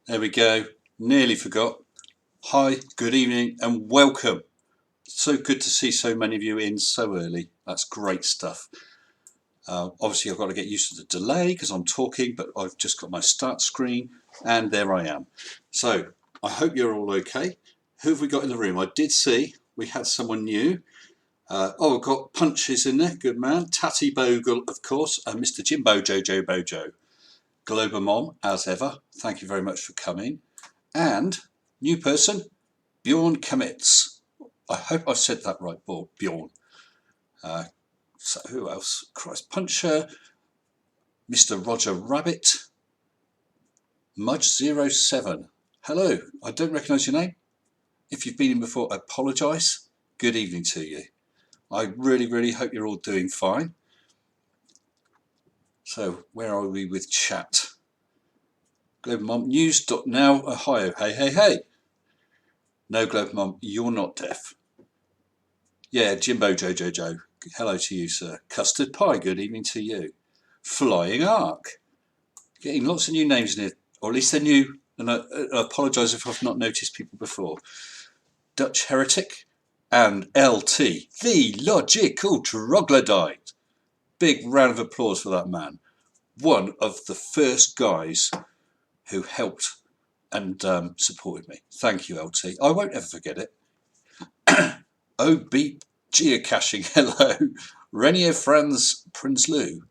There we go. Nearly forgot. Hi, good evening and welcome. So good to see so many of you in so early. That's great stuff. Obviously I've got to get used to the delay because I'm talking, but I've just got my start screen and there I am. So I hope you're all okay. Who have we got in the room? I did see we had someone new. We've got Punches in there, good man. Tatty Bogle, of course, and Mr. Jimbojo. Global Mom, as ever, thank you very much for coming. And new person, Bjorn Kamitz. I hope I said that right, Bjorn. So who else? Christ Puncher, Mr. Roger Rabbit, Mudge07. Hello, I don't recognise your name. If you've been in before, I apologise. Good evening to you. I really hope you're all doing fine. So where are we with chat? Global Mom, news.now, Ohio. Hey. No, Global Mom, you're not deaf. Yeah, Jimbojo. Hello to you, sir. Custard Pie, good evening to you. Flying Ark. Getting lots of new names in here, or at least they're new, and I apologise if I've not noticed people before. Dutch Heretic and LT, the Logical Troglodyte. Big round of applause for that man. One of the first guys who helped and supported me. Thank you, LT. I won't ever forget it. Beep Geocaching, hello. Renier Franz Prinsloo.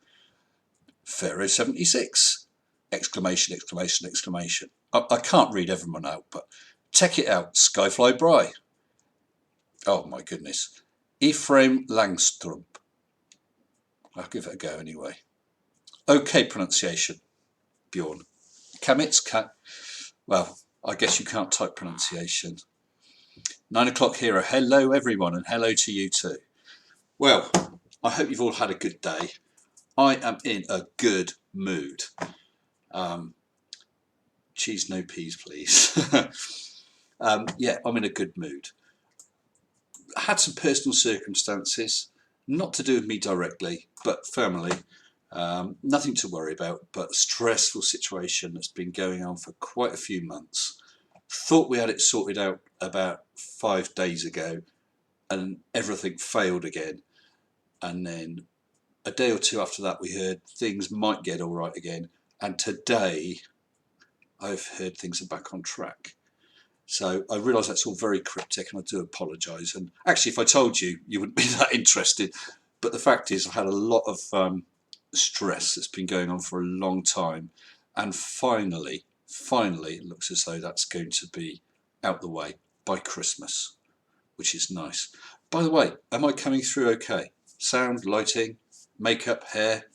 Pharaoh 76. Exclamation. I can't read everyone out, but check it out. Skyfly Bry. Oh my goodness. Ephraim Langstrup. I'll give it a go anyway. Okay pronunciation. Bjorn. Kamitz. Well, I guess you can't type pronunciation. 9 o'clock hero. Hello everyone, and hello to you too. Well, I hope you've all had a good day. I am in a good mood. Cheese, no peas, please. Yeah, I'm in a good mood. I had some personal circumstances, not to do with me directly, but family. Nothing to worry about, but a stressful situation that's been going on for quite a few months. Thought we had it sorted out about 5 days ago, and everything failed again. And then a day or two after that, we heard things might get all right again. And today, I've heard things are back on track. So I realise that's all very cryptic, and I do apologise. And actually, if I told you, you wouldn't be that interested. But the fact is, I've had a lot of stress that's been going on for a long time. And finally, it looks as though that's going to be out the way by Christmas, which is nice. By the way, am I coming through okay? Sound, lighting, makeup, hair?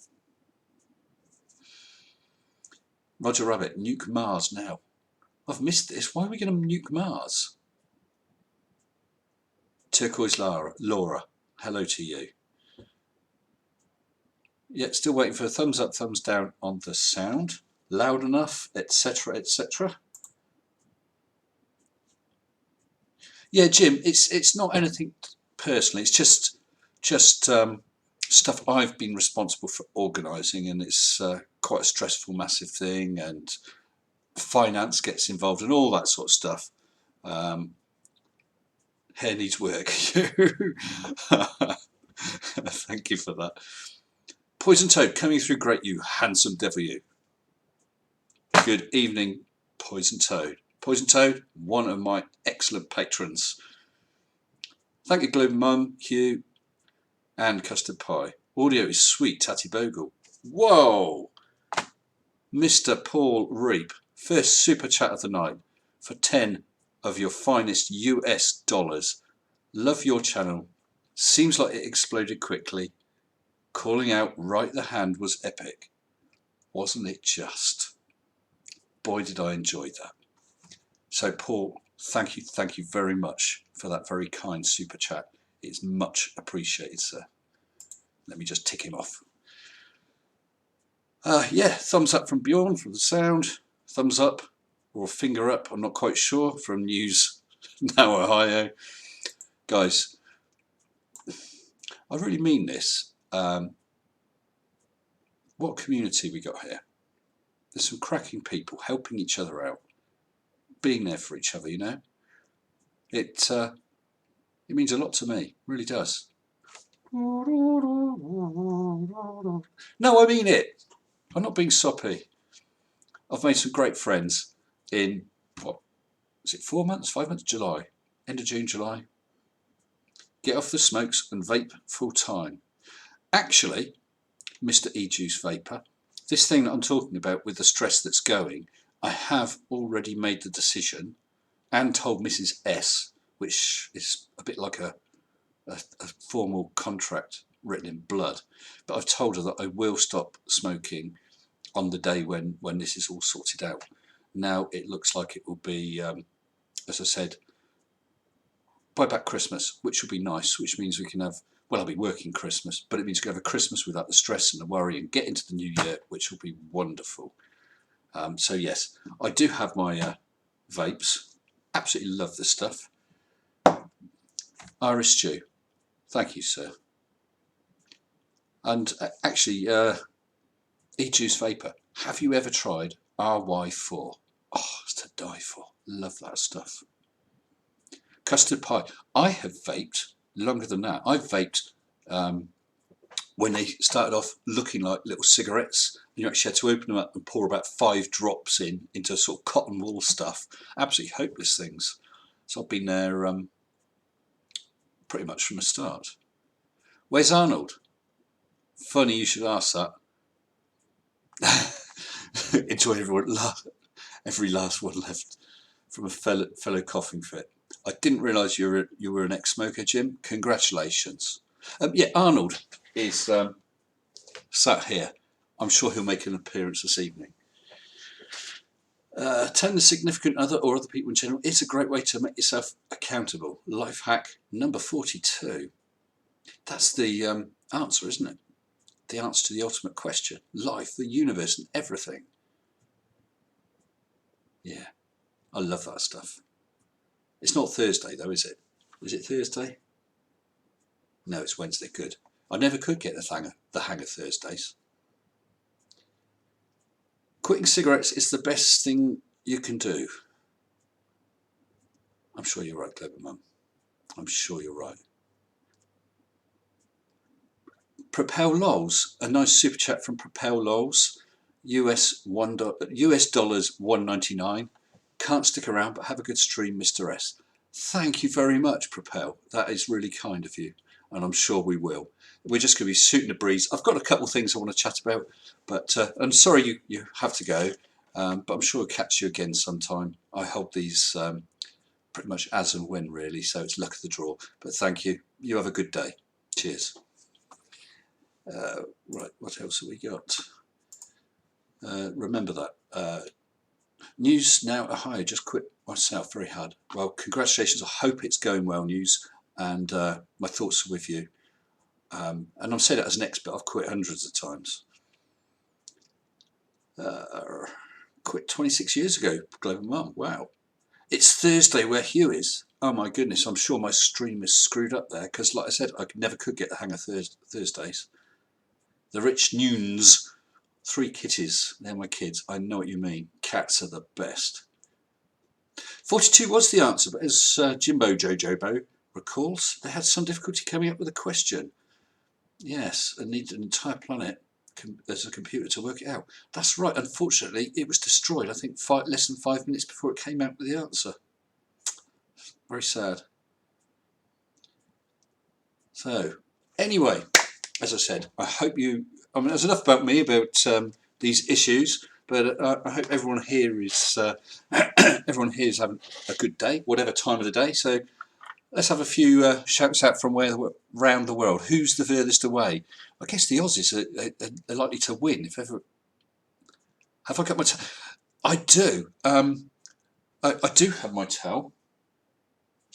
Roger Rabbit, nuke Mars now. I've missed this. Why are we going to nuke Mars? Turquoise Laura, hello to you. Yeah, still waiting for a thumbs up, thumbs down on the sound. Loud enough, etc. Yeah, Jim, it's not anything personal. It's just stuff I've been responsible for organising, and it's quite a stressful, massive thing, and finance gets involved and all that sort of stuff. Hair needs work. Thank you for that. Poison Toad coming through great, you handsome devil, you. Good evening, Poison Toad. Poison Toad, one of my excellent patrons. Thank you, Global Mum, Hugh, and Custard Pie. Audio is sweet, Tatty Bogle. Whoa! Mr. Paul Reap, first super chat of the night for 10 of your finest US dollars. Love your channel. Seems like it exploded quickly. Calling out right the hand was epic. Wasn't it just? Boy, did I enjoy that. So Paul, thank you very much for that very kind super chat. It's much appreciated, sir. Let me just tick him off. Yeah, thumbs up from Bjorn for the sound. Thumbs up or finger up, I'm not quite sure, from News Now Ohio. Guys, I really mean this. What community we got here. There's some cracking people helping each other out. being there for each other, you know. It means a lot to me, really does. No, I mean it. I'm not being soppy. I've made some great friends in, what, is it 4 months, 5 months? July. End of June, July. Get off the smokes and vape full time. Actually, Mr. E-Juice Vapor, this thing that I'm talking about with the stress that's going, I have already made the decision and told Mrs. S, which is a bit like a formal contract written in blood, but I've told her that I will stop smoking on the day when this is all sorted out. Now it looks like it will be, as I said, by back Christmas, which will be nice, which means we can have, well, I'll be working Christmas, but it means we can have a Christmas without the stress and the worry and get into the new year, which will be wonderful. So yes, I do have my vapes. Absolutely love this stuff. Irish Stew, thank you, sir. And actually, E-Juice Vapor, have you ever tried RY4? Oh, it's to die for. Love that stuff. Custard pie. I have vaped longer than that. I've vaped when they started off looking like little cigarettes. You actually had to open them up and pour about 5 drops into sort of cotton wool stuff. Absolutely hopeless things. So I've been there pretty much from the start. Where's Arnold? Funny you should ask that. Enjoy every last one left from a fellow coughing fit. I didn't realise you were an ex-smoker, Jim. Congratulations. Yeah, Arnold is sat here. I'm sure he'll make an appearance this evening. Telling the significant other or other people in general, it's a great way to make yourself accountable. Life hack number 42. That's the answer, isn't it? The answer to the ultimate question. Life, the universe, and everything. Yeah, I love that stuff. It's not Thursday though, is it? Is it Thursday? No, it's Wednesday. Good. I never could get the hang of Thursdays. Quitting cigarettes is the best thing you can do. I'm sure you're right, Clever Mum. I'm sure you're right. Propel Lols, a nice super chat from Propel Lols. US dollars $1.99. Can't stick around, but have a good stream, Mr. S. Thank you very much, Propel. That is really kind of you, and I'm sure we will. We're just going to be shooting the breeze. I've got a couple of things I want to chat about, but I'm sorry you have to go, but I'm sure I'll catch you again sometime. I hold these pretty much as and when, really, so it's luck of the draw. But thank you. You have a good day. Cheers. Right, what else have we got? Remember that. News now at higher, just quit myself, very hard. Well, congratulations, I hope it's going well, News, and my thoughts are with you. And I'm saying that as an expert, I've quit hundreds of times. Quit 26 years ago, Global Mum, wow. It's Thursday where Hugh is. Oh my goodness, I'm sure my stream is screwed up there, because like I said, I never could get the hang of Thursdays. The Rich Nunes. 3 kitties, they're my kids. I know what you mean. Cats are the best. 42 was the answer, but as Jimbojo recalls, they had some difficulty coming up with a question. Yes, and needed an entire planet as a computer to work it out. That's right. Unfortunately, it was destroyed, I think, less than 5 minutes before it came out with the answer. Very sad. So, anyway, as I said, I hope you... I mean, there's enough about me, about these issues, but I hope everyone here is having a good day, whatever time of the day. So let's have a few shouts out from around the world. Who's the furthest away? I guess the Aussies are likely to win. If ever, have I got my? I do. I do have my towel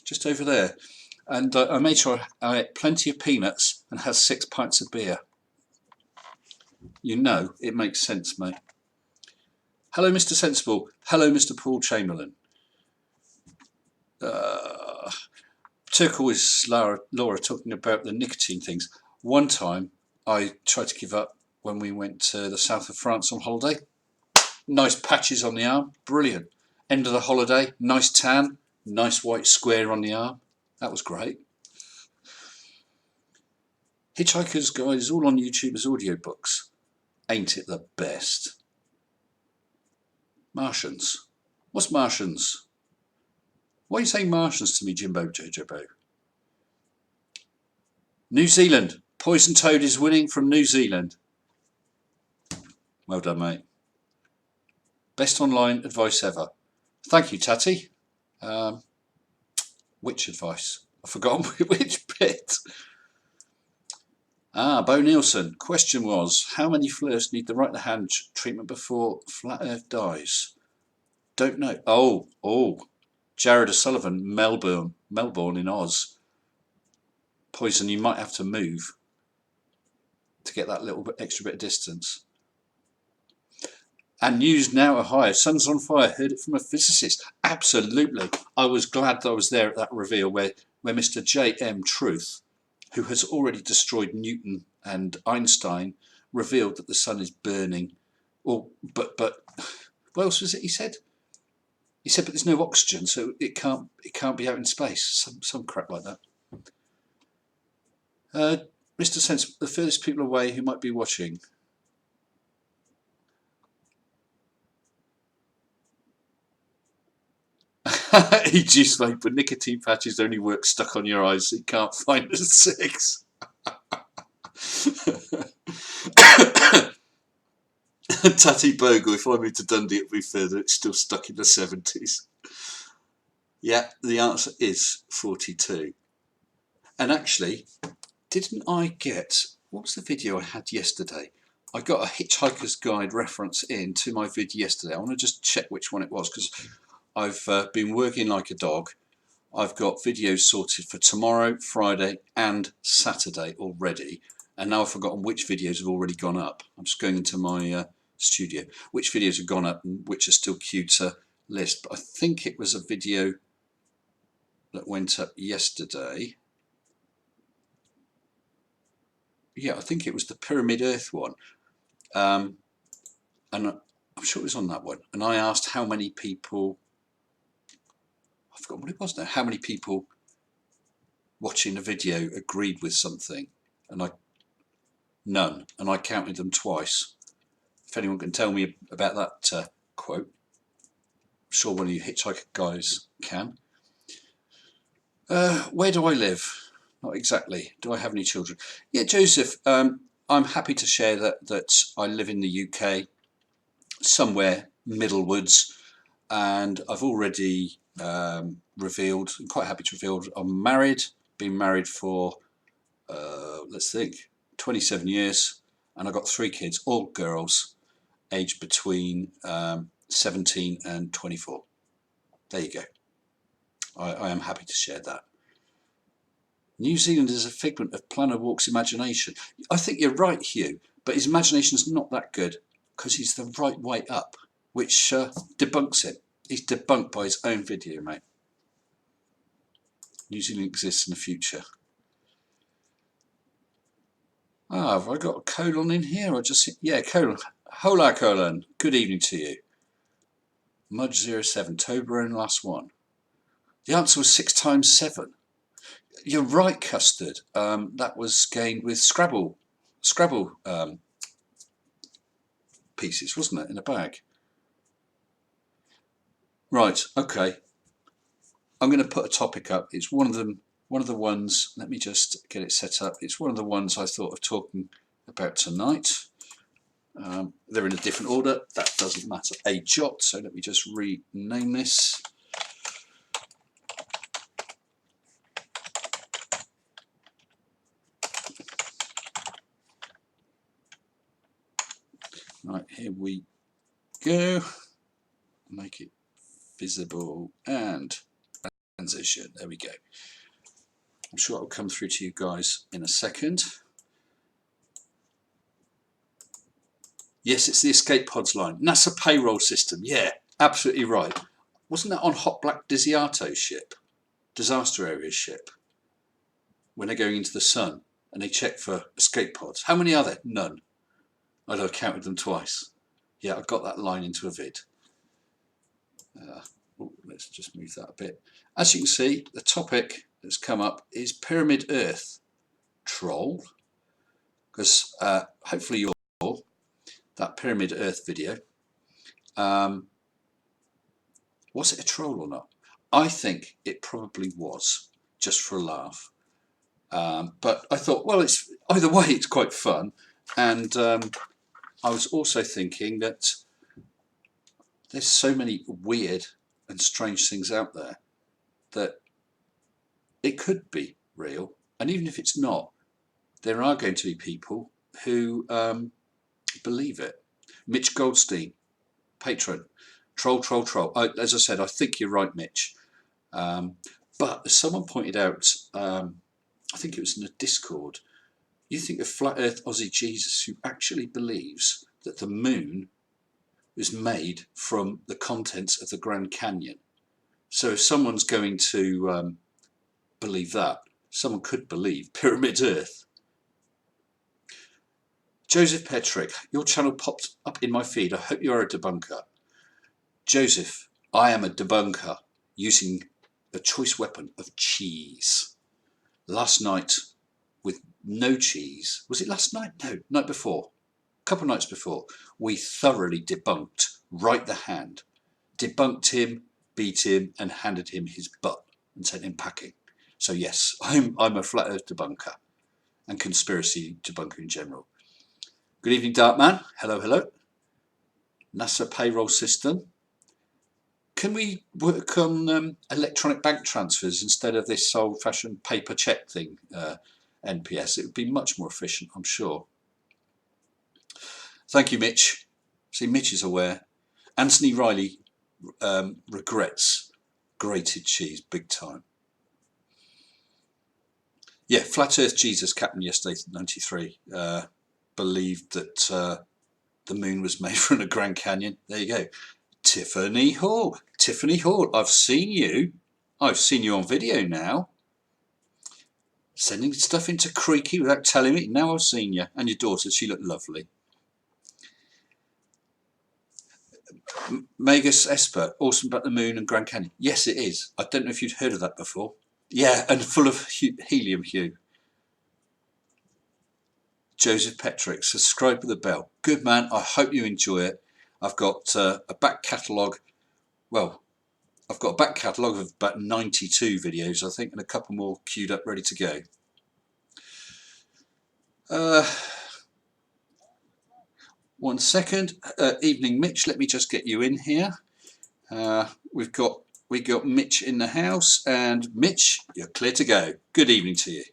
just over there, and I made sure I ate plenty of peanuts and had 6 pints of beer. You know, it makes sense, mate. Hello, Mr. Sensible. Hello, Mr. Paul Chamberlain. Turquoise Laura talking about the nicotine things. One time, I tried to give up when we went to the south of France on holiday. Nice patches on the arm. Brilliant. End of the holiday, nice tan, nice white square on the arm. That was great. Hitchhiker's Guide is all on YouTube as audiobooks. Ain't it the best? Martians. What's Martians? Why are you saying Martians to me, Jimbojo? New Zealand. Poison Toad is winning from New Zealand. Well done, mate. Best online advice ever. Thank you, Tatty. Which advice? I've forgotten which bit. Bo Nielsen. Question was, how many flirts need the right-hand treatment before Flat Earth dies? Don't know. Oh. Jared O'Sullivan, Melbourne in Oz. Poison, you might have to move to get that little bit extra bit of distance. And news now are higher. Sun's on fire. Heard it from a physicist. Absolutely. I was glad that I was there at that reveal where Mr. J.M. Truth, who has already destroyed Newton and Einstein, revealed that the sun is burning. Or, but what else was it he said? He said, but there's no oxygen, so it can't be out in space. Some crap like that. Mr. Sense, the furthest people away who might be watching. E.G. Smoke, but nicotine patches only work stuck on your eyes, so you can't find the 6. Tatty Bogle, if I moved to Dundee it'd be further, it's still stuck in the 70s. Yeah, the answer is 42. And actually, didn't I get, what was the video I had yesterday? I got a Hitchhiker's Guide reference into my vid yesterday. I want to just check which one it was, because I've been working like a dog. I've got videos sorted for tomorrow, Friday and Saturday already. And now I've forgotten which videos have already gone up. I'm just going into my studio. Which videos have gone up and which are still queued to list. But I think it was a video that went up yesterday. Yeah, I think it was the Pyramid Earth one. And I'm sure it was on that one. And I asked how many people, I forgot what it was now, how many people watching the video agreed with something. And none. And I counted them twice. If anyone can tell me about that quote, I'm sure one of you Hitchhiker guys can. Where do I live? Not exactly. Do I have any children? Yeah, Joseph, I'm happy to share that I live in the UK, somewhere Middlewoods, and I've already revealed, I'm quite happy to reveal, I'm married, been married for, let's think, 27 years, and I've got 3 kids, all girls, aged between 17 and 24. There you go. I am happy to share that. New Zealand is a figment of Planner Walk's imagination. I think you're right, Hugh, but his imagination's not that good because he's the right way up, which debunks it. He's debunked by his own video, mate. New Zealand exists in the future. Have I got a colon in here? Or just, yeah, colon. Hola, colon. Good evening to you. Mudge07, Toblerone, last one. The answer was 6 times 7. You're right, Custard. That was gained with Scrabble pieces, wasn't it, in a bag? Right, okay. I'm going to put a topic up. It's one of the ones, let me just get it set up. It's one of the ones I thought of talking about tonight. They're in a different order. That doesn't matter a jot, so let me just rename this. Right, here we go. Make it visible and transition. There we go. I'm sure it'll come through to you guys in a second. Yes, it's the escape pods line. NASA payroll system. Yeah, absolutely right. Wasn't that on Hot Black Desiato's ship? Disaster area ship. When they're going into the sun and they check for escape pods. How many are there? None. I'd have counted them twice. Yeah, I got that line into a vid. let's just move that a bit. As you can see, the topic that's come up is Pyramid Earth troll, because hopefully you saw that Pyramid Earth video. Was it a troll or not? I think it probably was, just for a laugh. But I thought, well, it's either way, it's quite fun. And I was also thinking that there's so many weird and strange things out there that it could be real. And even if it's not, there are going to be people who believe it. Mitch Goldstein, patron. Troll, troll, troll. As I said, I think you're right, Mitch. But as someone pointed out, I think it was in a Discord, you think of Flat Earth Aussie Jesus who actually believes that the moon was made from the contents of the Grand Canyon. So if someone's going to believe that, someone could believe Pyramid Earth. Joseph Petrick, your channel popped up in my feed. I hope you are a debunker. Joseph, I am a debunker using the choice weapon of cheese. Last night, with no cheese, was it last night? No, night before, a couple of nights before, we thoroughly debunked Right the Hand. Debunked him, beat him, and handed him his butt and sent him packing. So yes, I'm a Flat Earth debunker and conspiracy debunker in general. Good evening, Darkman. Hello, hello. NASA payroll system. Can we work on electronic bank transfers instead of this old-fashioned paper check thing, NPS? It would be much more efficient, I'm sure. Thank you, Mitch. See, Mitch is aware. Anthony Riley regrets grated cheese big time. Yeah, Flat Earth Jesus Captain yesterday, 93, believed that the moon was made from the Grand Canyon. There you go. Tiffany Hall. Tiffany Hall, I've seen you. I've seen you on video now. Sending stuff into Creaky without telling me. Now I've seen you. And your daughter, she looked lovely. Magus Esper, awesome about the moon and Grand Canyon. Yes, it is. I don't know if you'd heard of that before. Yeah, and full of helium, Hugh. Joseph Petrick, subscribe with the bell. Good man, I hope you enjoy it. I've got a back catalogue. Well, I've got a back catalogue of about 92 videos, I think, and a couple more queued up, ready to go. One second. Evening, Mitch. Let me just get you in here. We got Mitch in the house, and Mitch, you're clear to go. Good evening to you.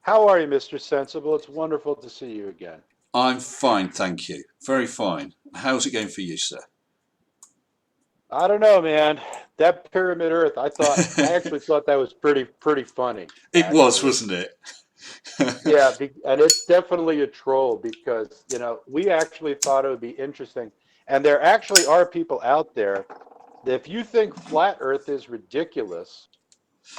How are you, Mr. Sensible? It's wonderful to see you again. I'm fine, thank you. Very fine. How's it going for you, sir? I don't know, man. That Pyramid Earth, I actually thought that was pretty funny. It was, wasn't it? Yeah, and it's definitely a troll because, you know, we actually thought it would be interesting. And there actually are people out there that if you think flat Earth is ridiculous,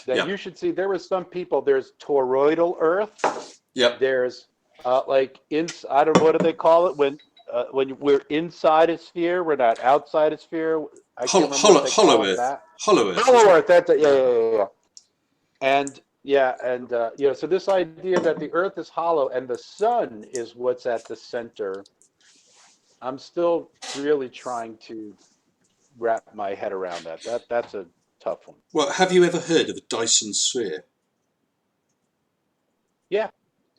then you should see there was some people, there's toroidal Earth. Yep. There's like I don't know, what do they call it when we're inside a sphere, we're not outside a sphere. Hollow Earth. Hollow Earth. Hollow Earth. That's it. Yeah. And you know, so this idea that the Earth is hollow and the sun is what's at the center, I'm still really trying to wrap my head around that. That's a tough one. Well, have you ever heard of a Dyson sphere? Yeah.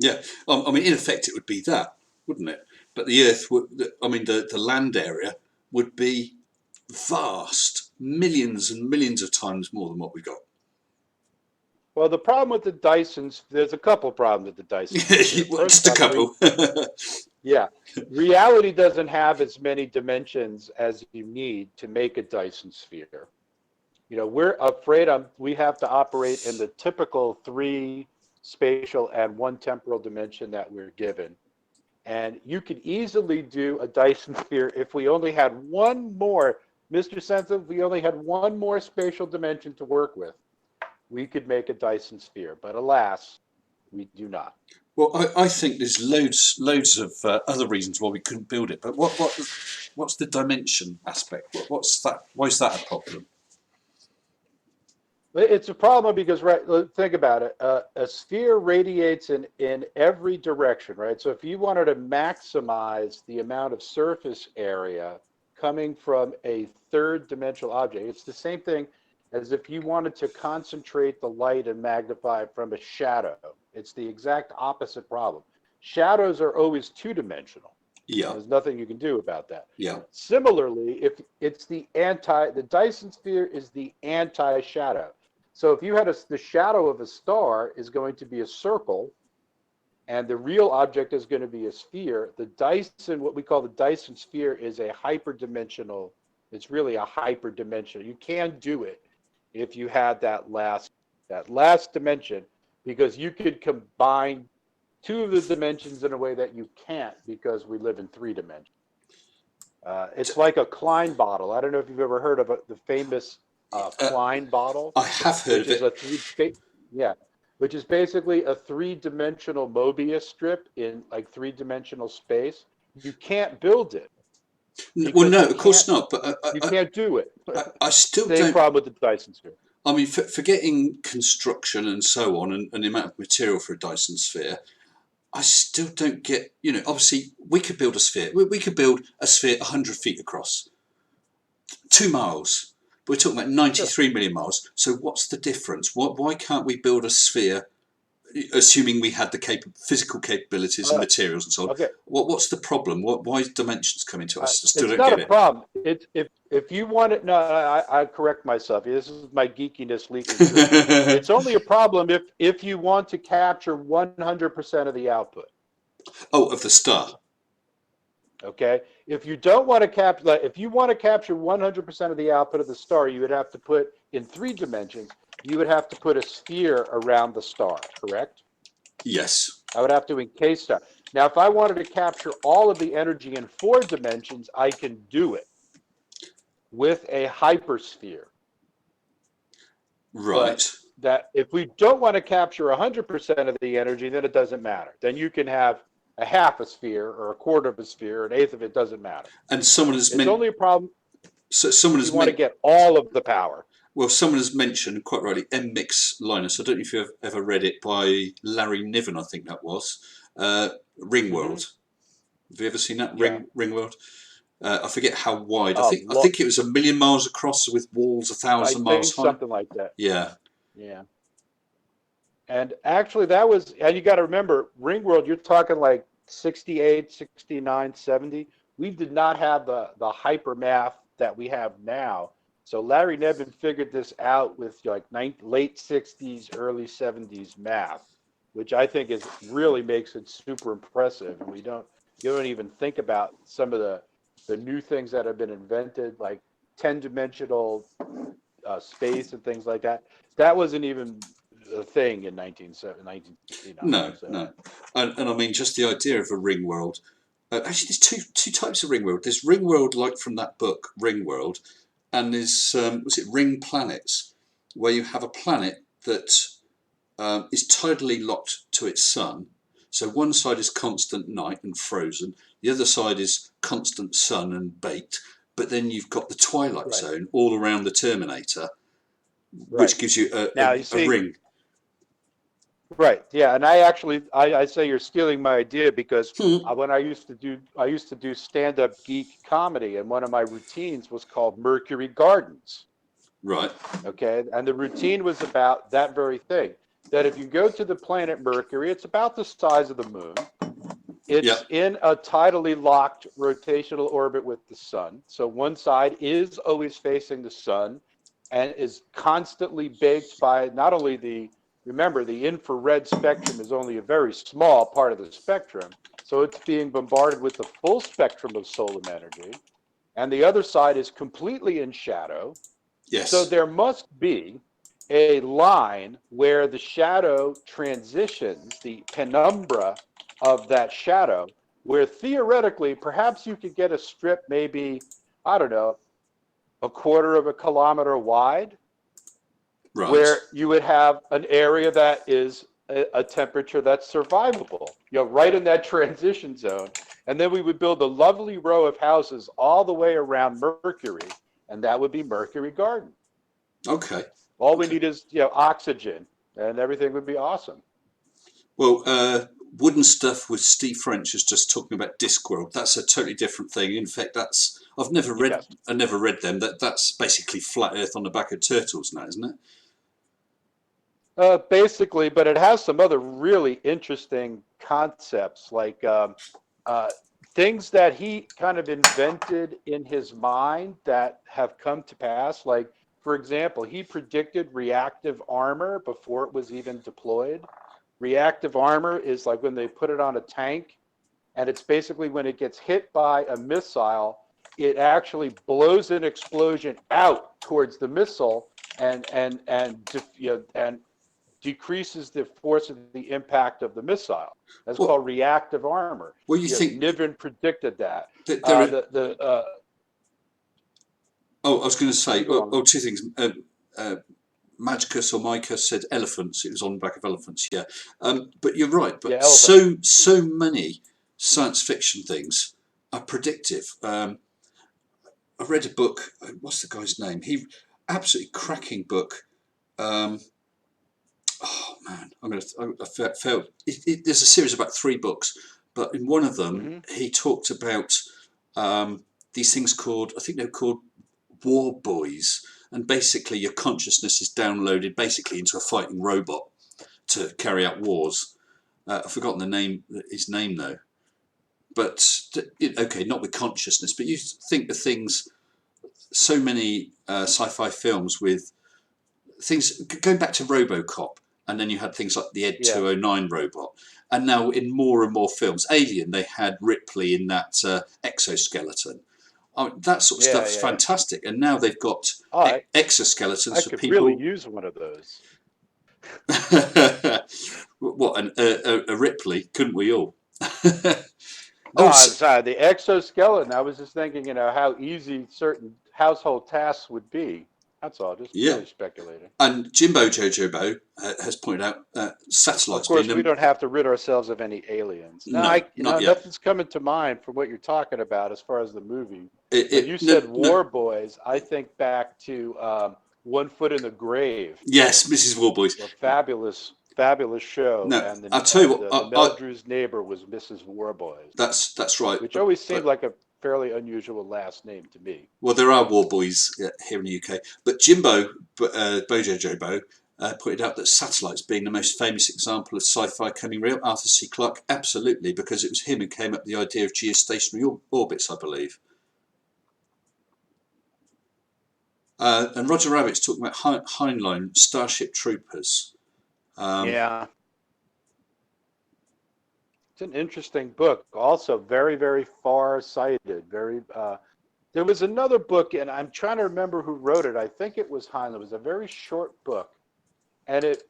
Yeah. I mean, in effect, it would be that, wouldn't it? But the Earth would, I mean, the land area would be vast, millions and millions of times more than what we've got. Well, the problem with the Dysons, there's a couple problems with the Dyson. Just a couple. Yeah. Reality doesn't have as many dimensions as you need to make a Dyson sphere. You know, we're afraid we have to operate in the typical 3 spatial and 1 temporal dimension that we're given. And you could easily do a Dyson sphere if we only had one more, Mr. Sensitive, we only had one more spatial dimension to work with. We could make a Dyson sphere, but alas, we do not. Well, I think there's loads of other reasons why we couldn't build it. But what's the dimension aspect? What's that? Why is that a problem? It's a problem because, right, think about it. A sphere radiates in every direction, right? So if you wanted to maximize the amount of surface area coming from a third dimensional object, it's the same thing as if you wanted to concentrate the light and magnify from a shadow. It's the exact opposite problem. Shadows are always two-dimensional. Yeah, There's nothing you can do about that. yeah. Similarly, if it's the Dyson sphere is the anti-shadow. So if you had the shadow of a star is going to be a circle, and the real object is going to be a sphere, the Dyson, what we call the Dyson sphere, is a hyperdimensional. It's really a hyperdimensional. You can do it if you had that last dimension, because you could combine two of the dimensions in a way that you can't because we live in three dimensions. It's like a Klein bottle. I don't know if you've ever heard of the famous Uh, Klein bottle, I have heard which of is it. yeah, which is basically a three-dimensional Mobius strip in like three-dimensional space. You can't build it Well, because no, of course not. But you can't do it. I still Same don't. problem with the Dyson sphere. I mean, forgetting construction and so on, and the amount of material for a Dyson sphere, I still don't get. Obviously, we could build a sphere. We could build a sphere 100 feet across, 2 miles. We're talking about Sure. 93 million miles. So what's the difference? Why can't we build a sphere, assuming we had the physical capabilities and Uh, materials and so on? okay. What's the problem? Why is dimensions coming to us? I still It's don't not get a it. problem. It's if you want it. No, I correct myself. This is my geekiness leaking through. It's only a problem if you want to capture 100% of the output. Oh, of the star. Okay. If you don't want to capture, like, if you want to capture 100% of the output of the star, you would have to put in three dimensions. You would have to put a sphere around the star. Correct. Yes. I would have to encase that. Now, if I wanted to capture all of the energy in four dimensions, I can do it with a hypersphere. Right. But that if we don't want to capture 100% of the energy, then it doesn't matter. Then you can have a half a sphere or a quarter of a sphere, an eighth of it doesn't matter. And someone has It's meant. only a problem So someone if you has want to meant. get all of the power. Well, someone has mentioned quite rightly M-Mix Linus. I don't know if you've ever read it by Larry Niven. I think that was Hmm. Ringworld. Have you ever seen that Yeah. Ringworld? I forget how wide. I Oh, think I think it was 1,000,000 miles across with walls a I thousand miles think high. something like that. Yeah. Yeah. And actually, that was, and you got to remember, Ringworld, you're talking like 68, 69, 70. We did not have the hypermath that we have now. So Larry Nevin figured this out with like late 60s, early 70s math, which I think is really makes it super impressive. And you don't even think about some of the new things that have been invented, like 10-dimensional space and things like that. That wasn't even a thing in 1969. No, So, no. And I mean, just the idea of a ring world. Actually, there's two types of ring world. There's ring world like from that book, Ring World, and there's was it ring planets, where you have a planet that is tidally locked to its sun. So one side is constant night and frozen, the other side is constant sun and baked. But then you've got the twilight right, zone all around the Terminator, right. which gives you Now you a see, ring. right, yeah, and I say you're stealing my idea because Hmm. when I used to do stand-up geek comedy, and one of my routines was called Mercury Gardens. Right. Okay, and the routine was about that very thing. That if you go to the planet Mercury, it's about the size of the moon. Yeah. It's in a tidally locked rotational orbit with the sun. So one side is always facing the sun and is constantly baked by not only remember, the infrared spectrum is only a very small part of the spectrum. So it's being bombarded with the full spectrum of solar energy. And the other side is completely in shadow. So Yes. there must be a line where the shadow transitions, the penumbra of that shadow, where theoretically perhaps you could get a strip maybe, I don't know, a quarter of a kilometer wide, Right. where you would have an area that is a temperature that's survivable, right in that transition zone. And then we would build a lovely row of houses all the way around Mercury, and that would be Mercury Garden. Okay. All we Okay. need is, oxygen, and everything would be awesome. Well, Wooden Stuff with Steve French is just talking about Discworld. That's a totally different thing. In fact, Yes. I never read them. That's basically flat Earth on the back of turtles now, isn't it? Basically, but it has some other really interesting concepts, like uh, things that he kind of invented in his mind that have come to pass. Like, for example, he predicted reactive armor before it was even deployed. Reactive armor is like when they put it on a tank, and it's basically when it gets hit by a missile, it actually blows an explosion out towards the missile and decreases the force of the impact of the missile. That's Well, called reactive armor. well, you think Niven predicted that. that there are? The Oh, I was going to You say, go on. two things. Uh, Magicus or Micah said elephants. It was on the back of elephants. Yeah, but you're right. Yeah, But elephant. so many science fiction things are predictive. I read a book. What's the guy's name? He absolutely cracking book. Um, oh man, I felt there's a series of about 3 books, but in one of them Hmm. he talked about these things called, I think they're called war boys, and basically your consciousness is downloaded basically into a fighting robot to carry out wars. I've forgotten his name though. But okay, not with consciousness, but you think of things. So many sci-fi films with things going back to RoboCop, and then you had things like the Ed Yeah, 209 robot, and now in more and more films, Alien, they had Ripley in that exoskeleton. I mean, that sort of yeah, stuff's yeah, yeah. fantastic, and now they've got Oh, exoskeletons I for could really people. use one of those. What a Ripley, couldn't we all? No, Oh, I'm sorry. The exoskeleton. I was just thinking, how easy certain household tasks would be. That's all. Just yeah. purely speculating. And Jimbojo has pointed out Of satellites being course, we the don't have to rid ourselves of any aliens. No, no, not yet. nothing's coming to mind from what you're talking about as far as the movie. When you No, said no. War Boys, I think back to One Foot in the Grave, Yes, Mrs. Warboys. a fabulous, fabulous show, No, and I'll tell you what. the Meldrew's neighbor was Mrs. Warboys, That's right. which always seemed But like a fairly unusual last name to me. well, there are Warboys here in the UK. But Bojo Jobo, pointed out that satellites being the most famous example of sci-fi coming real. Arthur C. Clarke, absolutely, because it was him who came up with the idea of geostationary orbits, I believe. And Roger Rabbit's talking about Heinlein, Starship Troopers. Um, Yeah, it's an interesting book. Also, very, very far-sighted. Very. There was another book, and I'm trying to remember who wrote it. I think it was Heinlein. It was a very short book, and it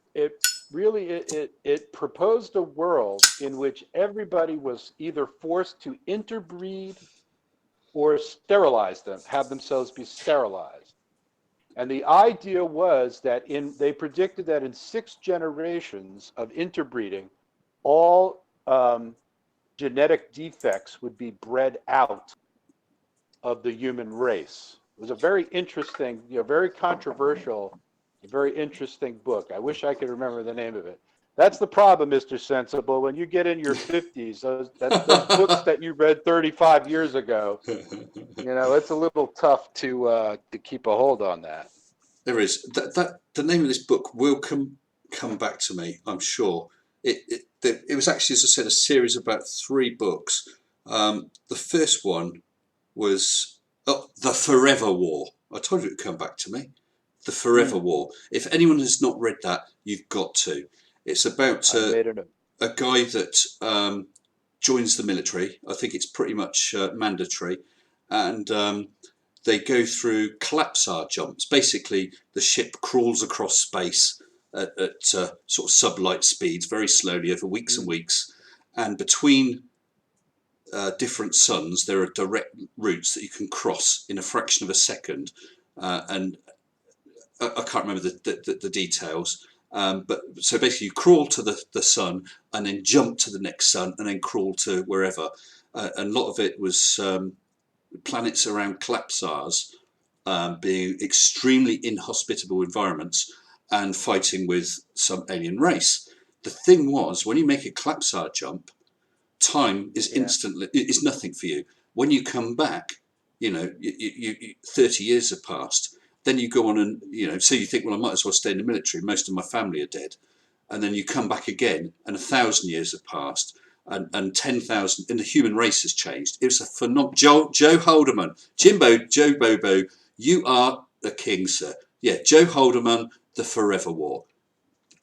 really it proposed a world in which everybody was either forced to interbreed or sterilize them, have themselves be sterilized. And the idea was that they predicted that in 6 generations of interbreeding, all genetic defects would be bred out of the human race. It was a very interesting, very controversial, very interesting book. I wish I could remember the name of it. That's the problem, Mr. Sensible. When you get in your 50s, those books that you read 35 years ago, it's a little tough to keep a hold on that. There is that the name of this book will come back to me, I'm sure. It was actually, as I said, a series of about 3 books. The first one was The Forever War. I told you it would come back to me. The Forever Hmm. War. If anyone has not read that, you've got to. It's about I made a note. a guy that joins the military. I think it's pretty much mandatory, and they go through collapsar jumps. Basically, the ship crawls across space at sort of sublight speeds, very slowly over weeks and Hmm. weeks, and between different suns, there are direct routes that you can cross in a fraction of a second, and I can't remember the details. But so basically, you crawl to the sun and then jump to the next sun and then crawl to wherever. And a lot of it was planets around collapsars being extremely inhospitable environments. and fighting with some alien race. The thing was, when you make a Klapsar jump, time is instantly, is nothing for you. When you come back, you know, 30 years have passed. Then you go on and, you know, so you think, well, I might as well stay in the military. Most of my family are dead. And then you come back again and 1,000 years have passed and 10,000, and the human race has changed. It was a phenomenal, Joe Haldeman, Joe Bobo, you are a king, sir. Yeah, Joe Haldeman, The Forever War.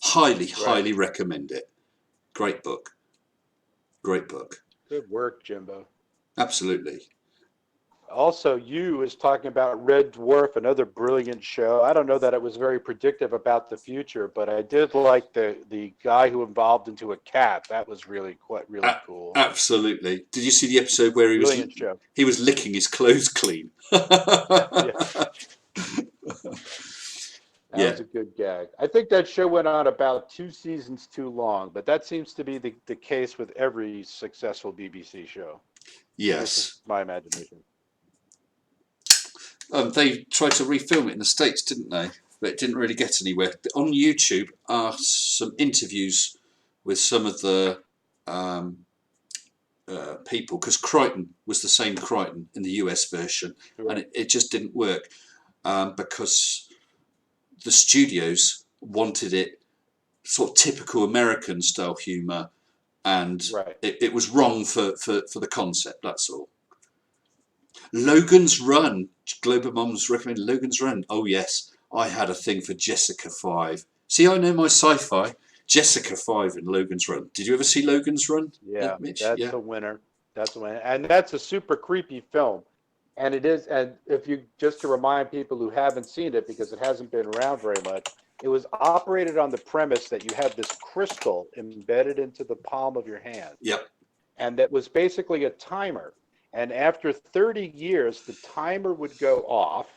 Highly recommend it. Great book. Great book. Good work, Jimbo. Absolutely. Also, you is talking about Red Dwarf, another brilliant show. I don't know that it was very predictive about the future, but I did like the guy who evolved into a cat. That was really cool. Absolutely. Did you see the episode where Brilliant show. he was licking his clothes clean? Yeah. That was a good gag. I think that show went on about 2 seasons too long, but that seems to be the case with every successful BBC show. Yes. This is my imagination. They tried to refilm it in the States, didn't they? But it didn't really get anywhere. On YouTube are some interviews with some of the people, because Crichton was the same Crichton in the US version, and it just didn't work because the studios wanted it sort of typical American style humour, and it was wrong for the concept, that's all. Logan's Run. Global Moms recommend Logan's Run. Oh yes, I had a thing for Jessica 5. See, I know my sci-fi. Jessica 5 in Logan's Run. Did you ever see Logan's Run? Yeah, Mitch? that's a winner. That's a winner. And that's a super creepy film. And it is, and if you, just to remind people who haven't seen it, because it hasn't been around very much, it was operated on the premise that you have this crystal embedded into the palm of your hand. Yep. And that was basically a timer. And after 30 years, the timer would go off,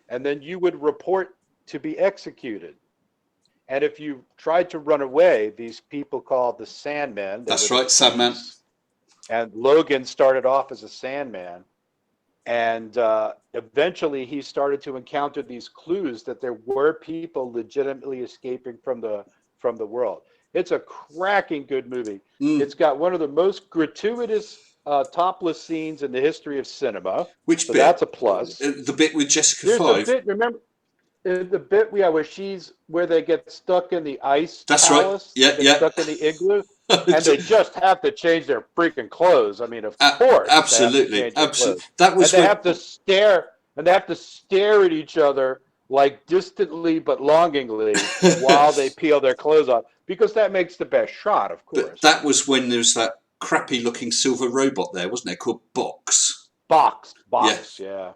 and then you would report to be executed. And if you tried to run away, these people called the Sandmen. That's right, Sandman. And Logan started off as a Sandman. And eventually he started to encounter these clues that there were people legitimately escaping from the world. It's a cracking good movie. It's got one of the most gratuitous topless scenes in the history of cinema. Which so bit? That's a plus. The bit with Jessica There's 5. a bit, remember, the bit where they get stuck in the ice That's palace. Right. Yeah. Stuck in the igloo. And they just have to change their freaking clothes. I mean, of course. Absolutely. That was. And they have to stare. And they have to stare at each other like distantly but longingly while they peel their clothes off, because that makes the best shot, of course. But that was when there was that crappy-looking silver robot there, wasn't it? Called Box. Box. Yeah.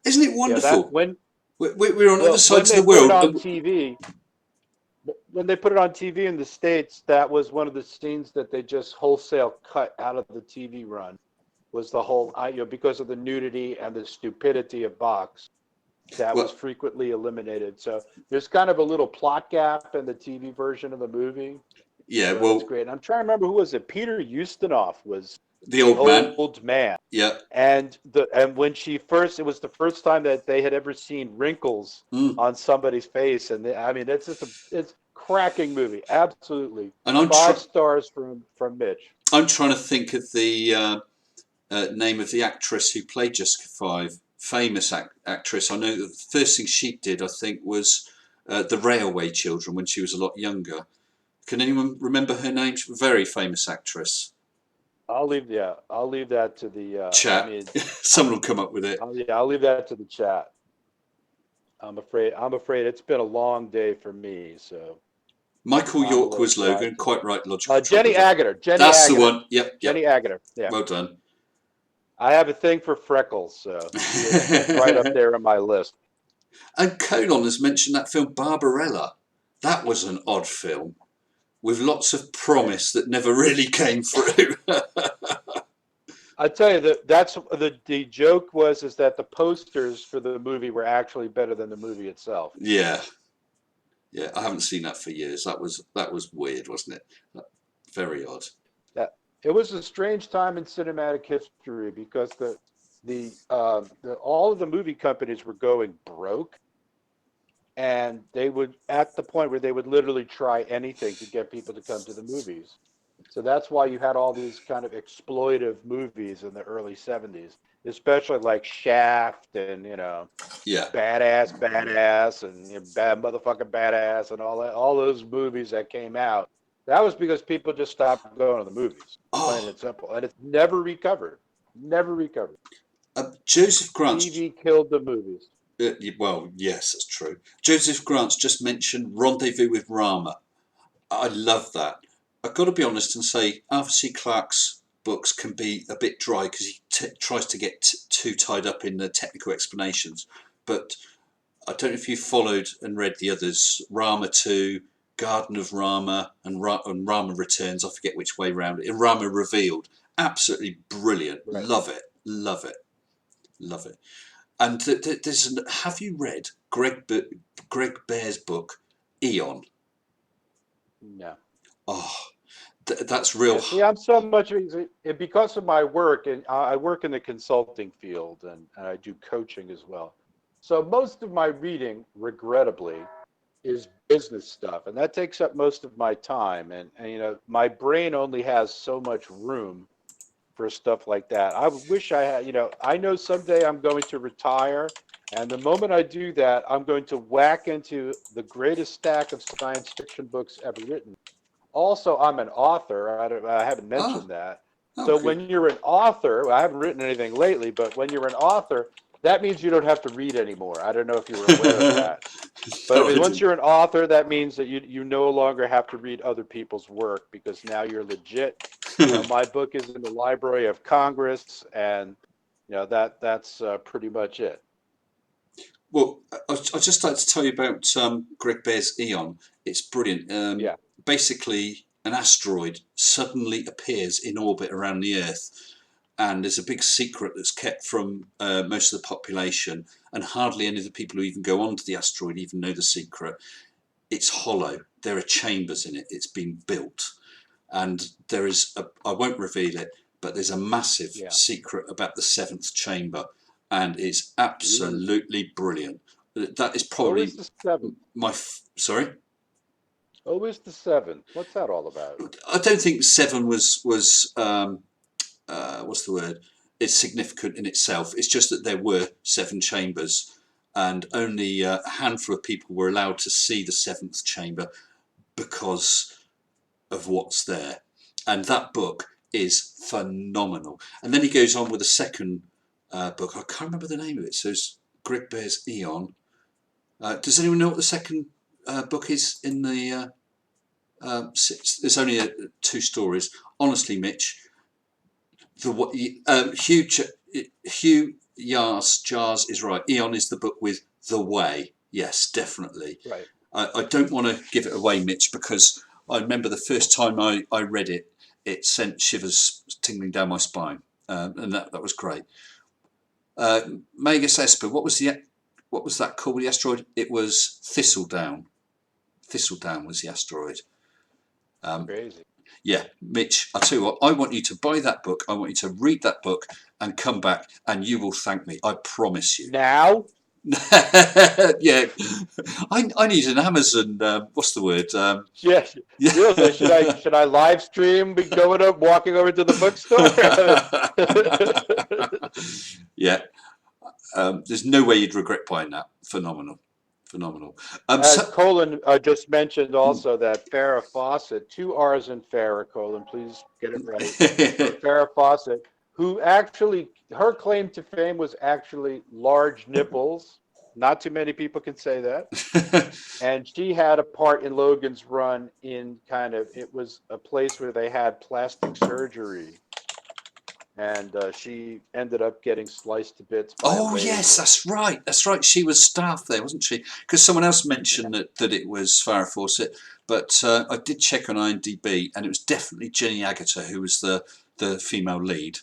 Isn't it wonderful? Yeah, when we're on other sides of the world. When they put it on TV, when they put it on TV in the States, that was one of the scenes that they just wholesale cut out of the TV run. Was the whole, because of the nudity and the stupidity of Box, that was frequently eliminated. So there's kind of a little plot gap in the TV version of the movie. Yeah, so it's great. And I'm trying to remember who was it. Peter Ustinov was the old man. Yeah. And when it was the first time that they had ever seen wrinkles on somebody's face, and it's cracking movie, absolutely. And I'm 5 stars from Mitch. I'm trying to think of the name of the actress who played Jessica 5. Famous actress. I know the first thing she did, I think, was The Railway Children when she was a lot younger. Can anyone remember her name? She's a very famous actress. I'll leave that to the chat. Someone will come up with it. I'll leave that to the chat. I'm afraid it's been a long day for me. So Michael York was Logan. Quite right, logical. Jenny Agutter. That's the one. Yep. Jenny Agutter. Yeah. Well done. I have a thing for freckles, so it's right up there on my list. And Colon has mentioned that film Barbarella. That was an odd film with lots of promise that never really came through. I tell you that's the joke is that the posters for the movie were actually better than the movie itself. Yeah, I haven't seen that for years. That was weird, wasn't it? Very odd. It was a strange time in cinematic history because all of the movie companies were going broke, and they would, at the point where they would literally try anything to get people to come to the movies. So that's why you had all these kind of exploitive movies in the early 70s, especially like Shaft and, Yeah. Badass, and Bad Motherfucking Badass and all that, all those movies that came out. That was because people just stopped going to the movies, plain Oh, and simple. And it's never recovered. Never recovered. Joseph Grant's. TV killed the movies. Well, yes, that's true. Joseph Grant's just mentioned Rendezvous with Rama. I love that. I've got to be honest and say Arthur C. Clarke's books can be a bit dry because he tries to get too tied up in the technical explanations. But I don't know if you followed and read the others, Rama 2, Garden of Rama, and Rama Returns. I forget which way round it. Rama Revealed. Absolutely brilliant. Right. Love it. Love it. Love it. And have you read Greg Bear's book, Eon? No. Oh, that's real. Yeah, see, I'm so much because of my work, and I work in the consulting field, and I do coaching as well. So most of my reading, regrettably, is business stuff, and that takes up most of my time. And my brain only has so much room for stuff like that. I wish I had, I know someday I'm going to retire, and the moment I do that, I'm going to whack into the greatest stack of science fiction books ever written. Also, I'm an author. I haven't Ah, mentioned that. oh, So good. when you're an author, well, I haven't written anything lately, but when you're an author, that means you don't have to read anymore. I don't know if you were aware of that. But No, I once didn't. you're an author, that means that you no longer have to read other people's work because now you're legit. My book is in the Library of Congress, and that's pretty much it. Well, I'd just like to tell you about Greg Bear's Eon. It's brilliant. Yeah. Basically, an asteroid suddenly appears in orbit around the Earth, and there's a big secret that's kept from most of the population, and hardly any of the people who even go onto the asteroid even know the secret. It's hollow. There are chambers in it. It's been built, and there is I won't reveal it, but there's a massive Yeah. secret about the seventh chamber, and it's Ooh. absolutely brilliant. That is Always probably the seventh. sorry. Always the seventh. What's that all about? I don't think seven was what's the word? It's significant in itself. It's just that there were seven chambers, and only a handful of people were allowed to see the seventh chamber because of what's there. And that book is phenomenal. And then he goes on with a second book. I can't remember the name of it. So it's Greg Bear's Eon. Does anyone know what the second book is in the? There's only two stories. Honestly, Mitch, Hugh Jars is right. Eon is the book with the way. Yes, definitely. Right. I don't want to give it away, Mitch, because I remember the first time I read it, it sent shivers tingling down my spine, and that was great. Magus Esper, what was that called? The asteroid? It was Thistledown. Thistledown was the asteroid. Crazy. Yeah, Mitch, I'll tell you what, I want you to buy that book. I want you to read that book and come back, and you will thank me. I promise you. Now? Yeah, I need an Amazon. What's the word? Yeah. Yeah. Seriously, should I live stream be going up, walking over to the bookstore? Yeah. There's no way you'd regret buying that. Phenomenal. Phenomenal. As Colin just mentioned also that Farrah Fawcett, two R's in Farrah, Colin, please get it right. Farrah Fawcett, who actually, her claim to fame was actually large nipples. Not too many people can say that. And she had a part in Logan's Run in it was a place where they had plastic surgery. And she ended up getting sliced to bits by a Oh laser. yes, that's right. That's right. She was staff there, wasn't she? Because someone else mentioned Yeah. that it was Farrah Fawcett, but I did check on IMDb, and it was definitely Jenny Agutter who was the female lead.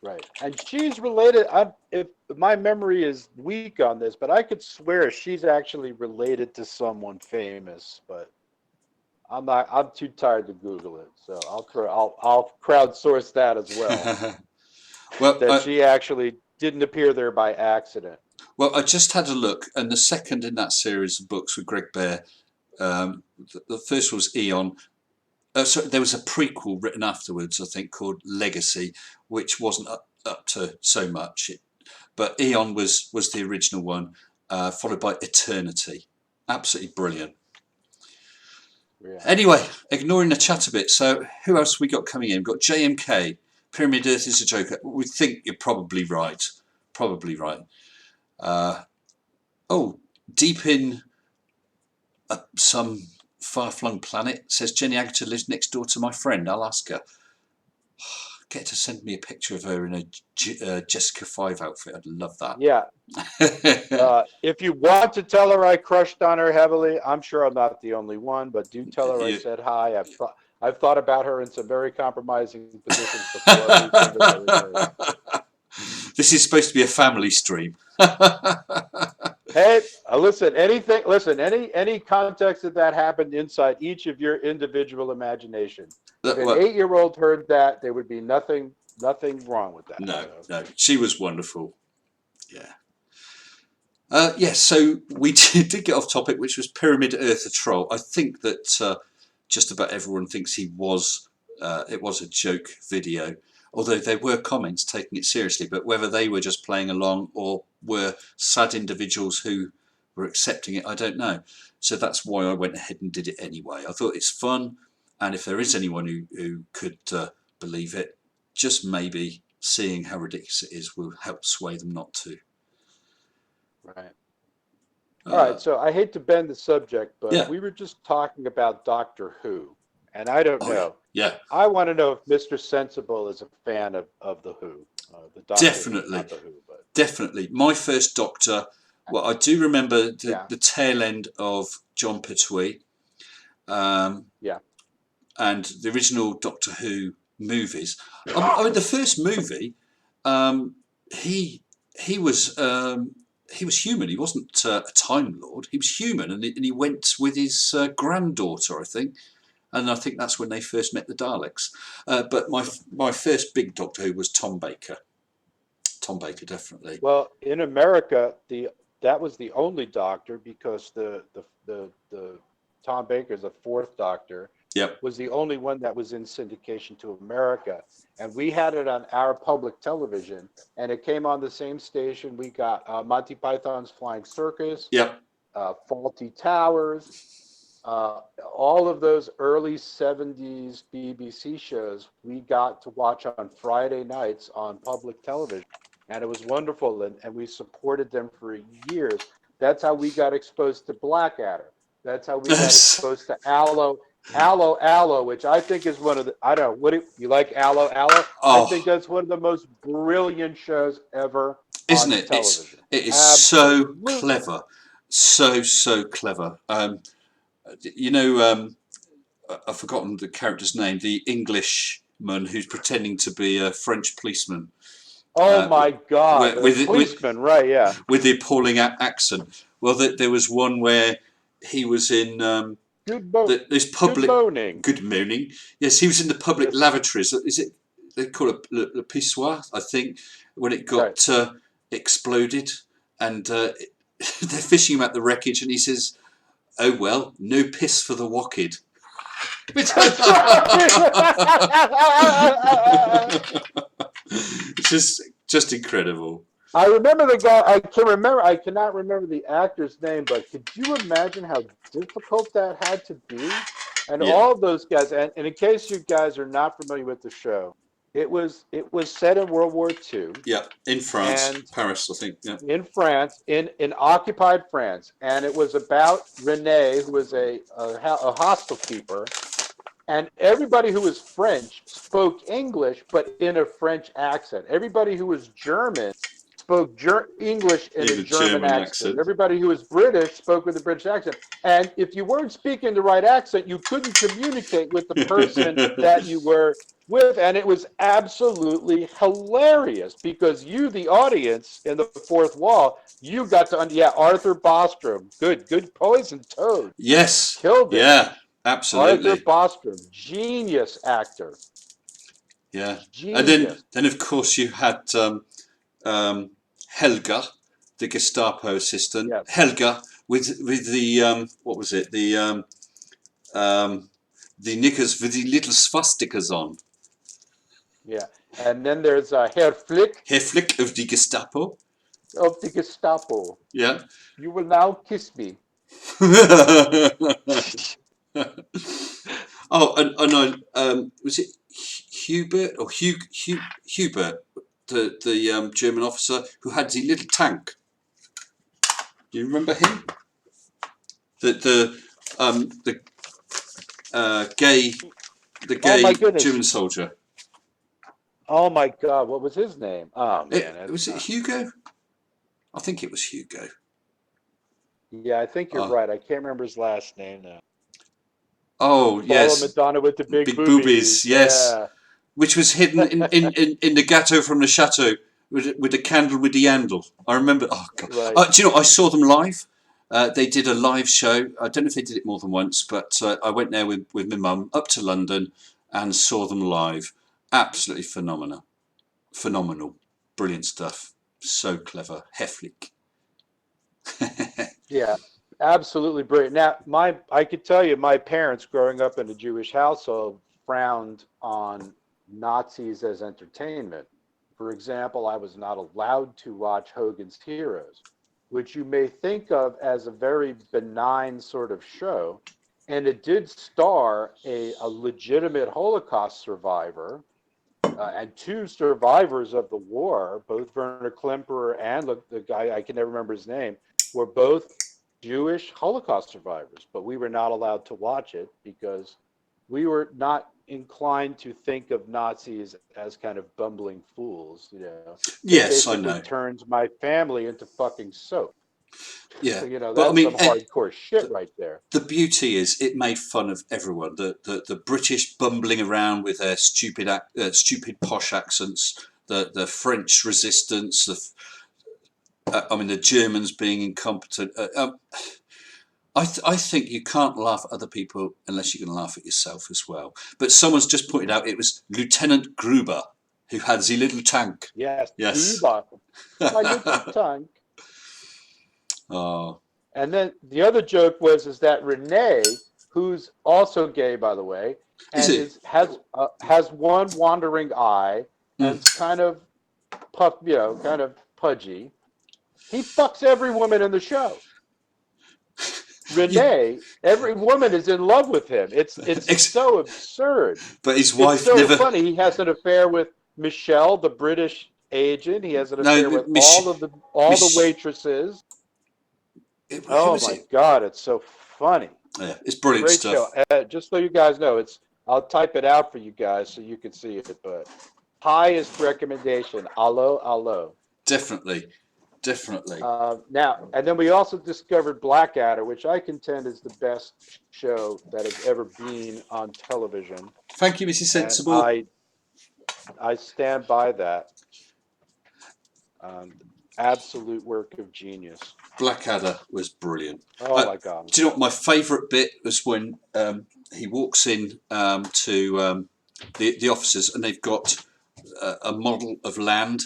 Right. And she's related. If my memory is weak on this, but I could swear she's actually related to someone famous, but I'm not. I'm too tired to Google it, so I'll crowdsource that as well. Well, That she actually didn't appear there by accident. Well, I just had a look, and the second in that series of books with Greg Bear, the first was Eon. So there was a prequel written afterwards, I think, called Legacy, which wasn't up to so much. But Eon was the original one, followed by Eternity. Absolutely brilliant. Yeah. Anyway, ignoring the chat a bit, so who else we got coming in? We've got JMK, Pyramid Earth is a joke. We think you're probably right. Probably right. Oh, deep in some far-flung planet, says Jenny Agutter lives next door to my friend. I'll ask her. Get to send me a picture of her in a Jessica 5 outfit. I'd love that. Yeah. If you want to tell her I crushed on her heavily, I'm sure I'm not the only one, but do tell her I said hi. I've thought about her in some very compromising positions before. We treat her very, very well. This is supposed to be a family stream. Hey, listen, any context that happened inside each of your individual imagination. If an 8-year-old heard that, there would be nothing wrong with that. No, she was wonderful. Yeah. Yes, so we did get off topic, which was Pyramid Earth a troll. I think that just about everyone thinks it was a joke video, although there were comments taking it seriously, but whether they were just playing along or were sad individuals who were accepting it, I don't know. So that's why I went ahead and did it anyway. I thought it's fun, and if there is anyone who could believe it, just maybe seeing how ridiculous it is will help sway them not to. Right. All right, so I hate to bend the subject, but we were just talking about Doctor Who, and I don't know. Yeah. I want to know if Mr. Sensible is a fan of the Who. The Doctor Definitely. Who, not the Who, but. Definitely. My first Doctor, well, I do remember the tail end of John Pertwee. And the original Doctor Who movies. I mean, the first movie, he was human. He wasn't a Time Lord. He was human, and he went with his granddaughter, I think. And I think that's when they first met the Daleks. But my first big Doctor Who was Tom Baker. Tom Baker, definitely. Well, in America, that was the only Doctor, because the Tom Baker, the fourth Doctor, was the only one that was in syndication to America, and we had it on our public television, and it came on the same station. We got Monty Python's Flying Circus, Faulty Towers, all of those early 70s BBC shows we got to watch on Friday nights on public television, and it was wonderful, and we supported them for years. That's how we got exposed to Blackadder. That's how we got exposed to Allo, which I think is one of the, I don't know, what you like Allo? I think that's one of the most brilliant shows ever. Isn't it? Television. It is so clever. So clever. You know, I've forgotten the character's name, the Englishman who's pretending to be a French policeman. Oh my God, the policeman, right, yeah. With the appalling accent. Well, there was one where he was in Good morning. Yes, he was in the public lavatories. Is it, they call it le pissoir, I think, when it got exploded, and they're fishing him at the wreckage, and he says, "Oh well, no piss for the Wocked." It's just incredible. I remember the guy. I cannot remember the actor's name, but could you imagine how difficult that had to be? And all those guys. And in case you guys are not familiar with the show, it was set in World War II. Yeah, in France, Paris, I think. Yeah. In France, in occupied France, and it was about Renee, who was a hostel keeper. And everybody who was French spoke English, but in a French accent. Everybody who was German spoke English in a German accent. Everybody who was British spoke with a British accent. And if you weren't speaking the right accent, you couldn't communicate with the person that you were with. And it was absolutely hilarious, because you, the audience in the fourth wall, you got to, Arthur Bostrom, good Poison Toad. Yes. Killed it. Yeah, absolutely. Arthur Bostrom, genius actor. Yeah. Genius. And then of course you had Helga, the Gestapo assistant, Yes. Helga, with the what was it, the knickers with the little swastikas on. Yeah. And then there's Herr Flick Herr Flick of the Gestapo. of the Gestapo. Yeah. You will now kiss me. Oh, and was it Hubert or Hubert, the German officer who had the little tank? Do you remember him? The gay Oh my goodness. German soldier. Oh my God, what was his name? Oh man, Was it Hugo? I think it was Hugo. Yeah, I think you're right. I can't remember his last name now. Oh yes, Follow Madonna with the big boobies. Yes, Yeah. which was hidden in the gâteau from the chateau with a candle with the handle. I remember. Oh God! Right. Do you know? I saw them live. They did a live show. I don't know if they did it more than once, but I went there with my mum up to London and saw them live. Absolutely phenomenal, brilliant stuff. So clever, Heflik. Yeah, absolutely brilliant. Now, I could tell you, my parents, growing up in a Jewish household, frowned on Nazis as entertainment. For example, I was not allowed to watch Hogan's Heroes, which you may think of as a very benign sort of show. And it did star a legitimate Holocaust survivor and two survivors of the war, both Werner Klemperer and the guy, I can never remember his name, were both Jewish Holocaust survivors. But we were not allowed to watch it because we were not inclined to think of Nazis as kind of bumbling fools, you know. Yes, I Basically know. turns my family into fucking soap. Yeah, You know, but I that's mean, some hardcore shit right there. the beauty is it made fun of everyone. The British bumbling around with their stupid posh accents, the French resistance, the Germans being incompetent. I think you can't laugh at other people unless you can laugh at yourself as well. But someone's just pointed out it was Lieutenant Gruber who had the little tank. Yes, Yes. my little tank. Oh. And then the other joke is that Renee, who's also gay, by the way, and has one wandering eye and's kind of kind of pudgy. He fucks every woman in the show. Renee, every woman is in love with him. It's so absurd. But his It's wife so never. funny. He has an affair with Michelle, the British agent. He has an affair with all the waitresses. Oh my God, it's so funny. Yeah, it's brilliant Great stuff. show. Just so you guys know, I'll type it out for you guys so you can see it. But highest recommendation, allo. Definitely. Now, and then we also discovered Blackadder, which I contend is the best show that has ever been on television. Thank you, Mrs. Sensible. And I stand by that. Absolute work of genius. Blackadder was brilliant. Oh my God! Do you know what my favourite bit was when he walks in to the officers and they've got a model of land,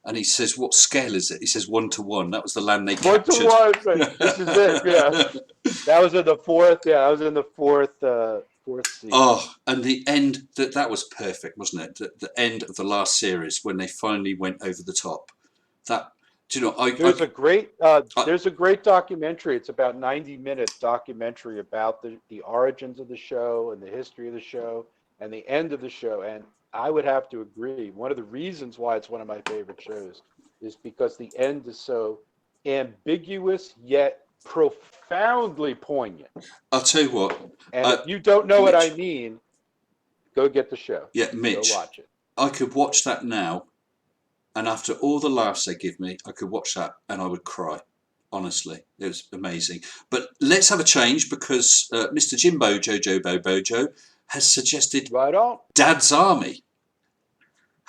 and he says, "What scale is it?" He says 1:1. That was the land they captured. 1:1. This is it. Yeah, that was in the fourth. Yeah, I was in the fourth season. Oh, and the end. That was perfect, wasn't it? The end of the last series when they finally went over the top. That. Do you know? There's a great documentary. It's about 90-minute documentary about the origins of the show and the history of the show and the end of the show. And I would have to agree. One of the reasons why it's one of my favorite shows is because the end is so ambiguous yet profoundly poignant. I'll tell you what. And if you don't know what I mean, go get the show. Yeah, Mitch. Go watch it. I could watch that now. And after all the laughs they give me, I could watch that and I would cry. Honestly, it was amazing. But let's have a change because Mr. Jimbojo has suggested Dad's Army.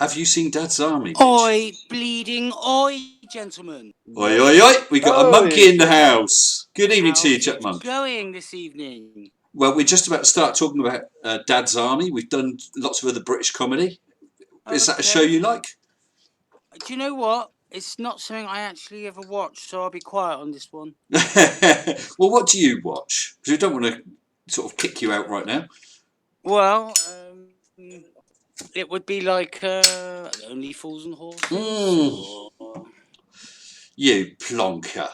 Have you seen Dad's Army, Mitch? Oi, bleeding oi, gentlemen. Oi, oi, oi. We got a monkey in the house. Good evening to you, Chipmunk. How's it going this evening? Well, we're just about to start talking about Dad's Army. We've done lots of other British comedy. Is that a show you like? Do you know what? It's not something I actually ever watched, so I'll be quiet on this one. Well, what do you watch? Because we don't want to sort of kick you out right now. Well, it would be like Only Fools and Horses. Or... You plonker.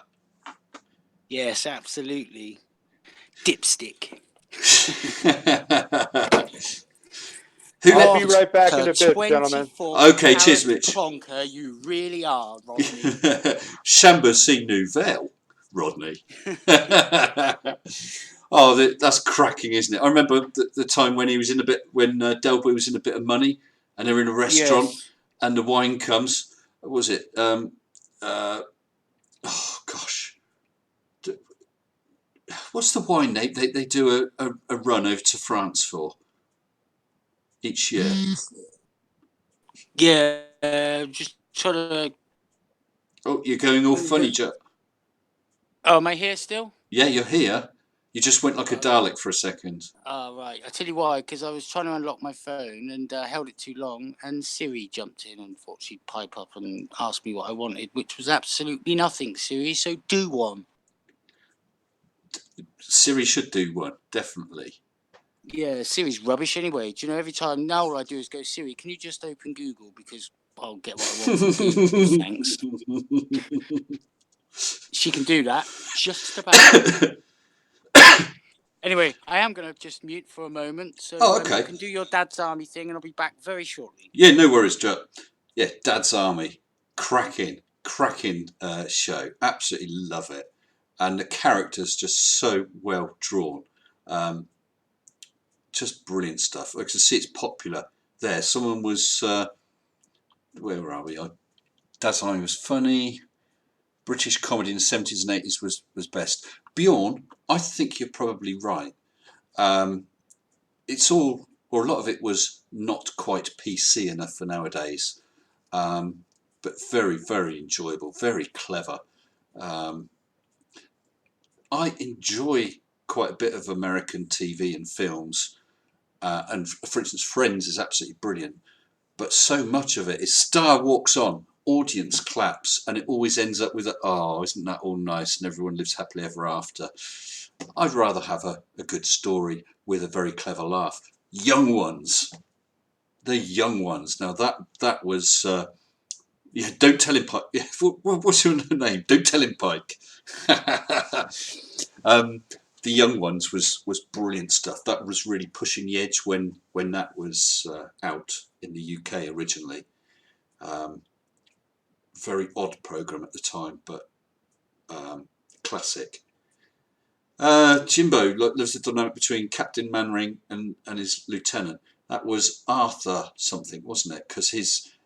Yes, absolutely. Dipstick. Who I'll let be right back in a bit, gentlemen. 24 Okay, cheers, carat Mitch. plonker, you really are, Rodney. Chambre si nouvelle, Rodney. Oh, that's cracking, isn't it? I remember the time when he was in a bit, when Delboy was in a bit of money, and they're in a restaurant, Yes. and the wine comes. What was it? Oh gosh, what's the wine they do a run over to France for each year? Yeah, just trying to... Oh, you're going all funny, Joe. Oh, am I here still? Yeah, you're here. You just went like a Dalek for a second. Oh, right. I tell you why, because I was trying to unlock my phone and held it too long, and Siri jumped in and thought she'd pipe up and ask me what I wanted, which was absolutely nothing, Siri, so do one. Siri should do one, definitely. Yeah, Siri's rubbish anyway. Do you know, every time now all I do is go, Siri, can you just open Google, because I'll get what I want from Google, thanks. She can do that, just about. Anyway, I am going to just mute for a moment, so okay. You can do your Dad's Army thing, and I'll be back very shortly. Yeah, no worries, Joe. Yeah, Dad's Army, cracking show. Absolutely love it, and the characters just so well drawn. Just brilliant stuff. I can see it's popular there. Someone was, where are we? Dad's Army was funny. British comedy in the 70s and 80s was best. Bjorn, I think you're probably right. It's all, or a lot of it was not quite PC enough for nowadays, but very, very enjoyable, very clever. I enjoy quite a bit of American TV and films, and for instance, Friends is absolutely brilliant, but so much of it is star walks on, audience claps, and it always ends up with oh, isn't that all nice, and everyone lives happily ever after. I'd rather have a good story with a very clever laugh. Young Ones, the Young Ones. Now that was yeah. Don't tell him, Pike. Yeah, what's your name? Don't tell him, Pike. The Young Ones was brilliant stuff. That was really pushing the edge when that was out in the UK originally. Very odd program at the time, but classic. Jimbo, there's a dynamic between Captain Manring and his lieutenant. That was Arthur something, wasn't it? Because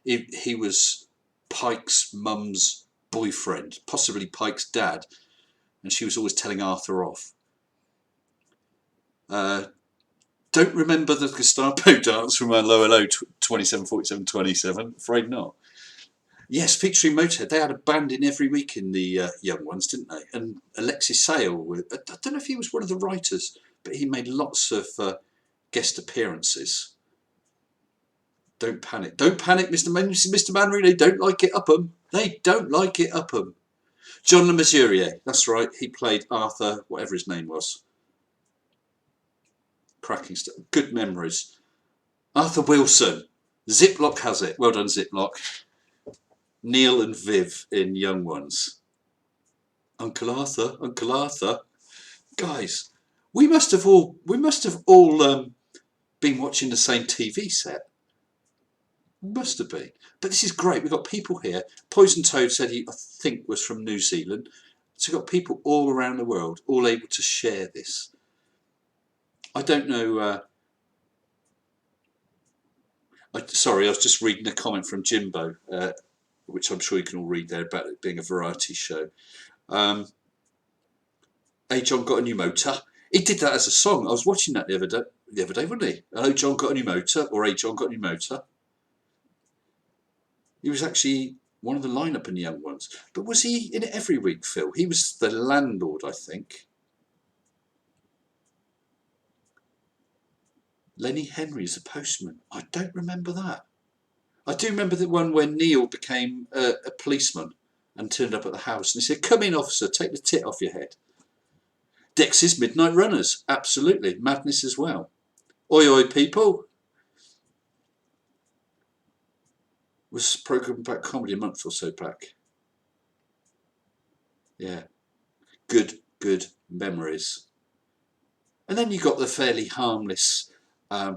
he was Pike's mum's boyfriend, possibly Pike's dad, and she was always telling Arthur off. Don't remember the Gestapo dance from Lower Low 27, 47, 27. Afraid not. Yes, featuring Motorhead. They had a band in every week in the Young Ones, didn't they? And Alexis Sale, I don't know if he was one of the writers, but he made lots of guest appearances. Don't panic. Don't panic, Mr. Manry. They don't like it up 'em. They don't like it up 'em. John Le Mesurier. That's right. He played Arthur, whatever his name was. Cracking stuff. Good memories. Arthur Wilson. Ziploc has it. Well done, Ziploc. Neil and Viv in Young Ones. Uncle Arthur. Guys, we must have all been watching the same TV set. Must have been. But this is great. We've got people here. Poison Toad said he, I think, was from New Zealand. So we've got people all around the world, all able to share this. I don't know. Sorry, I was just reading a comment from Jimbo, which I'm sure you can all read there, about it being a variety show. Hey, John got a new motor. He did that as a song. I was watching that the other day, wasn't he? Hello, John got a new motor, or Hey, John got a new motor. He was actually one of the lineup in the Young Ones. But was he in it every week, Phil? He was the landlord, I think. Lenny Henry is a postman. I don't remember that. I do remember the one where Neil became a policeman and turned up at the house and he said, "Come in, officer, take the tit off your head." Dex's Midnight Runners, absolutely. Madness as well. Oi, oi, people. Was programmed back comedy a month or so back. Yeah. Good memories. And then you got the fairly harmless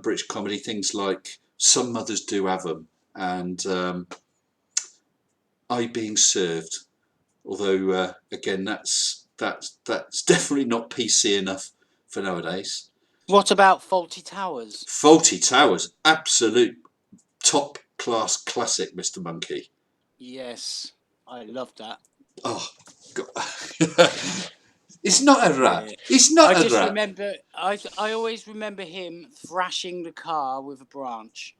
British comedy, things like Some Mothers Do Have 'Em and I Being Served. Although, again, that's definitely not PC enough for nowadays. What about Faulty Towers? Faulty Towers, absolute top class classic, Mr. Monkey. Yes, I love that. Oh, God. It's not a rap. Yeah. It's not I a just rap. remember, I always remember him thrashing the car with a branch.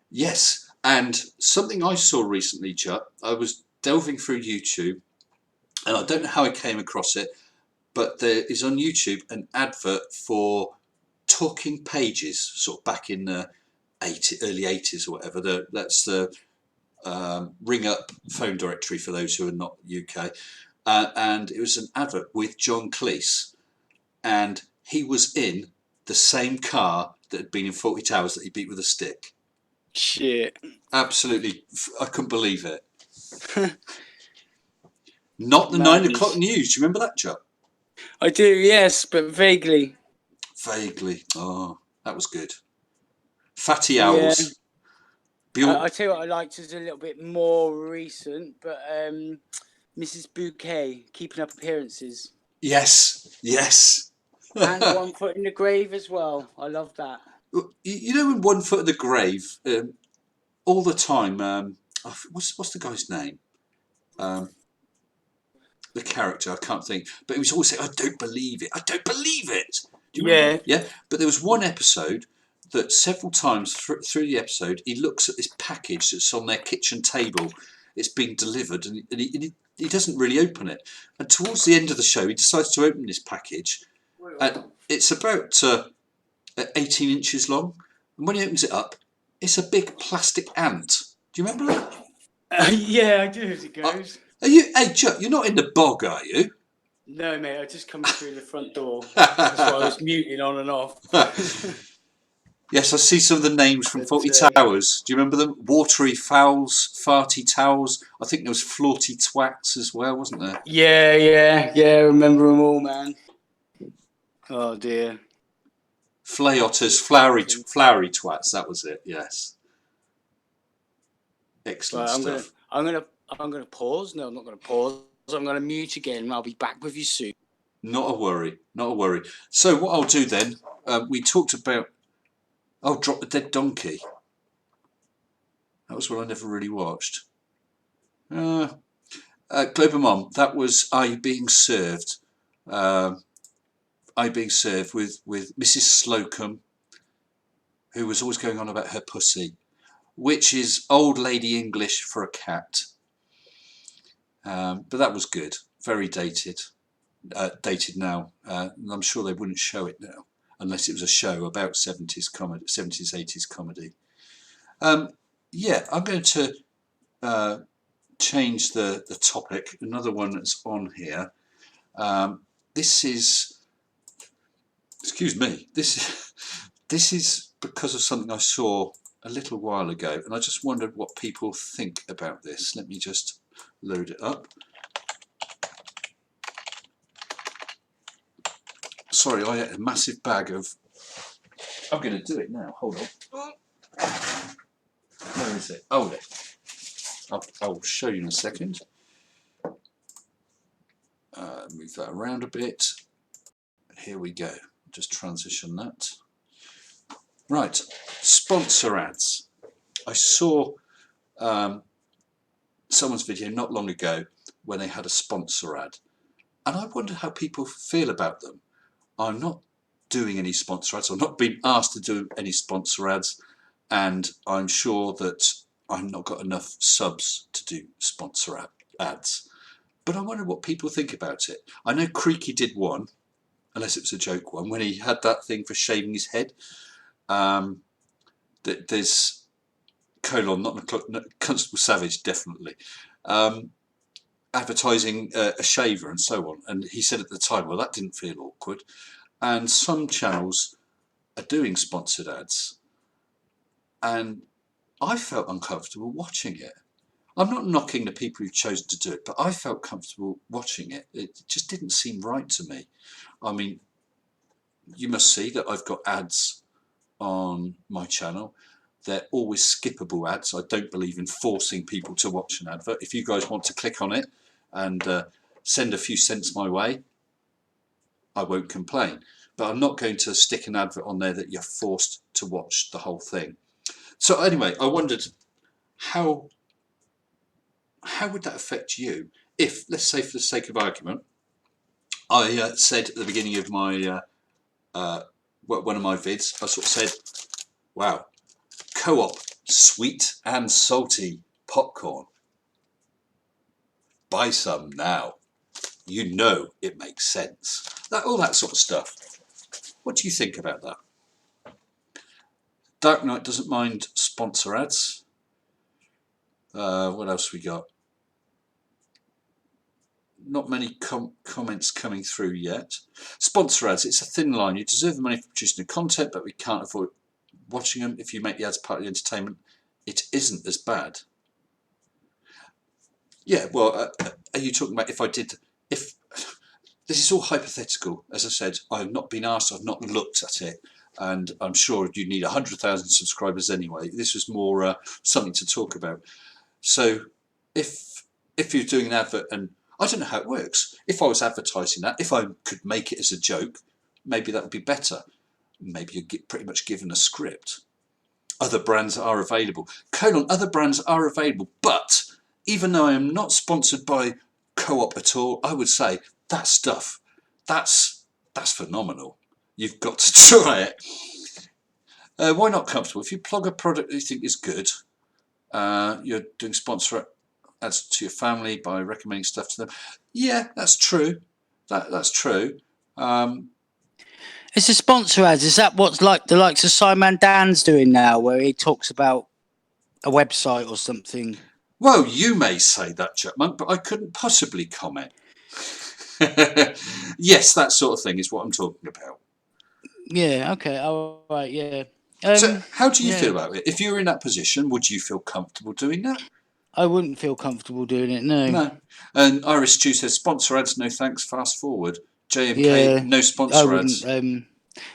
Yes, and something I saw recently, Chuck, I was delving through YouTube, and I don't know how I came across it, but there is on YouTube an advert for Talking Pages, sort of back in the early 80s or whatever. That's the ring up phone directory for those who are not UK. And it was an advert with John Cleese, and he was in the same car that had been in 40 Towers that he beat with a stick. Shit. Absolutely, I couldn't believe it. Not the Madness. 9 o'clock news. Do you remember that, Chuck? I do, yes, but vaguely. Vaguely. Oh, that was good. Fatty Owls. Yeah. I tell you what I liked is a little bit more recent, but Mrs. Bouquet, Keeping Up Appearances. Yes, yes. And One Foot in the Grave as well. I love that. You know, in One Foot in the Grave, all the time. What's the guy's name? The character, I can't think, but he was always saying, "I don't believe it. I don't believe it." Do you remember? Yeah. But there was one episode that several times through the episode, he looks at this package that's on their kitchen table. It's being delivered, and he doesn't really open it. And towards the end of the show, he decides to open this package. And it's about 18 inches long. And when he opens it up, it's a big plastic ant. Do you remember that? Yeah, I do as it goes. Hey, Chuck, you're not in the bog, are you? No, mate, I just come through the front door. That's why I was muting on and off. Yes, I see some of the names from 40 Towers. Do you remember them? Watery Fowls, Farty Towels. I think there was Flaughty Twats as well, wasn't there? Yeah, I remember them all, man. Oh, dear. Flay Otters, Flowery Twats, that was it, yes. Excellent stuff. I'm gonna pause. No, I'm not gonna pause. I'm gonna mute again. I'll be back with you soon. Not a worry. So what I'll do then, we talked about Drop the Dead Donkey. That was one I never really watched. Global Mom, that was I Being Served. I Being Served with Mrs. Slocum, who was always going on about her pussy, which is old lady English for a cat. But that was good. Very dated. Dated now. And I'm sure they wouldn't show it now unless it was a show about 70s comedy, 70s, 80s comedy. Yeah, I'm going to change the topic. Another one that's on here. This is, excuse me, this is because of something I saw a little while ago, and I just wondered what people think about this. Let me just load it up. Sorry, I had a massive bag of... I'm going to do it now. Hold on. Where is it? Oh, there. I'll show you in a second. Move that around a bit. Here we go. Just transition that. Right, sponsor ads. I saw someone's video not long ago when they had a sponsor ad, and I wonder how people feel about them. I'm not doing any sponsor ads. I'm not being asked to do any sponsor ads, and I'm sure that I've not got enough subs to do sponsor ads. But I wonder what people think about it. I know Creaky did one, unless it was a joke one, when he had that thing for shaving his head. That there's not Constable Savage, definitely. Advertising a shaver and so on. And he said at the time, well, that didn't feel awkward. And some channels are doing sponsored ads. And I felt uncomfortable watching it. I'm not knocking the people who've chosen to do it, but I felt comfortable watching it. It just didn't seem right to me. I mean, you must see that I've got ads on my channel. They're always skippable ads. I don't believe in forcing people to watch an advert. If you guys want to click on it and send a few cents my way, I won't complain. But I'm not going to stick an advert on there that you're forced to watch the whole thing. So anyway, I wondered how would that affect you if, let's say for the sake of argument, I said at the beginning of my one of my vids, I sort of said, wow, Co-op sweet and salty popcorn. Buy some now. You know it makes sense. All that sort of stuff. What do you think about that? Dark Knight doesn't mind sponsor ads. What else we got? Not many comments coming through yet. Sponsor ads, it's a thin line. You deserve the money for producing the content, but we can't afford watching them. If you make the ads part of the entertainment, it isn't as bad. Yeah, well, are you talking about if this is all hypothetical? As I said, I have not been asked, I've not looked at it, and I'm sure you need 100,000 subscribers anyway. This was more something to talk about. So if you're doing an advert, and I don't know how it works. If I was advertising that, if I could make it as a joke, maybe that would be better. Maybe you get pretty much given a script. Other brands are available. Other brands are available, but even though I am not sponsored by Co-op at all, I would say that stuff, that's phenomenal. You've got to try it. Why not comfortable? If you plug a product that you think is good, you're doing sponsor ads to your family by recommending stuff to them. Yeah, that's true. That's true. It's a sponsor ads. Is that what's like the likes of Simon Dan's doing now, where he talks about a website or something? Well, you may say that, Chipmunk, but I couldn't possibly comment. Yes, that sort of thing is what I'm talking about. Yeah. Okay. All right. Yeah. So, how do you feel about it? If you were in that position, would you feel comfortable doing that? I wouldn't feel comfortable doing it. No. No. And Iris Stew says sponsor ads, no thanks. Fast forward. JMK, Yeah, no sponsor ads.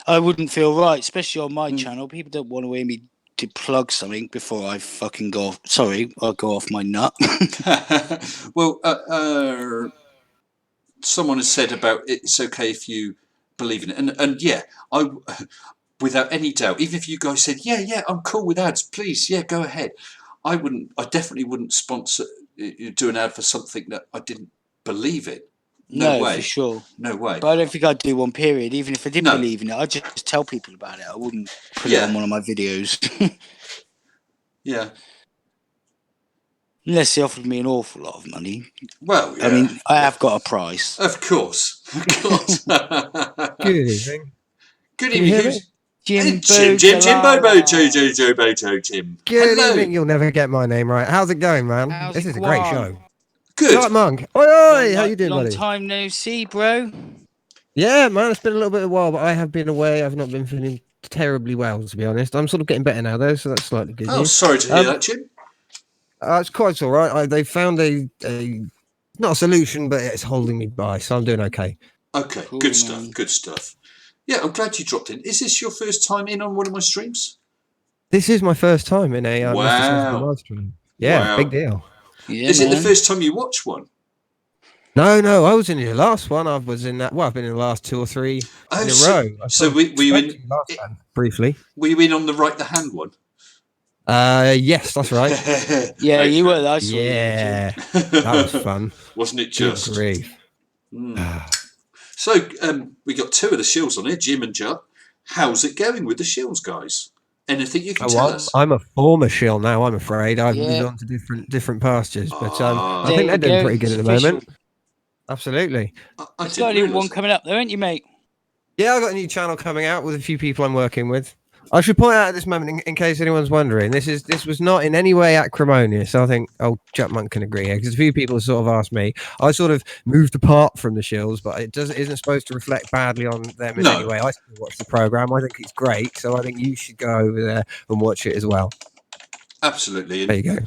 I wouldn't feel right, especially on my channel. People don't want to hear me to plug something before I fucking go off. Sorry, I'll go off my nut. Well, someone has said about it's okay if you believe in it, and yeah, I without any doubt, even if you guys said yeah, I'm cool with ads, please, yeah, go ahead. I definitely wouldn't do an ad for something that I didn't believe in. No way. For sure. No way. But I don't think I'd do one, period. Even if I did No. believe in it, I'd just tell people about it. I wouldn't put it on one of my videos. Yeah. Unless they offered me an awful lot of money. Well, yeah. I mean, I have got a price. Of course. Of course. Good evening. Good evening. Jim. Good Hello. evening. You'll never get my name right. How's it going, man? This is a great show. Good. Right, Monk. Oi, how you doing, long buddy? time no see, bro. Yeah, man, it's been a little bit of a while, but I have been away. I've not been feeling terribly well, to be honest. I'm sort of getting better now, though, so that's slightly good news. Sorry to hear that, Jim. It's quite all right. They found a not a solution, but it's holding me by, so I'm doing okay. Okay, Cool, good man. stuff. Good stuff. Yeah, I'm glad you dropped in. Is this your first time in on one of my streams? This is my first time in a Wow. live stream. Yeah, Wow. big deal. Yeah, Is it the man. first time you watch one? No, I was in the last one. I was in that. Well, I've been in the last 2 or 3 in a row. So were you in last time, briefly? Were you in on the right the hand one? Yes, that's right. Yeah, you were. I saw Yeah, that was fun. Wasn't it Good just? grief. So we got 2 of the shills on here, Jim and Judd. How's it going with the shills, guys? Anything you can tell us? I'm a former shill now, I'm afraid. I've Yeah. moved on to different pastures, but Ah. I think they're doing There you pretty go, good at the it's moment. Absolutely. I You've didn't got a new realise one that. coming up, though, ain't you, mate? Yeah, I've got a new channel coming out with a few people I'm working with. I should point out at this moment, in case anyone's wondering, this was not in any way acrimonious. I think Chapman can agree, because a few people have sort of asked me. I sort of moved apart from the shills, but it isn't supposed to reflect badly on them in any way. I still watch the program. I think it's great, so I think you should go over there and watch it as well. Absolutely. There you go.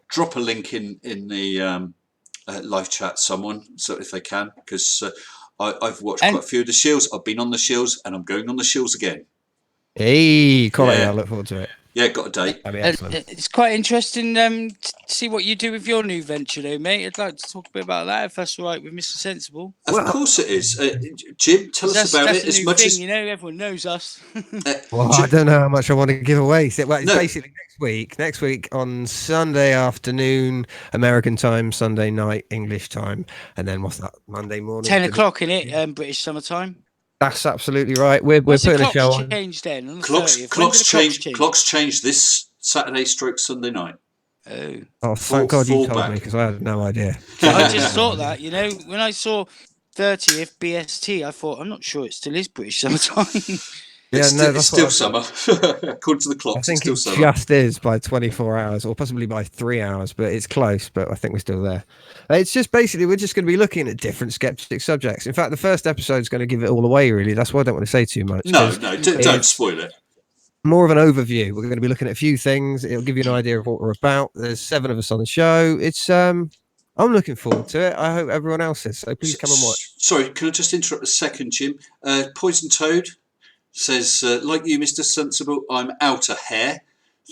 Drop a link in the live chat, someone, so if they can, because I've watched quite a few of the shills. I've been on the shills, and I'm going on the shills again. Hey, Colin, I look forward to it. Yeah, got a date. That'd be excellent. It's quite interesting to see what you do with your new venture, though, mate. I'd like to talk a bit about that, if that's all right with Mr. Sensible. Of course it is. Jim, tell us about it. As much as you know, everyone knows us. Well, I don't know how much I want to give away. Well, it's basically next week on Sunday afternoon, American time, Sunday night, English time, and then what's that? Monday morning. 10 o'clock in it, British summertime. That's absolutely right. We're putting a show on. Changed then. On the Clocks changed this Saturday / Sunday night. Oh, thank God you told me, because I had no idea. I just thought that, you know, when I saw 30th BST, I thought, I'm not sure it still is British summertime. It's still summer. According to the clocks, I think it's still it summer. just is by 24 hours, or possibly by 3 hours, but it's close. But I think we're still there. It's just basically we're just going to be looking at different skeptic subjects. In fact, the first episode is going to give it all away. Really, that's why I don't want to say too much. No, don't spoil it. More of an overview. We're going to be looking at a few things. It'll give you an idea of what we're about. There's 7 of us on the show. It's I'm looking forward to it. I hope everyone else is. So please come and watch. Sorry, can I just interrupt a second, Jim? Poison Toad says, like you, Mr. Sensible, I'm out of hair.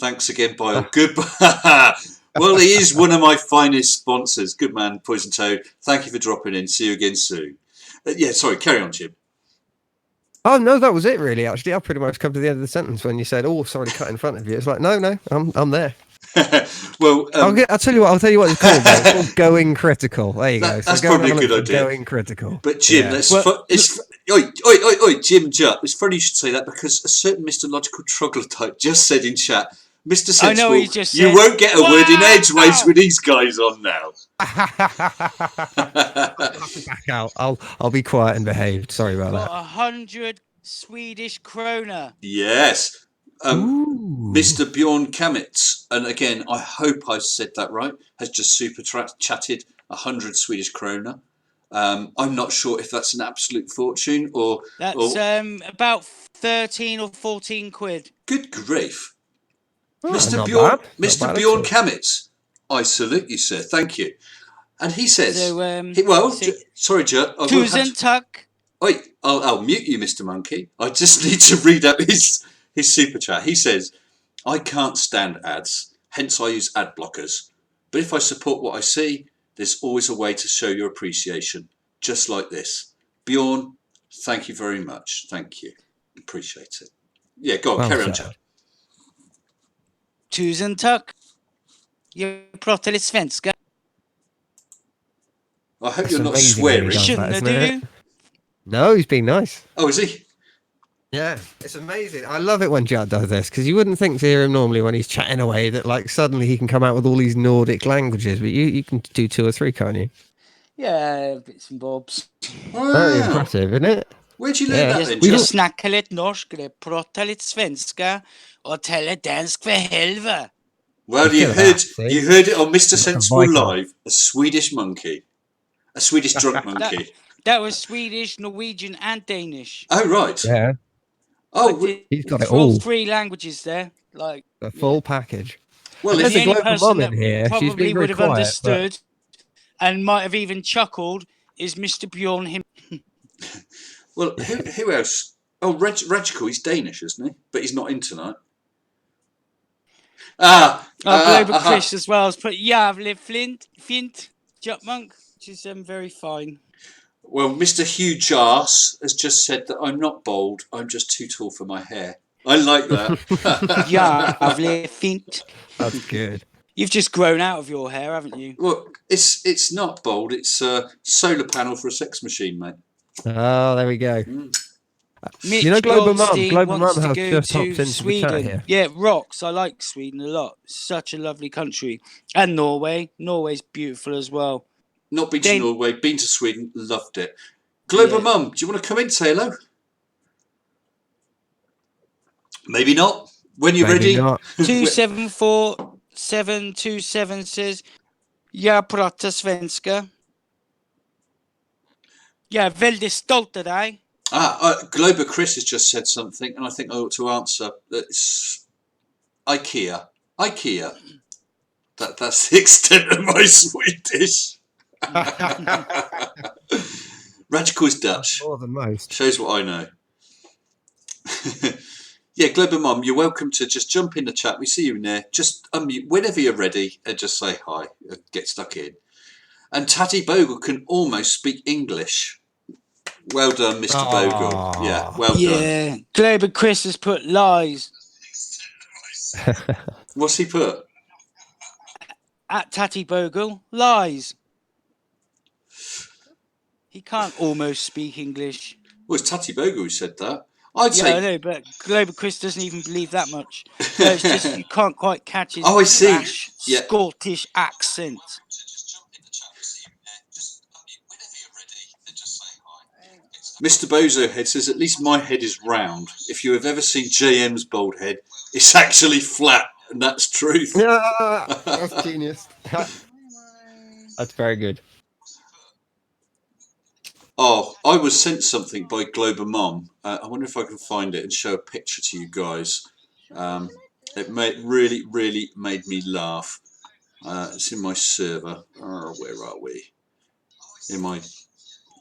Thanks again, Bile. Goodbye. Well, he is one of my finest sponsors. Good man, Poison Toad. Thank you for dropping in. See you again soon. Sorry, carry on, Jim. Oh no, that was it really. Actually, I've pretty much come to the end of the sentence when you said, "Oh, sorry, cut in front of you." It's like, no, I'm there. Well, I'll tell you what it's called. Mate. It's called going critical. There you go. That's probably a good idea. Going critical. But Jim, Jim Jutt. It's funny you should say that, because a certain Mr. Logical Troglodyte just said in chat, Mr. Sensible, you won't get a word in edgeways with these guys on now. Back out. I'll be quiet and behaved. Sorry about that. 100 Swedish krona. Yes. Mr. Bjorn Kamitz, and again, I hope I said that right, has just super chatted 100 Swedish krona. I'm not sure if that's an absolute fortune or... That's about 13 or 14 quid. Good grief. Oh, Mr. Bjorn Kamitz, I salute you, sir. Thank you. And he says... sorry, Judd. Tusen tack. Wait, I'll mute you, Mr. Monkey. I just need to read out his super chat. He says, I can't stand ads, hence I use ad blockers. But if I support what I see, there's always a way to show your appreciation, just like this. Bjorn, thank you very much. Thank you. Appreciate it. Yeah, go on, carry on, Judd. Tusen tack. You pratar lite svenska. I hope you're not swearing. Shouldn't I do? No, he's being nice. Oh, is he? Yeah, it's amazing. I love it when Judd does this, because you wouldn't think to hear him normally when he's chatting away that like suddenly he can come out with all these Nordic languages, but you can do 2 or 3, can't you? Yeah, bits and bobs. Wow. Very impressive, isn't it? Where'd you learn that then, Vi Judd? snackar lite norsk, pratar lite svenska och talar dansk för helvete. Well, you heard it on Mr. Sensible Live, a Swedish monkey. A Swedish drunk monkey. That was Swedish, Norwegian and Danish. Oh, right. Yeah. Oh, he's got it all. 3 languages there. Like a full package. Well, there's the a only global person mum that in here. She's probably been would very have quiet, understood and might have even chuckled is Mr. Bjorn him. Well, who else? Oh, Radical, he's Danish, isn't he? But he's not in tonight. Global Chris as well has put Jävle Fint, Jutmonk, which is very fine. Well, Mr. Huge Arse has just said that I'm not bald, I'm just too tall for my hair. I like that. Jävle Fint. That's good. You've just grown out of your hair, haven't you? Well, it's not bald, it's a solar panel for a sex machine, mate. Oh, there we go. Mitch You know, Global Mum wants has to go just hopped to into Sweden. the chat here. Yeah, rocks. I like Sweden a lot. Such a lovely country. And Norway. Norway's beautiful as well. Not been to Norway, been to Sweden, loved it. Global Mum, do you want to come in, say hello? Maybe not. When you're Maybe ready. not. 274727 says, "Jag pratar svenska. Jag är väldigt stolt av dig." Glober Chris has just said something, and I think I ought to answer. It's IKEA. IKEA. That's the extent of my Swedish. Radical is Dutch. More than most. Shows what I know. Yeah, Glober Mum, you're welcome to just jump in the chat. We see you in there. Just unmute whenever you're ready and just say hi. Get stuck in. And Tatty Bogle can almost speak English. Well done, Mr. Bogle. Yeah, well done. Yeah, Glober Chris has put lies. What's he put? At Tatty Bogle, lies. He can't almost speak English. Well, it's Tatty Bogle who said that. I'd Yeah, say. I know, but Glober Chris doesn't even believe that much. No, it's just you can't quite catch his Oh, I see. brash Yeah. Scottish accent. Mr. Bozo Head says, at least my head is round. If you have ever seen JM's bald head, it's actually flat, and that's truth. Yeah, that's genius. That's very good. Oh, I was sent something by Glober Mom. I wonder if I can find it and show a picture to you guys. It really made me laugh. It's in my server. Where are we? In my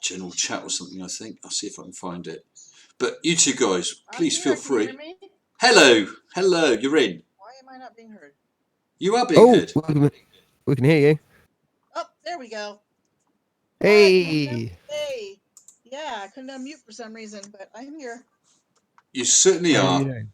general chat or something, I think. I'll see if I can find it. But you two guys, please feel free. Can you hear me? Hello, you're in. Why am I not being heard? You are being heard. We can hear you. Oh, there we go. Hey. Hey. Yeah, I couldn't unmute for some reason, but I'm here. You certainly How are. you doing?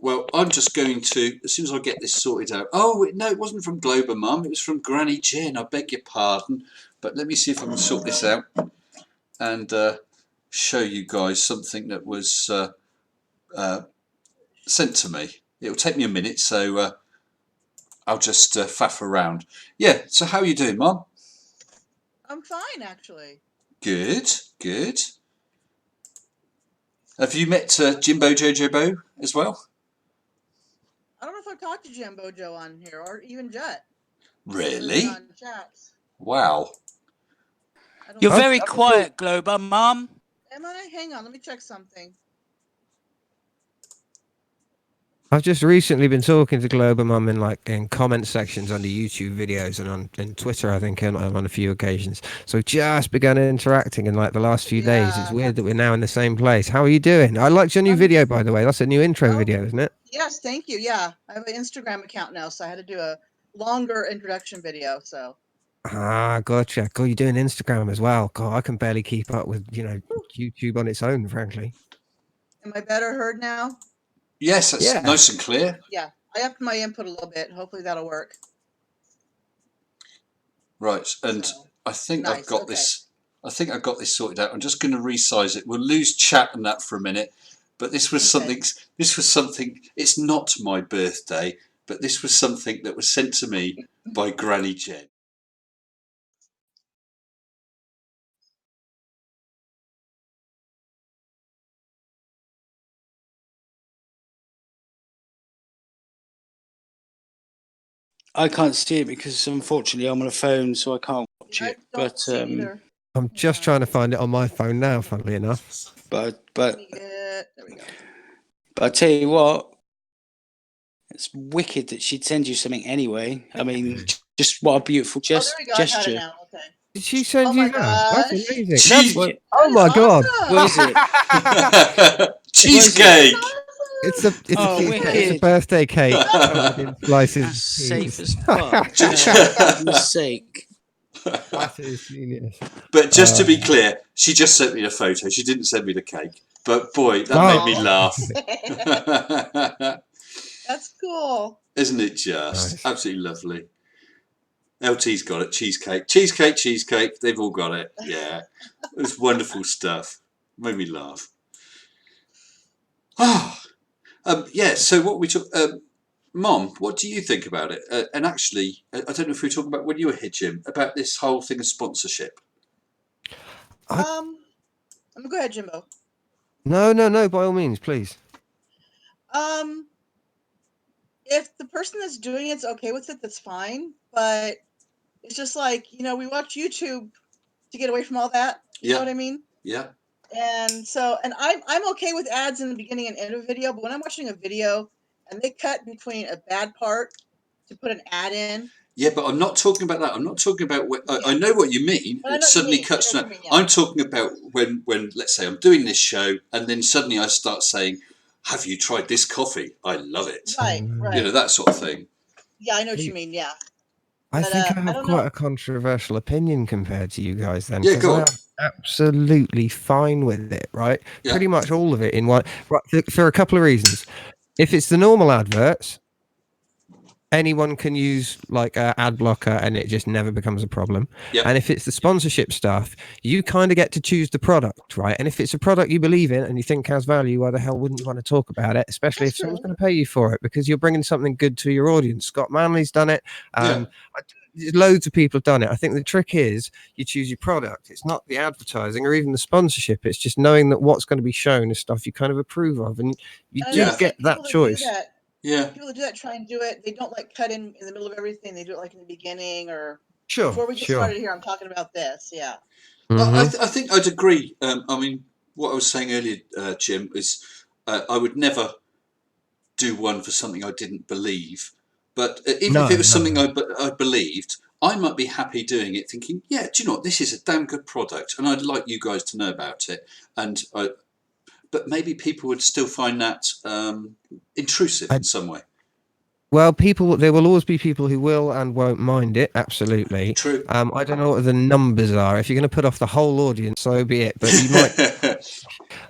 Well, I'm just going to, as soon as I get this sorted out. Oh, no, it wasn't from Glober Mum. It was from Granny Jen. I beg your pardon. But let me see if I can sort this out and show you guys something that was sent to me. It'll take me a minute, so I'll just faff around. Yeah, so how are you doing, Mum? I'm fine, actually. Good. Have you met Jimbojo as well? I don't know if I've talked to Jimbojo on here or even Jet. Really? On chats. Wow. You're know. very quiet, Glober, Mum. Am I? Hang on, let me check something. I've just recently been talking to Glober Mum in comment sections under YouTube videos and on Twitter, I think, on a few occasions. So we've just begun interacting in the last few days. It's weird that we're now in the same place. How are you doing? I liked your new video, by the way. That's a new intro video, isn't it? Yes, thank you. Yeah, I have an Instagram account now, so I had to do a longer introduction video. So. Ah, gotcha. God, you're doing Instagram as well. God, I can barely keep up with YouTube on its own, frankly. Am I better heard now? Yes, that's nice and clear. Yeah, I upped my input a little bit. Hopefully that'll work. Right, and so, I think I've got this. I think I've got this sorted out. I'm just going to resize it. We'll lose chat and that for a minute. But this was something. This was something. It's not my birthday, but this was something that was sent to me by Granny Jen. I can't see it because unfortunately I'm on a phone, so I can't watch it. But I'm just trying to find it on my phone now, funnily enough. But there we go. But I tell you what, it's wicked that she'd send you something anyway. I mean, just what a beautiful gesture. Okay. Did she send you that? That's amazing. Oh my God. What is it? Cheesecake. It's a birthday cake. Slices. Safe as fuck. Mistake. That is genius. But just to be clear, she just sent me a photo. She didn't send me the cake. But boy, that made me laugh. That's cool. Isn't it just? Absolutely lovely. LT's got it. Cheesecake. They've all got it. Yeah. It's wonderful stuff. Made me laugh. Yeah, so what we took... Mom, what do you think about it? And actually, I don't know if we were talking about when you were here, Jim, about this whole thing of sponsorship. Go ahead, Jimbo. No. By all means, please. If the person that's doing it's okay with it, that's fine. But it's just like, we watch YouTube to get away from all that. You know Yeah. what I mean? Yeah. And so, and I'm okay with ads in the beginning and end of a video, but when I'm watching a video and they cut between a bad part to put an ad in. Yeah, but I'm not talking about that. I'm not talking about Yeah. I know what you mean. But I It know what you suddenly mean. cuts I know to. what you mean, yeah. I'm talking about when let's say I'm doing this show and then suddenly I start saying, "Have you tried this coffee? I love it." Right, right. You know, that sort of thing. Yeah, I know what you mean. Yeah. I But, think I I have don't quite know. a controversial opinion compared to you guys then. Yeah, Because go I on. am absolutely fine with it, right? Yeah. Pretty much all of it in one. Right, for a couple of reasons. If it's the normal adverts, anyone can use like an ad blocker and it just never becomes a problem. Yep. And if it's the sponsorship stuff, you kind of get to choose the product, right? And if it's a product you believe in and you think has value, why the hell wouldn't you want to talk about it? Especially That's if someone's true. going to pay you for it, because you're bringing something good to your audience. Scott Manley's done it. Loads of people have done it. I think the trick is you choose your product. It's not the advertising or even the sponsorship. It's just knowing that what's going to be shown is stuff you kind of approve of, and you And I do noticed get that people that choice. do that, Yeah. people that do that try and do it. They don't like cut in the middle of everything. They do it like in the beginning or Sure. before we get started here. I'm talking about this. Yeah. I think I'd agree. I mean, what I was saying earlier, Jim, is I would never do one for something I didn't believe. But even if it was something I believed, I might be happy doing it, thinking, yeah, do you know what? This is a damn good product, and I'd like you guys to know about it. But maybe people would still find that intrusive in some way. Well, there will always be people who will and won't mind it. Absolutely. True. I don't know what the numbers are. If you're going to put off the whole audience, so be it. But you might,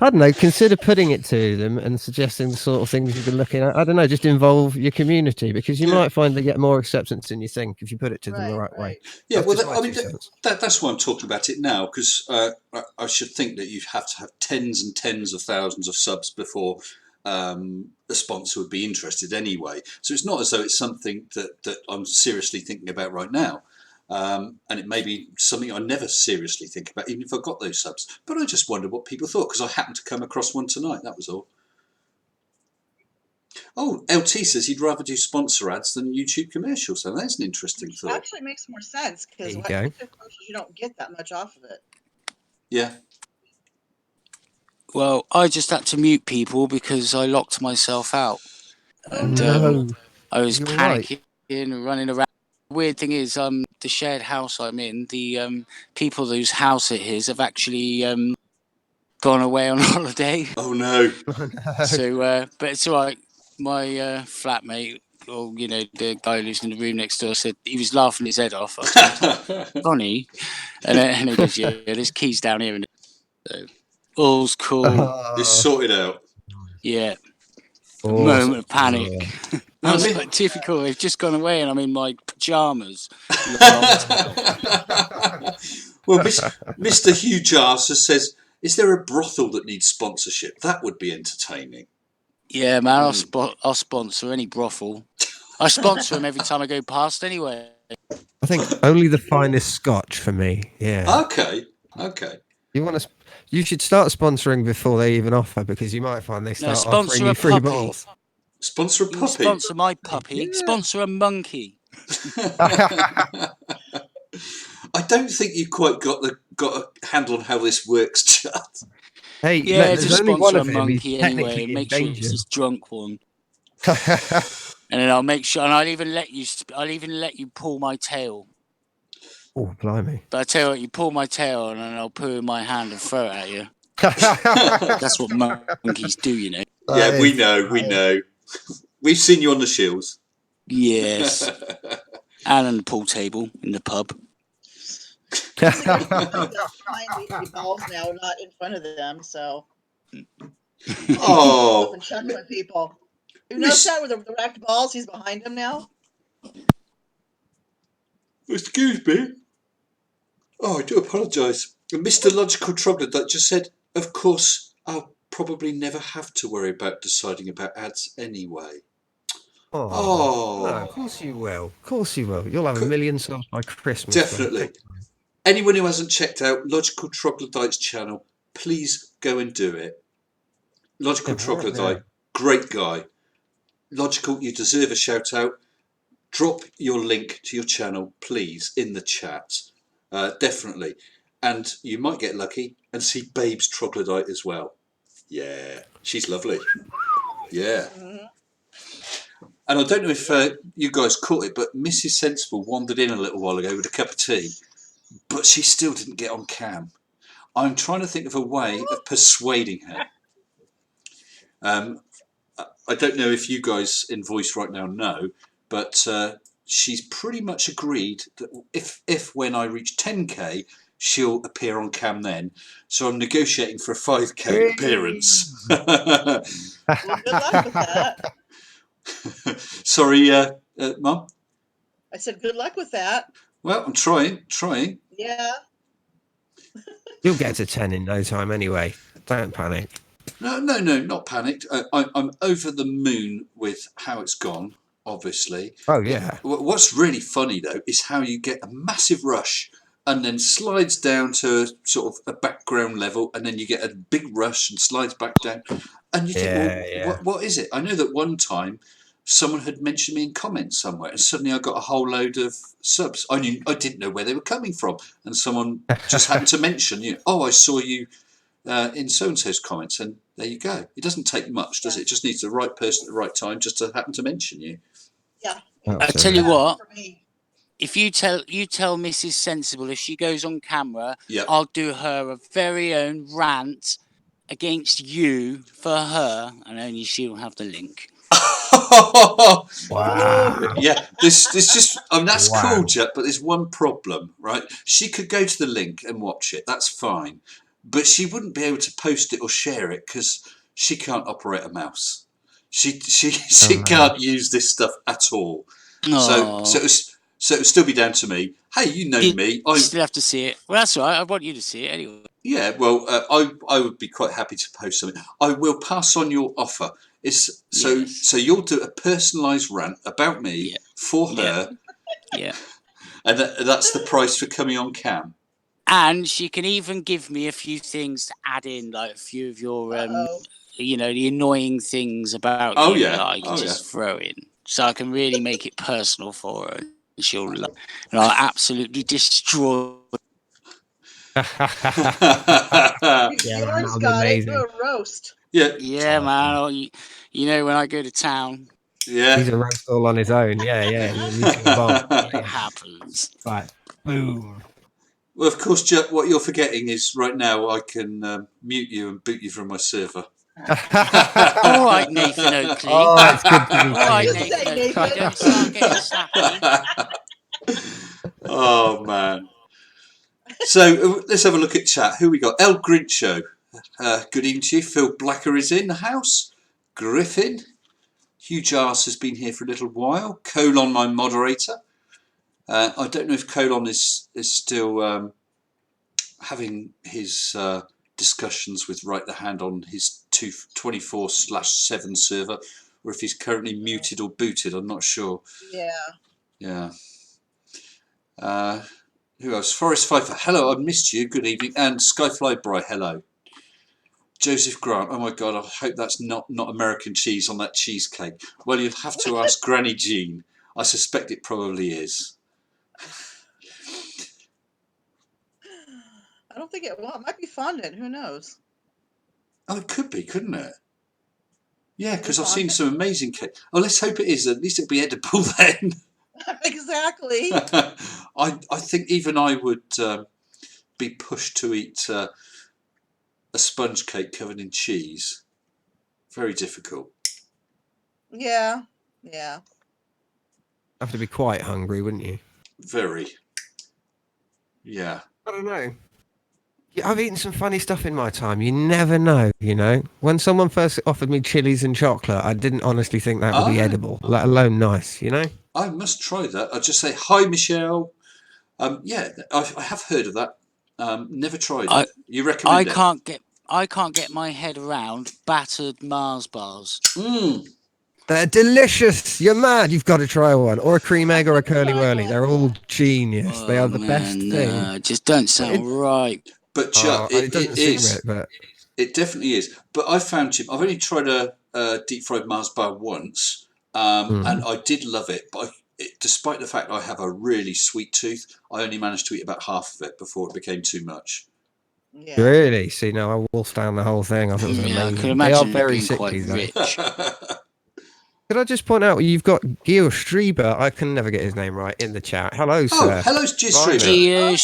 I don't know, consider putting it to them and suggesting the sort of things you've been looking at. I don't know, just involve your community, because you might find they get more acceptance than you think if you put it to them the right way. Yeah, That's well, just my 2 cents. that's why I'm talking about it now, because I should think that you have to have tens and tens of thousands of subs before a sponsor would be interested anyway. So it's not as though it's something that I'm seriously thinking about right now. And it may be something I never seriously think about, even if I got those subs. But I just wondered what people thought, because I happened to come across one tonight, that was all. Oh, LT says he'd rather do sponsor ads than YouTube commercials. So that's an interesting thought. Actually makes more sense because There you go. you don't get that much off of it. Yeah. Well, I just had to mute people because I locked myself out. And I was panicking and running around. The weird thing is, the shared house I'm in, the people whose house it is have actually gone away on holiday. Oh no. So, but it's all right. My flatmate, or the guy who lives in the room next door, said he was laughing his head off. I said, funny, and he goes, "Yeah, there's keys down here." And so all's cool. It's sorted out. Yeah. Moment of panic. I was like, typical. They've just gone away, and I'm in my pajamas. Well, Mr. Hugh Jarser says, "Is there a brothel that needs sponsorship? That would be entertaining." Yeah, man, I'll sponsor any brothel. I sponsor them every time I go past anyway. I think only the finest scotch for me. Yeah. Okay. You should start sponsoring before they even offer, because you might find they start offering you free balls. Sponsor a puppy. Sponsor my puppy. Yeah. Sponsor a monkey. I don't think you've quite got a handle on how this works, Chad. Hey, yeah, there's just only sponsor one a of him. monkey anyway. Make sure it's this drunk one. And then I'll make sure, and I'll even let you pull my tail. Oh, blimey! But I tell you what, you pull my tail, and then I'll put it in my hand and throw it at you. That's what monkeys do, you know. Yeah, we know. We've seen you on the shills. Yes. And on the pool table in the pub. Behind the balls now, not in front of them. So. Oh. And chuckling at people. You notice that with the racked balls? He's behind him now. Excuse me. Oh, I do apologise. Mr. Logical Troglodyte just said, "Of course, I'll probably never have to worry about deciding about ads anyway." Oh. No, of course you will. Of course you will. You'll have a million subs by Christmas. Definitely. Anyone who hasn't checked out Logical Troglodyte's channel, please go and do it. Logical Yeah, Troglodyte, great guy. Logical, you deserve a shout out. Drop your link to your channel, please, in the chat. Definitely. And you might get lucky and see Babe's Troglodyte as well. Yeah, she's lovely. Yeah. And I don't know if you guys caught it, but Mrs. Sensible wandered in a little while ago with a cup of tea, but she still didn't get on cam. I'm trying to think of a way of persuading her. I don't know if you guys in voice right now know, but she's pretty much agreed that if when I reach 10k, she'll appear on cam then. So I'm negotiating for a 5k appearance. Well, good luck with that. Sorry, Mum? I said good luck with that. Well, I'm trying. Yeah. You'll get to 10 in no time anyway. Don't panic. No, not panicked. I'm over the moon with how it's gone, obviously. Oh, yeah. What's really funny, though, is how you get a massive rush and then slides down to sort of a background level, and then you get a big rush and slides back down. And you think, well, what is it? I know that one time someone had mentioned me in comments somewhere, and suddenly I got a whole load of subs. I didn't know where they were coming from, and someone just happened to mention, I saw you in so-and-so's comments, and there you go. It doesn't take much, does it? It just needs the right person at the right time just to happen to mention you. Yeah. I tell you what, if you tell Mrs. Sensible, if she goes on camera, I'll do her a very own rant against you for her, and only she'll have the link. Wow. Yeah, this just that's cool, Jet, but there's one problem, right? She could go to the link and watch it, that's fine, but she wouldn't be able to post it or share it because she can't operate a mouse. She can't use this stuff at all. So it would still be down to me. Hey, you know me. You still have to see it. Well, that's all right. I want you to see it anyway. Yeah, well, I would be quite happy to post something. I will pass on your offer. So you'll do a personalised rant about me for her. Yeah. And that's the price for coming on cam. And she can even give me a few things to add in, like a few of your, the annoying things about you that I can just throw in. So I can really make it personal for her. And she'll love it. And I'll absolutely destroy. You always got it. Do a roast. Yeah, man. When I go to town. Yeah. He's a roast all on his own. Yeah. It happens. Right. Boom. Well, of course, Jet, what you're forgetting is right now I can mute you and boot you from my server. All right, Nathan Oakley. Oh, it's good to be All right, Nathan Oakley. Don't start getting snappy. Oh, man. So let's have a look at chat. Who we got? El Grincho. Good evening to you. Phil Blacker is in the house. Griffin. Huge Arse has been here for a little while. Colon, my moderator. I don't know if Colon is still having his discussions with Right the Hand on his 24/7 server, or if he's currently muted or booted. I'm not sure. Yeah. Who else? Forrest Pfeiffer. Hello, I missed you. Good evening. And Skyfly Bry. Hello. Joseph Grant. Oh my God, I hope that's not American cheese on that cheesecake. Well, you'll have to ask Granny Jean. I suspect it probably is. I don't think it might be fondant. Who knows? Oh, it could be, couldn't it? Yeah, because I've seen some amazing cake. Oh, let's hope it is. At least it'll be edible then. Exactly. I think even I would be pushed to eat a sponge cake covered in cheese. Very difficult. Yeah. Have to be quite hungry, wouldn't you? Very. Yeah. I don't know. Yeah, I've eaten some funny stuff in my time. You never know, When someone first offered me chilies and chocolate, I didn't honestly think that would be edible, let alone nice, I must try that. I'll just say, hi, Michelle. Yeah, I have heard of that. Never tried it. You recommend it? I can't get my head around battered Mars bars. They're delicious. You're mad. You've got to try one. Or a cream egg or a curly whirly. They're all genius. They are the best thing. Just don't sound right. But Chuck, it doesn't seem it, but It definitely is. But I found, Jim, I've only tried a deep fried Mars bar once, and I did love it. But despite the fact I have a really sweet tooth, I only managed to eat about half of it before it became too much. Yeah. Really? See, no, I wolfed down the whole thing. I thought it was Yeah, I amazing. could They are imagine it very being quite sickly, though. rich. Could I just point out you've got Geostrieber? I can never get his name right in the chat. Hello, Oh, sir. hello, Geostraber. Geo Hello.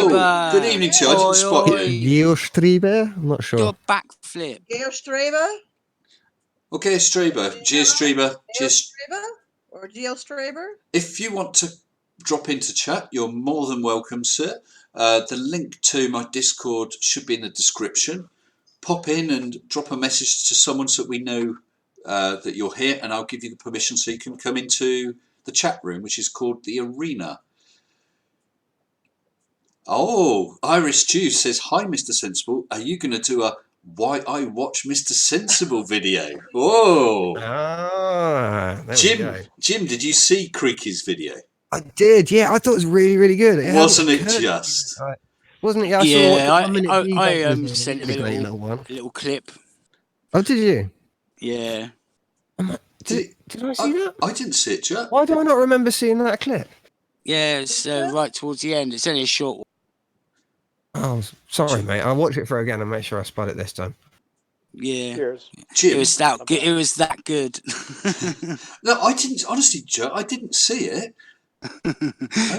Streber. Good evening to you. I didn't spot you. Geostrieber? I'm not Do sure. a backflip. Geostrava? Okay, Straber, Geostraber. Geostrava? Or Geostraber? If you want to drop into chat, you're more than welcome, sir. The link to my Discord should be in the description. Pop in and drop a message to someone so that we know that you're here, and I'll give you the permission so you can come into the chat room, which is called the Arena. Oh, Irish Jew says, "Hi, Mr. Sensible. Are you going to do a Why I Watch Mr. Sensible video?" Oh, There we go. Jim, did you see Creaky's video? I did, yeah. I thought it was really, really good. Wasn't it just? Wasn't it? I Yeah, saw 1 minute I sent him a one. little clip. Oh, did you? Yeah. Did I see that? I didn't see it, Jack. Why do I not remember seeing that clip? Yeah, it's right towards the end. It's only a short one. Oh, sorry, mate. I'll watch it through again and make sure I spot it this time. Yeah. Cheers. Jim. It was that good. It was that good. No, I didn't. Honestly, Joe, I didn't see it.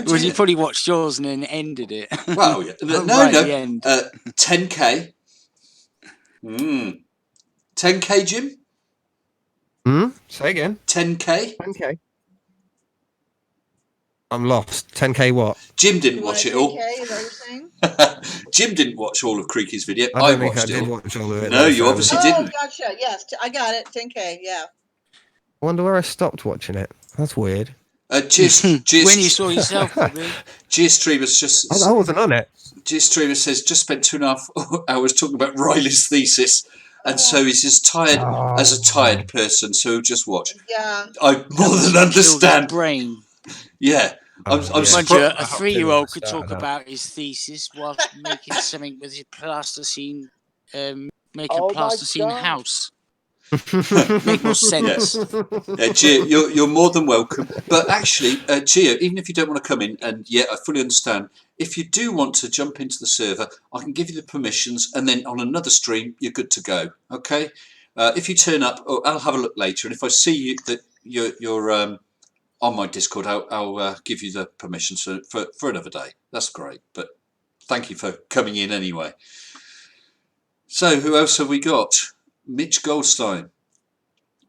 Well, you probably watched yours and then ended it. Well, yeah. No, Right no. at the end. 10K. 10K, Jim? Say again. 10K? 10K. I'm lost. 10K what? Jim didn't watch it all. 10K, is that what you're saying? Jim didn't watch all of Creaky's video. I don't watched think I it did all. watch all of it. No, you obviously didn't. Oh, gotcha. Yes, I got it. 10K, yeah. I wonder where I stopped watching it. That's weird. When you saw yourself, probably. Geostreamer's just... I wasn't on it. Geostreamer says, just spent 2.5 hours talking about Riley's thesis, and so he's as tired as a tired person, so he'll just watch. Yeah. I more than understand. Brain. Yeah. I'm Mind surprised. you, a 3-year-old could talk about his thesis whilst making something with his plasticine, making a plasticine house. Make more sense. Yeah, Gio, you're more than welcome. But actually, Gio, even if you don't want to come in, and yeah, I fully understand, if you do want to jump into the server, I can give you the permissions, and then on another stream, you're good to go. Okay? If you turn up, I'll have a look later, and if I see you that you're on my Discord, I'll give you the permissions for another day. That's great. But thank you for coming in anyway. So, who else have we got? Mitch Goldstein,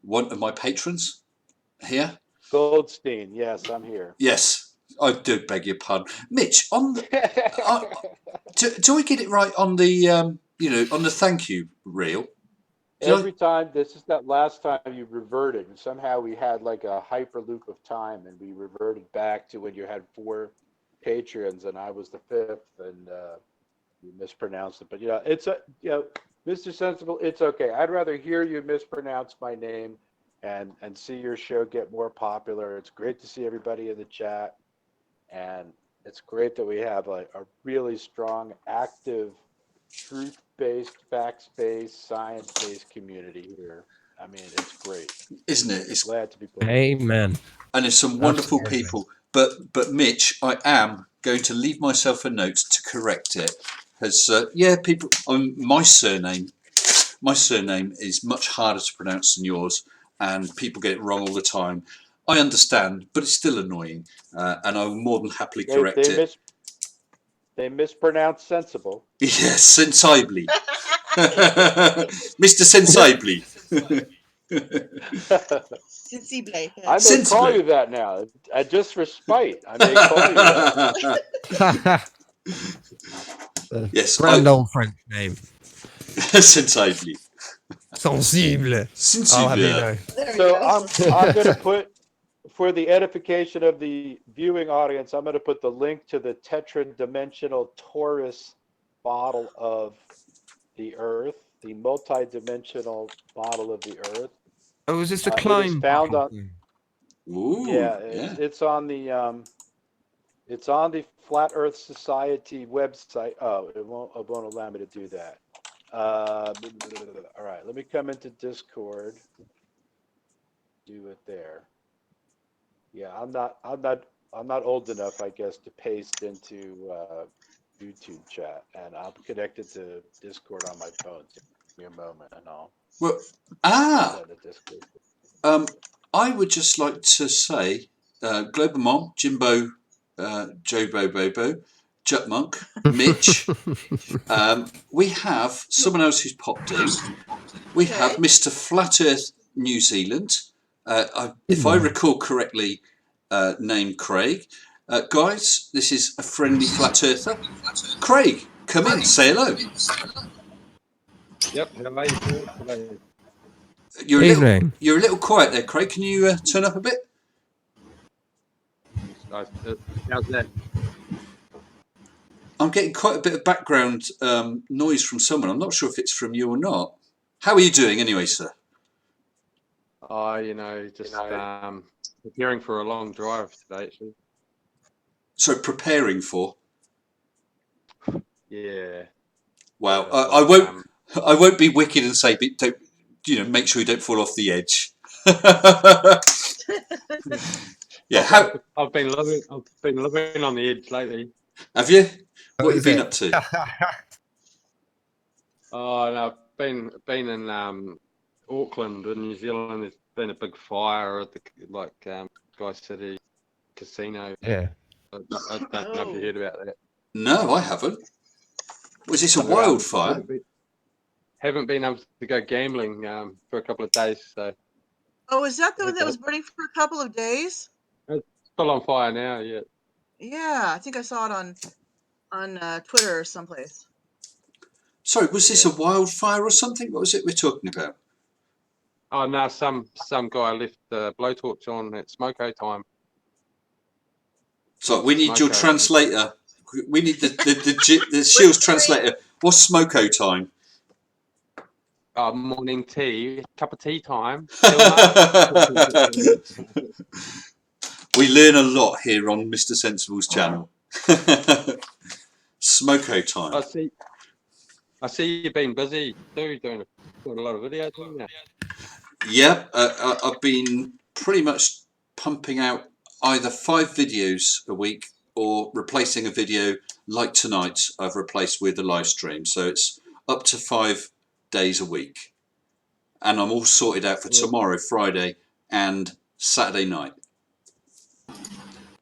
one of my patrons here. Goldstein, yes, I'm here. Yes, I do beg your pardon, Mitch. On the, do I get it right on the on the thank you reel? Every time, this is that last time you reverted, and somehow we had like a hyperloop of time, and we reverted back to when you had 4 patrons, and I was the 5th, and you mispronounced it. But it's Mr. Sensible, it's okay. I'd rather hear you mispronounce my name and see your show get more popular. It's great to see everybody in the chat. And it's great that we have a really strong, active, truth-based, facts-based, science-based community here. I mean, it's great. Isn't it? It's glad to be part. Amen. And there's some wonderful people. But Mitch, I am going to leave myself a note to correct it. Because people. My surname is much harder to pronounce than yours, and people get it wrong all the time. I understand, but it's still annoying, and I will more than happily correct it. They mispronounce sensible. Yes, sensibly, Mr. Sensibly. Sensibly. I may call you that now, just for spite. I may call you that. Yes, grand old French name. Sensibly. Sensible. Sensible. So I'm going to put, for the edification of the viewing audience, I'm going to put the link to the tetradimensional torus model of the Earth, the multi-dimensional model of the Earth. Oh, is this the climb? Found on. Ooh, It's on the Flat Earth Society website. Oh, it won't allow me to do that. All right, let me come into Discord. Do it there. Yeah, I'm not old enough, I guess, to paste into YouTube chat, and I'm connected to Discord on my phone. So give me a moment, and I'll Well, send the Discord. I would just like to say, Global Mom, Jimbo, Jobo Bobo, Jutmonk, Mitch. We have someone else who's popped in. We have Okay. Mr. Flat Earth New Zealand. If I recall correctly, named Craig. Guys, this is a friendly flat earther. Craig, come in, say hello. Yep. Hello. You're Evening. a little quiet there, Craig. Can you turn up a bit? How's that? I'm getting quite a bit of background noise from someone. I'm not sure if it's from you or not. How are you doing anyway, sir? Oh, just preparing for a long drive today, actually. So preparing for? Yeah. Wow. Yeah, I won't be wicked and say, don't, make sure you don't fall off the edge. Yeah. I've been living on the edge lately. Have you? What have you been up to? Oh, no, I've been in Auckland in New Zealand. There's been a big fire at the Guy City Casino. Yeah. I don't know if you heard about that. No, I haven't. Was this a wildfire? Haven't been able to go gambling for a couple of days, so. Oh, is that the one that was burning for a couple of days? It's still on fire now, yeah. Yeah, I think I saw it on Twitter or someplace. Sorry, was this a wildfire or something? What was it we're talking about? Oh no, some guy left the blowtorch on at smoko time. So we need your translator. We need the Shields translator. What's smoko time? Morning tea, cup of tea time. We learn a lot here on Mr. Sensible's channel. Smoko time. I see you've been busy too, doing a lot of videos, haven't you? Yeah, I've been pretty much pumping out either 5 videos a week or replacing a video like tonight I've replaced with a live stream. So it's up to 5 days a week. And I'm all sorted out for tomorrow, Friday and Saturday night.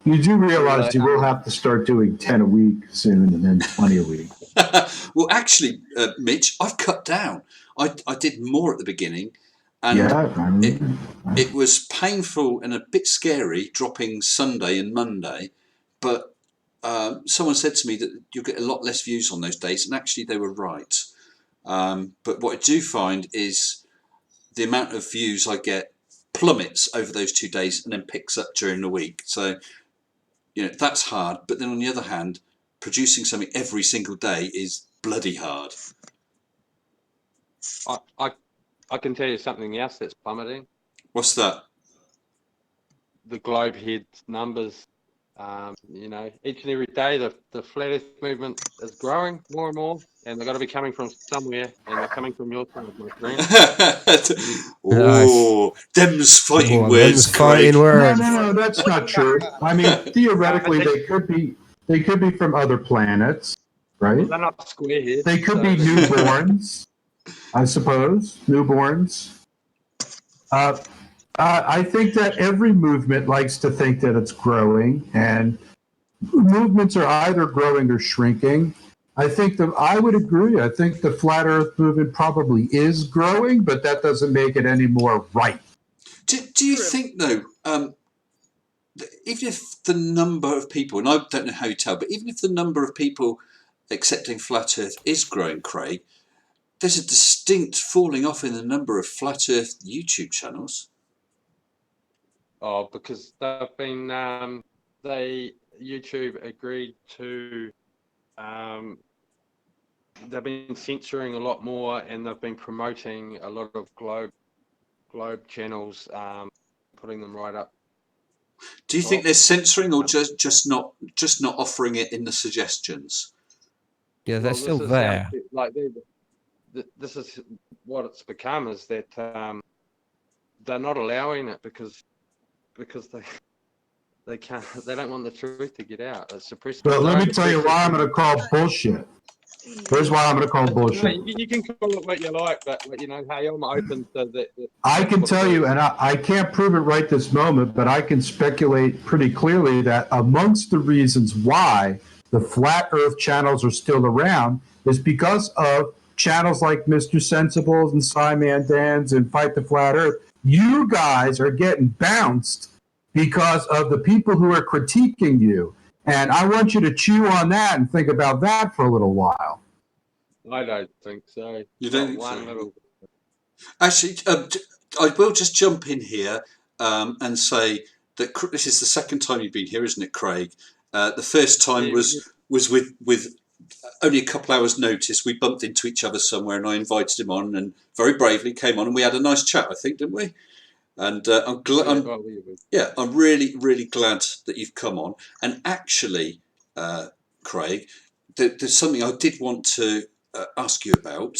You do realize you will have to start doing 10 a week soon and then 20 a week. Well, actually, Mitch, I've cut down. I did more at the beginning. And it was painful and a bit scary dropping Sunday and Monday. But someone said to me that you'll get a lot less views on those days. And actually, they were right. But what I do find is the amount of views I get plummets over those 2 days and then picks up during the week. So, that's hard. But then on the other hand, producing something every single day is bloody hard. I can tell you something else that's plummeting. What's that? The globe head numbers. Each and every day the flat earth movement is growing more and more, and they've got to be coming from somewhere, and they're coming from your side, my friend. Oh, them's fighting words, Craig. No, that's not true. I mean, theoretically, they could be from other planets, right? Well, they're not squareheads. They could be newborns, I suppose. Newborns. I think that every movement likes to think that it's growing, and movements are either growing or shrinking. I would agree. I think the flat Earth movement probably is growing, but that doesn't make it any more right. Do you think, though, even if the number of people, and I don't know how you tell, but even if the number of people accepting flat Earth is growing, Craig, there's a distinct falling off in the number of flat Earth YouTube channels. Oh, because they've been YouTube agreed to they've been censoring a lot more, and they've been promoting a lot of globe channels, putting them right up. Do you think they're censoring or just not this is what it's become, is that they're not allowing it because they don't want the truth to get out. It's suppressing. But let me tell you why I'm going to call bullshit. Here's why I'm going to call bullshit. You can call it what you like, but hey, I'm open to that. I can tell you, and I can't prove it right this moment, but I can speculate pretty clearly that amongst the reasons why the Flat Earth channels are still around is because of channels like Mr. Sensibles and Sci-Man Dan's and Fight the Flat Earth. You guys are getting bounced because of the people who are critiquing you. And I want you to chew on that and think about that for a little while. I don't think so. You don't think so? Actually, I will just jump in here and say that this is the second time you've been here, isn't it, Craig? The first time was with only a couple hours' notice. We bumped into each other somewhere, and I invited him on, and very bravely came on, and we had a nice chat, I think, didn't we? And I'm really, really glad that you've come on. And actually, Craig, there's something I did want to ask you about.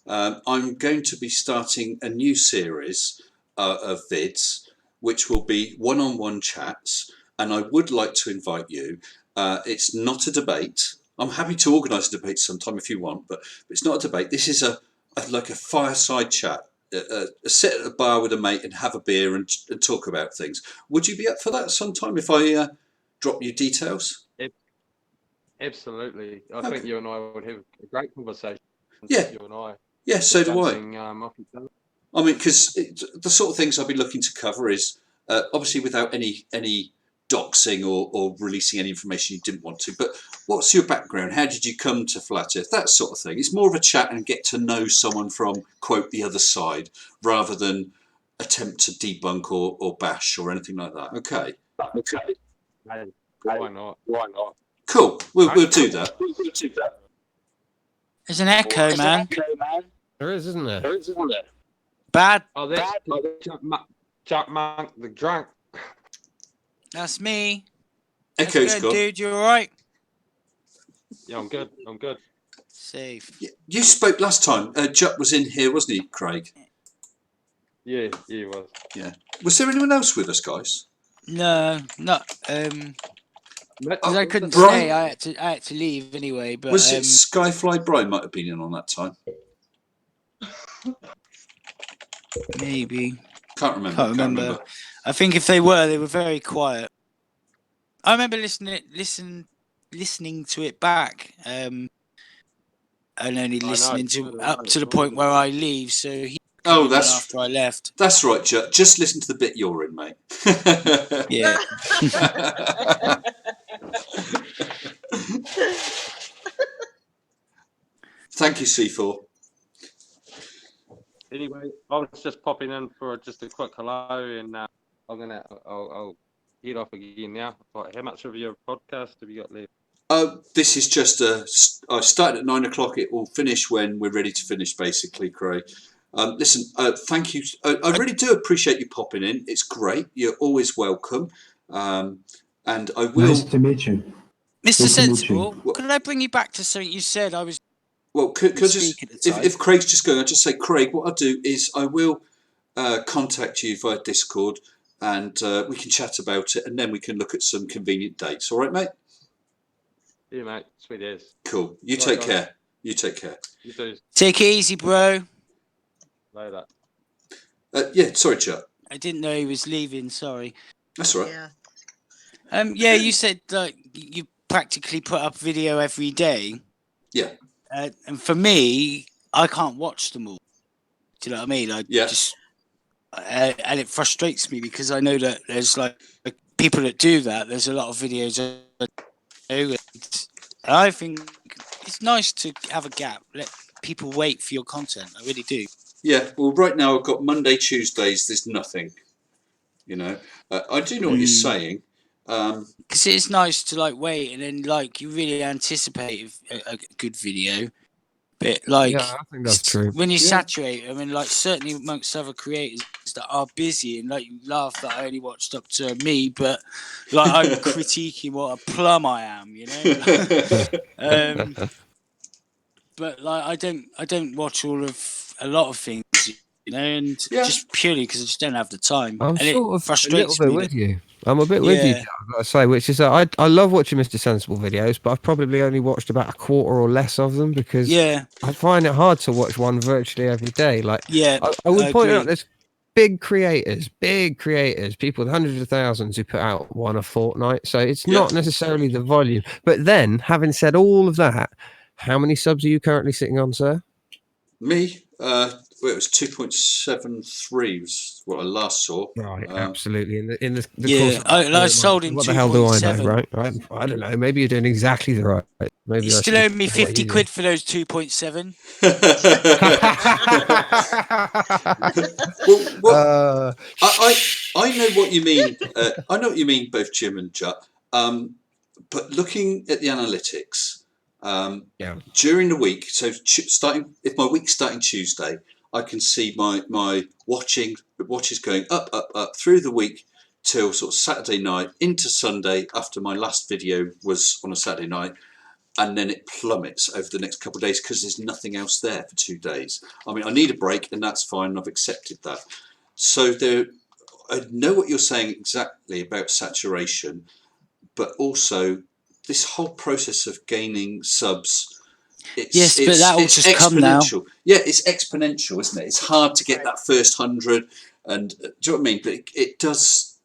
I'm going to be starting a new series of vids, which will be one-on-one chats, and I would like to invite you. It's not a debate. I'm happy to organise a debate sometime if you want, but it's not a debate. This is like a fireside chat. Sit at a bar with a mate and have a beer and talk about things. Would you be up for that sometime if I drop you details? Absolutely. I think you and I would have a great conversation. Yeah. You and I. Yeah, so do I. I mean, because the sort of things I'll be looking to cover is obviously without any doxing or releasing any information you didn't want to. But what's your background? How did you come to Flat Earth? That sort of thing. It's more of a chat and get to know someone from, quote, the other side, rather than attempt to debunk or bash or anything like that. Okay. Why not? Cool. We'll do that. There's an echo, man. There is, isn't there? Bad. Oh, that's Chuck Monk the drunk. That's me. Echo's good, gone. dude. You all right? Yeah, I'm good. Safe. You spoke last time. Chuck was in here, wasn't he, Craig? Yeah, he was. Yeah. Was there anyone else with us, guys? No, not. Because I couldn't Brian? stay. I had to leave anyway. But Was it Skyfly Brian might have been in on that time? Maybe. Can't remember. I think if they were very quiet. I remember listening to it back, and only listening to up to the point where I leave. So he. That's after I left. That's right, Chuck. Just listen to the bit you're in, mate. Yeah. Thank you, C4. Anyway, I was just popping in for just a quick hello, and I'll head off again now. How much of your podcast have you got left? This is just I started at 9 o'clock. It will finish when we're ready to finish, basically, Craig. Listen, thank you. I really do appreciate you popping in. It's great. You're always welcome. And I will. Nice to meet you. Mr. Sensible, could I bring you back to something you said? I was. Well, because if Craig's just going, I'll just say, Craig, what I'll do is I will contact you via Discord, and we can chat about it, and then we can look at some convenient dates. All right, mate? Yeah, mate. Sweet as. Cool. You take care. You take care. You too. Take it easy, bro. Later. Yeah, sorry, Chuck. I didn't know he was leaving. Sorry. That's all right. Yeah. Yeah, you said you practically put up video every day. Yeah. And for me, I can't watch them all. Do you know what I mean? And it frustrates me because I know that there's like people that do that. There's a lot of videos. And I think it's nice to have a gap. Let people wait for your content. I really do. Yeah. Well, right now I've got Monday, Tuesdays. There's nothing. You know, I do know what you're saying. Because it's nice to wait and then you really anticipate a good video, but yeah, I think that's true. when you saturate them, and certainly amongst other creators that are busy, and you laugh that I only watched up to me, but I'm critiquing what a plum I am, you know. but like I don't watch a lot of things, and Yeah. just purely because I just don't have the time. I'm and sort it of a frustrates little bit me. with you. I'm a bit with you, Jack, I've got to say, which is that I love watching Mr. Sensible videos, but I've probably only watched about a quarter or less of them because I find it hard to watch one virtually every day. Like, I would point out there's big creators, people with hundreds of thousands who put out one a fortnight. So it's not necessarily the volume. But then, having said all of that, how many subs are you currently sitting on, sir? Me? Well, it was 2.73 was what I last saw. Right, absolutely. In the Yeah, course of I sold in what the hell do I know, 2.7. right? I don't know. Maybe you're doing exactly the right. Maybe You I still should owe me just go away 50 easy. quid for those 2.7. Well, I know what you mean. I know what you mean, both Jim and Jutt. But looking at the analytics during the week, so if my week's starting Tuesday, I can see my watches going up through the week till sort of Saturday night into Sunday after my last video was on a Saturday night. And then it plummets over the next couple of days because there's nothing else there for 2 days. I mean, I need a break, and that's fine. I've accepted that. So I know what you're saying exactly about saturation, but also this whole process of gaining subs. But that will just come now. Yeah, it's exponential, isn't it? It's hard to get that first 100, and do you know what I mean? But it does.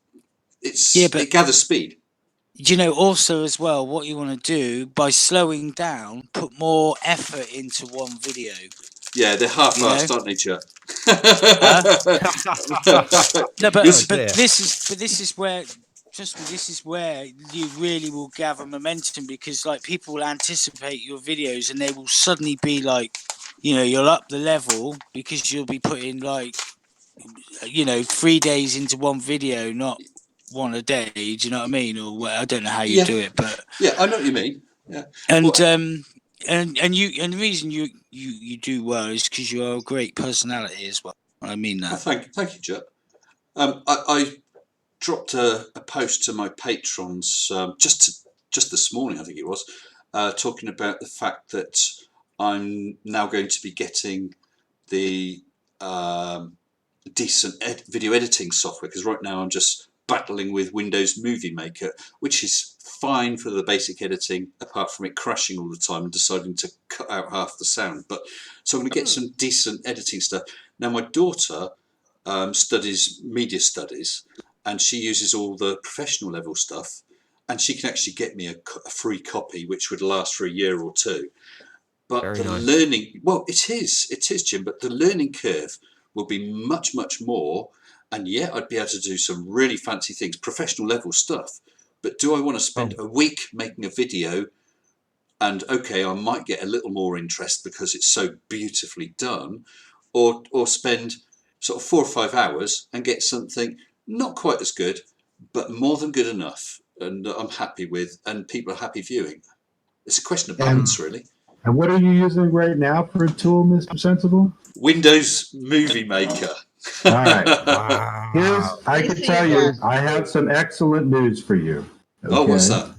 It gathers speed. You know, also as well, what you want to do by slowing down, put more effort into one video. Yeah, they're half-assed, aren't they, Joe? No, but this is where, trust me, this is where you really will gather momentum, because like people will anticipate your videos and they will suddenly be like, you know, you'll up the level because you'll be putting like, you know, 3 days into one video, not one a day. Do you know what I mean? Or I don't know how you do it, but I know what you mean. Yeah, and the reason you do well is because you are a great personality as well. I mean that. Oh, thank you, Joe. I dropped a post to my patrons just this morning, I think it was, talking about the fact that I'm now going to be getting the decent video editing software, because right now I'm just battling with Windows Movie Maker, which is fine for the basic editing, apart from it crashing all the time and deciding to cut out half the sound. But so I'm going to get some decent editing stuff. Now my daughter studies media studies, and she uses all the professional level stuff, and she can actually get me a free copy which would last for a year or two. But learning, well, it is Jim, but the learning curve will be much more, and I'd be able to do some really fancy things, professional level stuff. But do I want to spend a week making a video? And okay, I might get a little more interest because it's so beautifully done, or spend sort of 4 or 5 hours and get something not quite as good, but more than good enough, and I'm happy with, and people are happy viewing. It's a question of balance, really. And what are you using right now for a tool, Mr. Sensible? Windows Movie Maker. All right. I can tell you, I have some excellent news for you. Okay? Oh, what's that?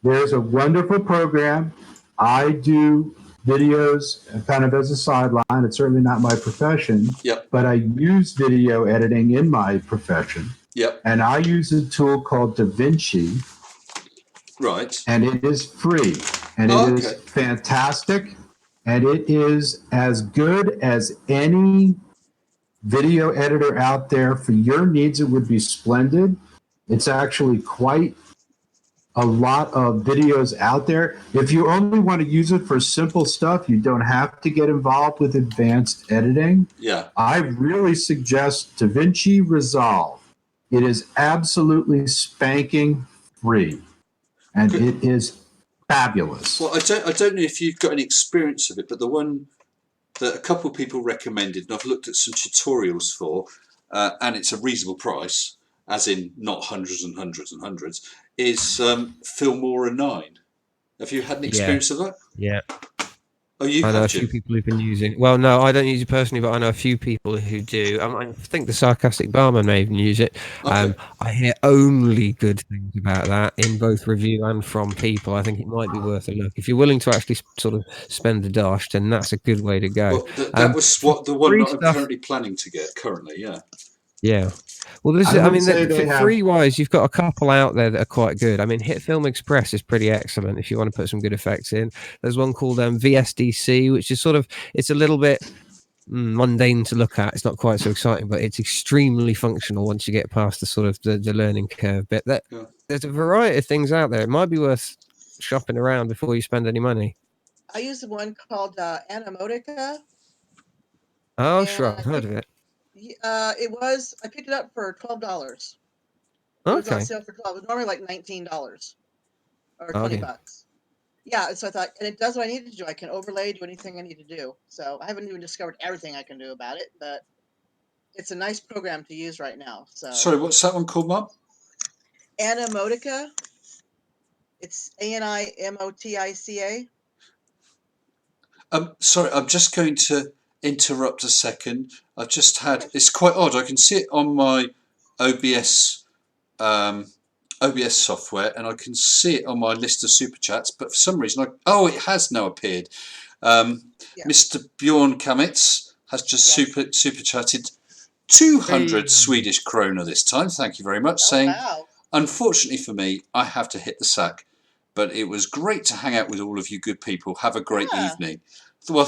There's a wonderful program. I do videos kind of as a sideline. It's certainly not my profession, but I use video editing in my profession. And I use a tool called DaVinci. Right. And it is free. And it is fantastic. And it is as good as any video editor out there. For your needs, it would be splendid. It's actually quite a lot of videos out there. If you only want to use it for simple stuff, you don't have to get involved with advanced editing. I really suggest DaVinci Resolve. It is absolutely spanking free, and it is fabulous. Well, I don't know if you've got any experience of it, but the one that a couple of people recommended, and I've looked at some tutorials for, and it's a reasonable price, as in not hundreds and hundreds and hundreds, is Filmora 9. Have you had any experience of that? Yeah. Oh, you I know a have, few Jim. people who've been using. Well, no, I don't use it personally, but I know a few people who do. I think the sarcastic barman may even use it. Okay. I hear only good things about that in both review and from people. I think it might be worth a look if you're willing to actually sort of spend the dosh. Then that's a good way to go. Well, that was For what the one free that I'm stuff, currently planning to get. Currently, yeah. yeah. Well, this I I would mean, say they for have. free wise, you've got a couple out there that are quite good. I mean, Hit Film Express is pretty excellent if you want to put some good effects in. There's one called VSDC, which is sort of it's a little bit mundane to look at. It's not quite so exciting, but it's extremely functional once you get past the sort of the learning curve bit. Yeah. There's a variety of things out there. It might be worth shopping around before you spend any money. I use the one called Animotica, Oh, and sure, I've heard of it. I picked it up for $12. It was on Okay, sale for 12. It was normally like $19 or okay. $20. Yeah, so I thought, and it does what I need to do. I can overlay, do anything I need to do. So I haven't even discovered everything I can do about it, but it's a nice program to use right now. So Sorry, what's that one called, Mum? Animotica. It's Animotica. Sorry, I'm just going to interrupt a second. I've just had. It's quite odd. I can see it on my OBS OBS software, and I can see it on my list of super chats. But for some reason, it has now appeared. Yeah. Mr. Bjorn Kamitz has just Yes. super chatted 200 Hey. Swedish krona this time. Thank you very much. Oh, Saying, wow. unfortunately for me, I have to hit the sack. But it was great to hang out with all of you good people. Have a great Yeah. evening. Well,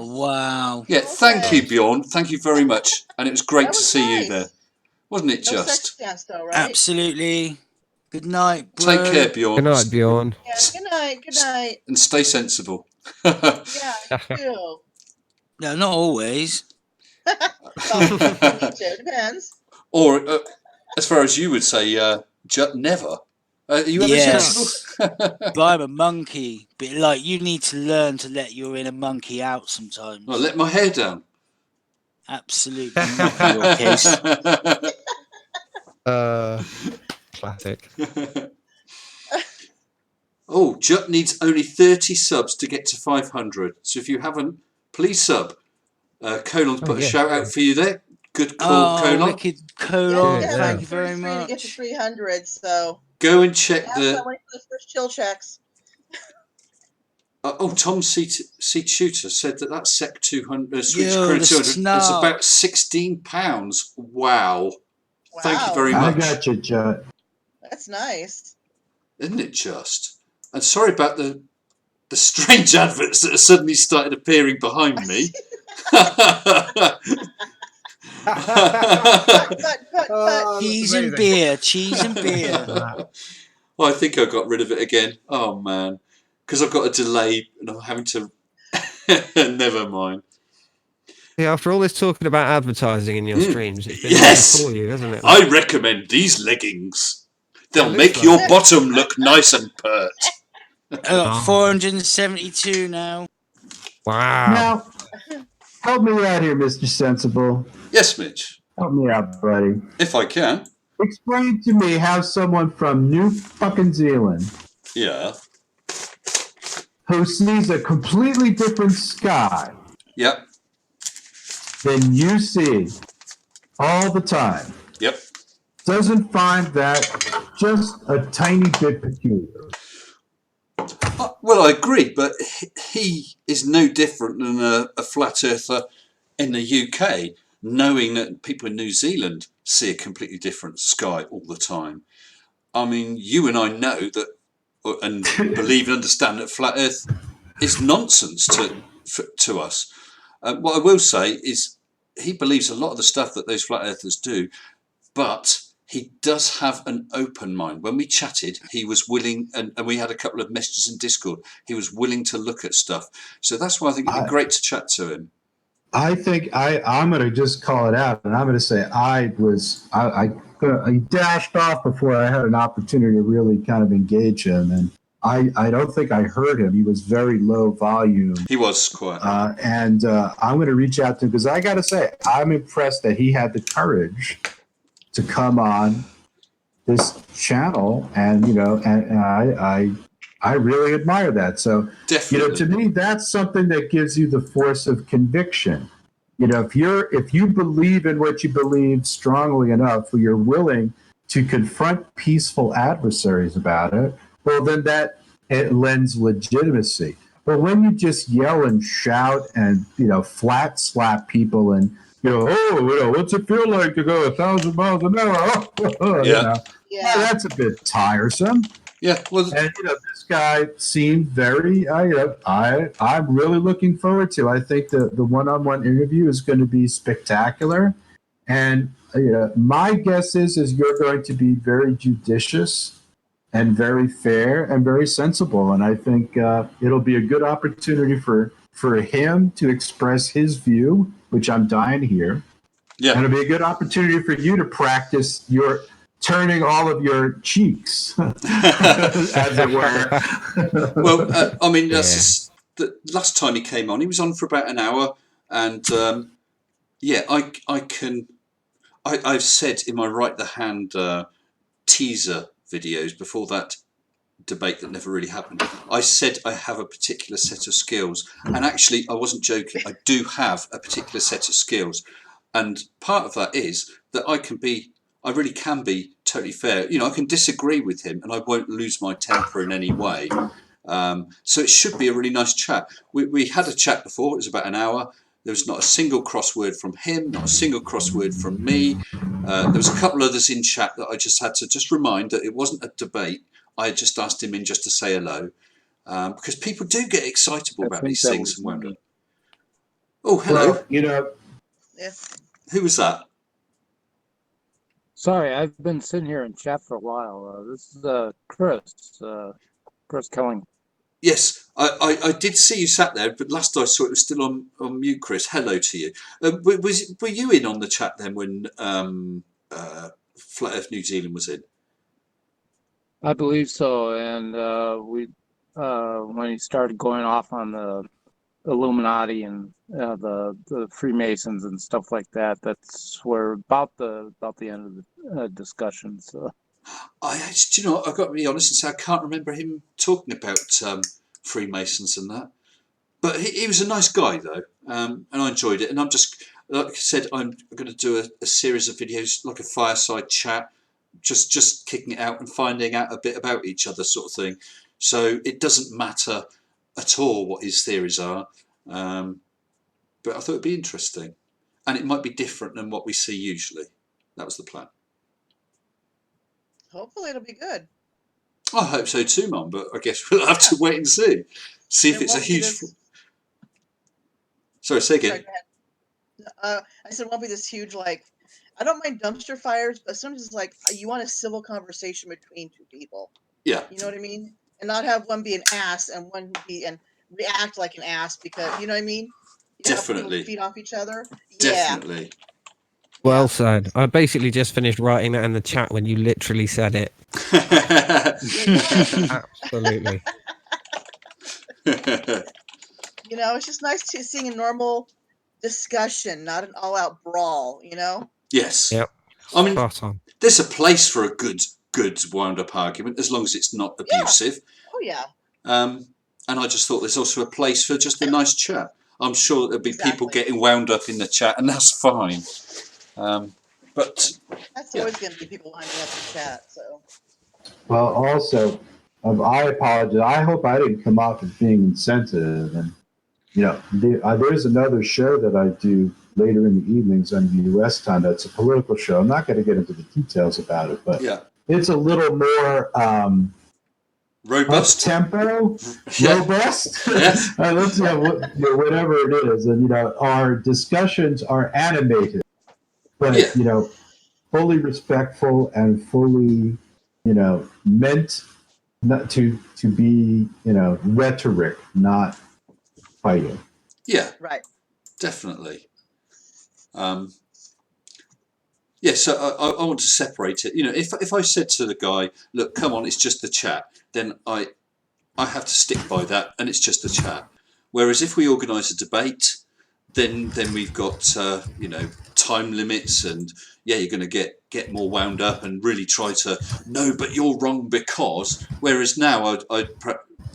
wow. thank Okay. you, Bjorn. Thank you very much. And it was great That to was see you nice. there. Wasn't it No sex just? dance though, right? Absolutely. Good night, bro. Take care, Bjorn. Good night, Bjorn. Yeah. Good night. Good night. And stay sensible. Yeah. You too. No, not always. Well, you need to. Depends. Or, as far as you would say, never. Are you ever Yes. sensible? But I'm a monkey. But like, you need to learn to let your inner monkey out sometimes. I let my hair down. Absolutely not in your case. Classic. Oh, Jut needs only 30 subs to get to 500. So if you haven't, please sub. Colon's put a yeah, shout out good. for you there. Good call, Oh, Colon. wicked colon. Yeah, Thank yeah. you very 33 to get to much. 300. So Go and check I'm waiting for the first chill checks. Tom C. Shooter said that SEC 200, Swedish Yo, krona the 200 is snark. about £16. Wow. Thank you Wow. very I much. got you, Judd. That's nice. Isn't it just? And sorry about the strange adverts that have suddenly started appearing behind me. Cut. Cheese and beer. Cheese and beer. I think I got rid of it again. Oh man, because I've got a delay and I'm having to. Never mind. Yeah, after all this talking about advertising in your streams, it's been Yes! for you, hasn't it? I recommend these leggings. They'll It make looks your like- bottom look nice and pert. I got 472 now. Wow. Now, help me out here, Mr. Sensible. Yes, Mitch, Help me out, buddy. if I can. Explain to me how someone from New fucking Zealand Yeah. who sees a completely different sky Yep. than you see all the time Yep. doesn't find that just a tiny bit peculiar. Well, I agree, but he is no different than a flat earther in the UK, knowing that people in New Zealand see a completely different sky all the time. I mean, you and I know that, and believe and understand that flat Earth is nonsense to us. What I will say is he believes a lot of the stuff that those flat earthers do, but he does have an open mind. When we chatted, he was willing, and we had a couple of messages in Discord, he was willing to look at stuff. So that's why I think it'd be great to chat to him. I think I'm going to just call it out, and I'm going to say I dashed off before I had an opportunity to really kind of engage him, and I don't think I heard him. He was very low volume. He was quiet. And I'm going to reach out to him because I got to say, I'm impressed that he had the courage to come on this channel, and and I really admire that. So, Definitely. to me, that's something that gives you the force of conviction. If you believe in what you believe strongly enough, or you're willing to confront peaceful adversaries about it, well, then it lends legitimacy. But when you just yell and shout and flat slap people and what's it feel like to go 1,000 miles an hour? Yeah. Yeah. That's a bit tiresome. Yeah. Well, And this guy seemed very. I'm really looking forward to. I think the one-on-one interview is going to be spectacular, and my guess is you're going to be very judicious and very fair and very sensible, and I think it'll be a good opportunity for him to express his view, which I'm dying to hear. yeah. And it'll be a good opportunity for you to practice your turning all of your cheeks, as it were. Well, I mean, that's the last time he came on. He was on for about an hour, and I've said in my right the hand teaser videos before that debate that never really happened. I said I have a particular set of skills, and actually, I wasn't joking. I do have a particular set of skills, and part of that is that I really can be totally fair. I can disagree with him and I won't lose my temper in any way. So it should be a really nice chat. We had a chat before. It was about an hour. There was not a single crossword from him, not a single crossword from me. There was a couple others in chat that I just had to just remind that it wasn't a debate. I had just asked him in just to say hello, because people do get excitable about these things and wonder. Oh, hello. Well, Yeah. Who was that? Sorry, I've been sitting here in chat for a while. This is Chris Kelling. Yes, I did see you sat there, but last I saw it was still on mute, Chris. Hello to you. Were you in on the chat then when Flat Earth New Zealand was in? I believe so, and when he started going off on the Illuminati and the Freemasons and stuff like that, that's where about the end of the discussion. So. Do you know what? I've got to be honest and say I can't remember him talking about Freemasons and that. But he was a nice guy though, and I enjoyed it. And I'm just, like I said, I'm going to do a series of videos like a fireside chat, just kicking it out and finding out a bit about each other, sort of thing. So it doesn't matter at all what his theories are, but I thought it'd be interesting, and it might be different than what we see usually. That was the plan. Hopefully it'll be good. I hope so too, Mum, but I guess we'll have to wait and see. See if It it's a won't be huge... this- Sorry, say again. Sorry, go ahead. I said it won't be this huge, like, I don't mind dumpster fires, but sometimes it's like you want a civil conversation between two people. Yeah. You know what I mean? And not have one be an ass and one be and react like an ass because you know what I mean? You know how people Definitely. feed off each other. Definitely. Well said. I basically just finished writing that in the chat when you literally said it. Absolutely. You know, it's just nice to seeing a normal discussion, not an all-out brawl. You know? Yes. Yep. I mean, Spot on. there's a place for a good wound-up argument as long as it's not abusive. Oh yeah. And I just thought there's also a place for just a nice chat. I'm sure there'll be people Exactly. getting wound up in the chat, and that's fine. But That's yeah. always going to be people lining up to chat. So. Well, also, I apologize. I hope I didn't come off as being insensitive. And, there's another show that I do later in the evenings on U.S. time. That's a political show. I'm not going to get into the details about it, but yeah, it's a little more robust. tempo, Yeah. robust. Yes. Let's whatever it is, and our discussions are animated, but fully respectful and fully meant not to be rhetoric, not fighting. Yeah. Right. Definitely. So I want to separate it. If I said to the guy, look, come on, it's just a chat, then I have to stick by that, and it's just a chat. Whereas if we organise a debate, then we've got time limits, and you're going to get more wound up and really try to no, but you're wrong because. Whereas now I'd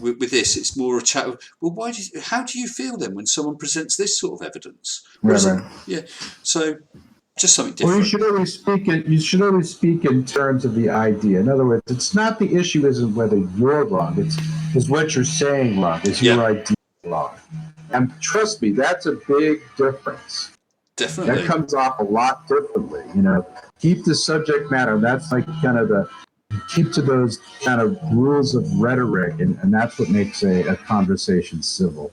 with this, it's more a chat of, well, how do you feel then when someone presents this sort of evidence? Right. Yeah. So just something Well, different. you should always speak in terms of the idea. In other words, it's not the issue isn't whether you're wrong. It's what you're saying wrong. Is your idea wrong? And trust me, that's a big difference. Definitely. That comes off a lot differently. You know, keep the subject matter. That's like kind of keep to those kind of rules of rhetoric, and that's what makes a conversation civil.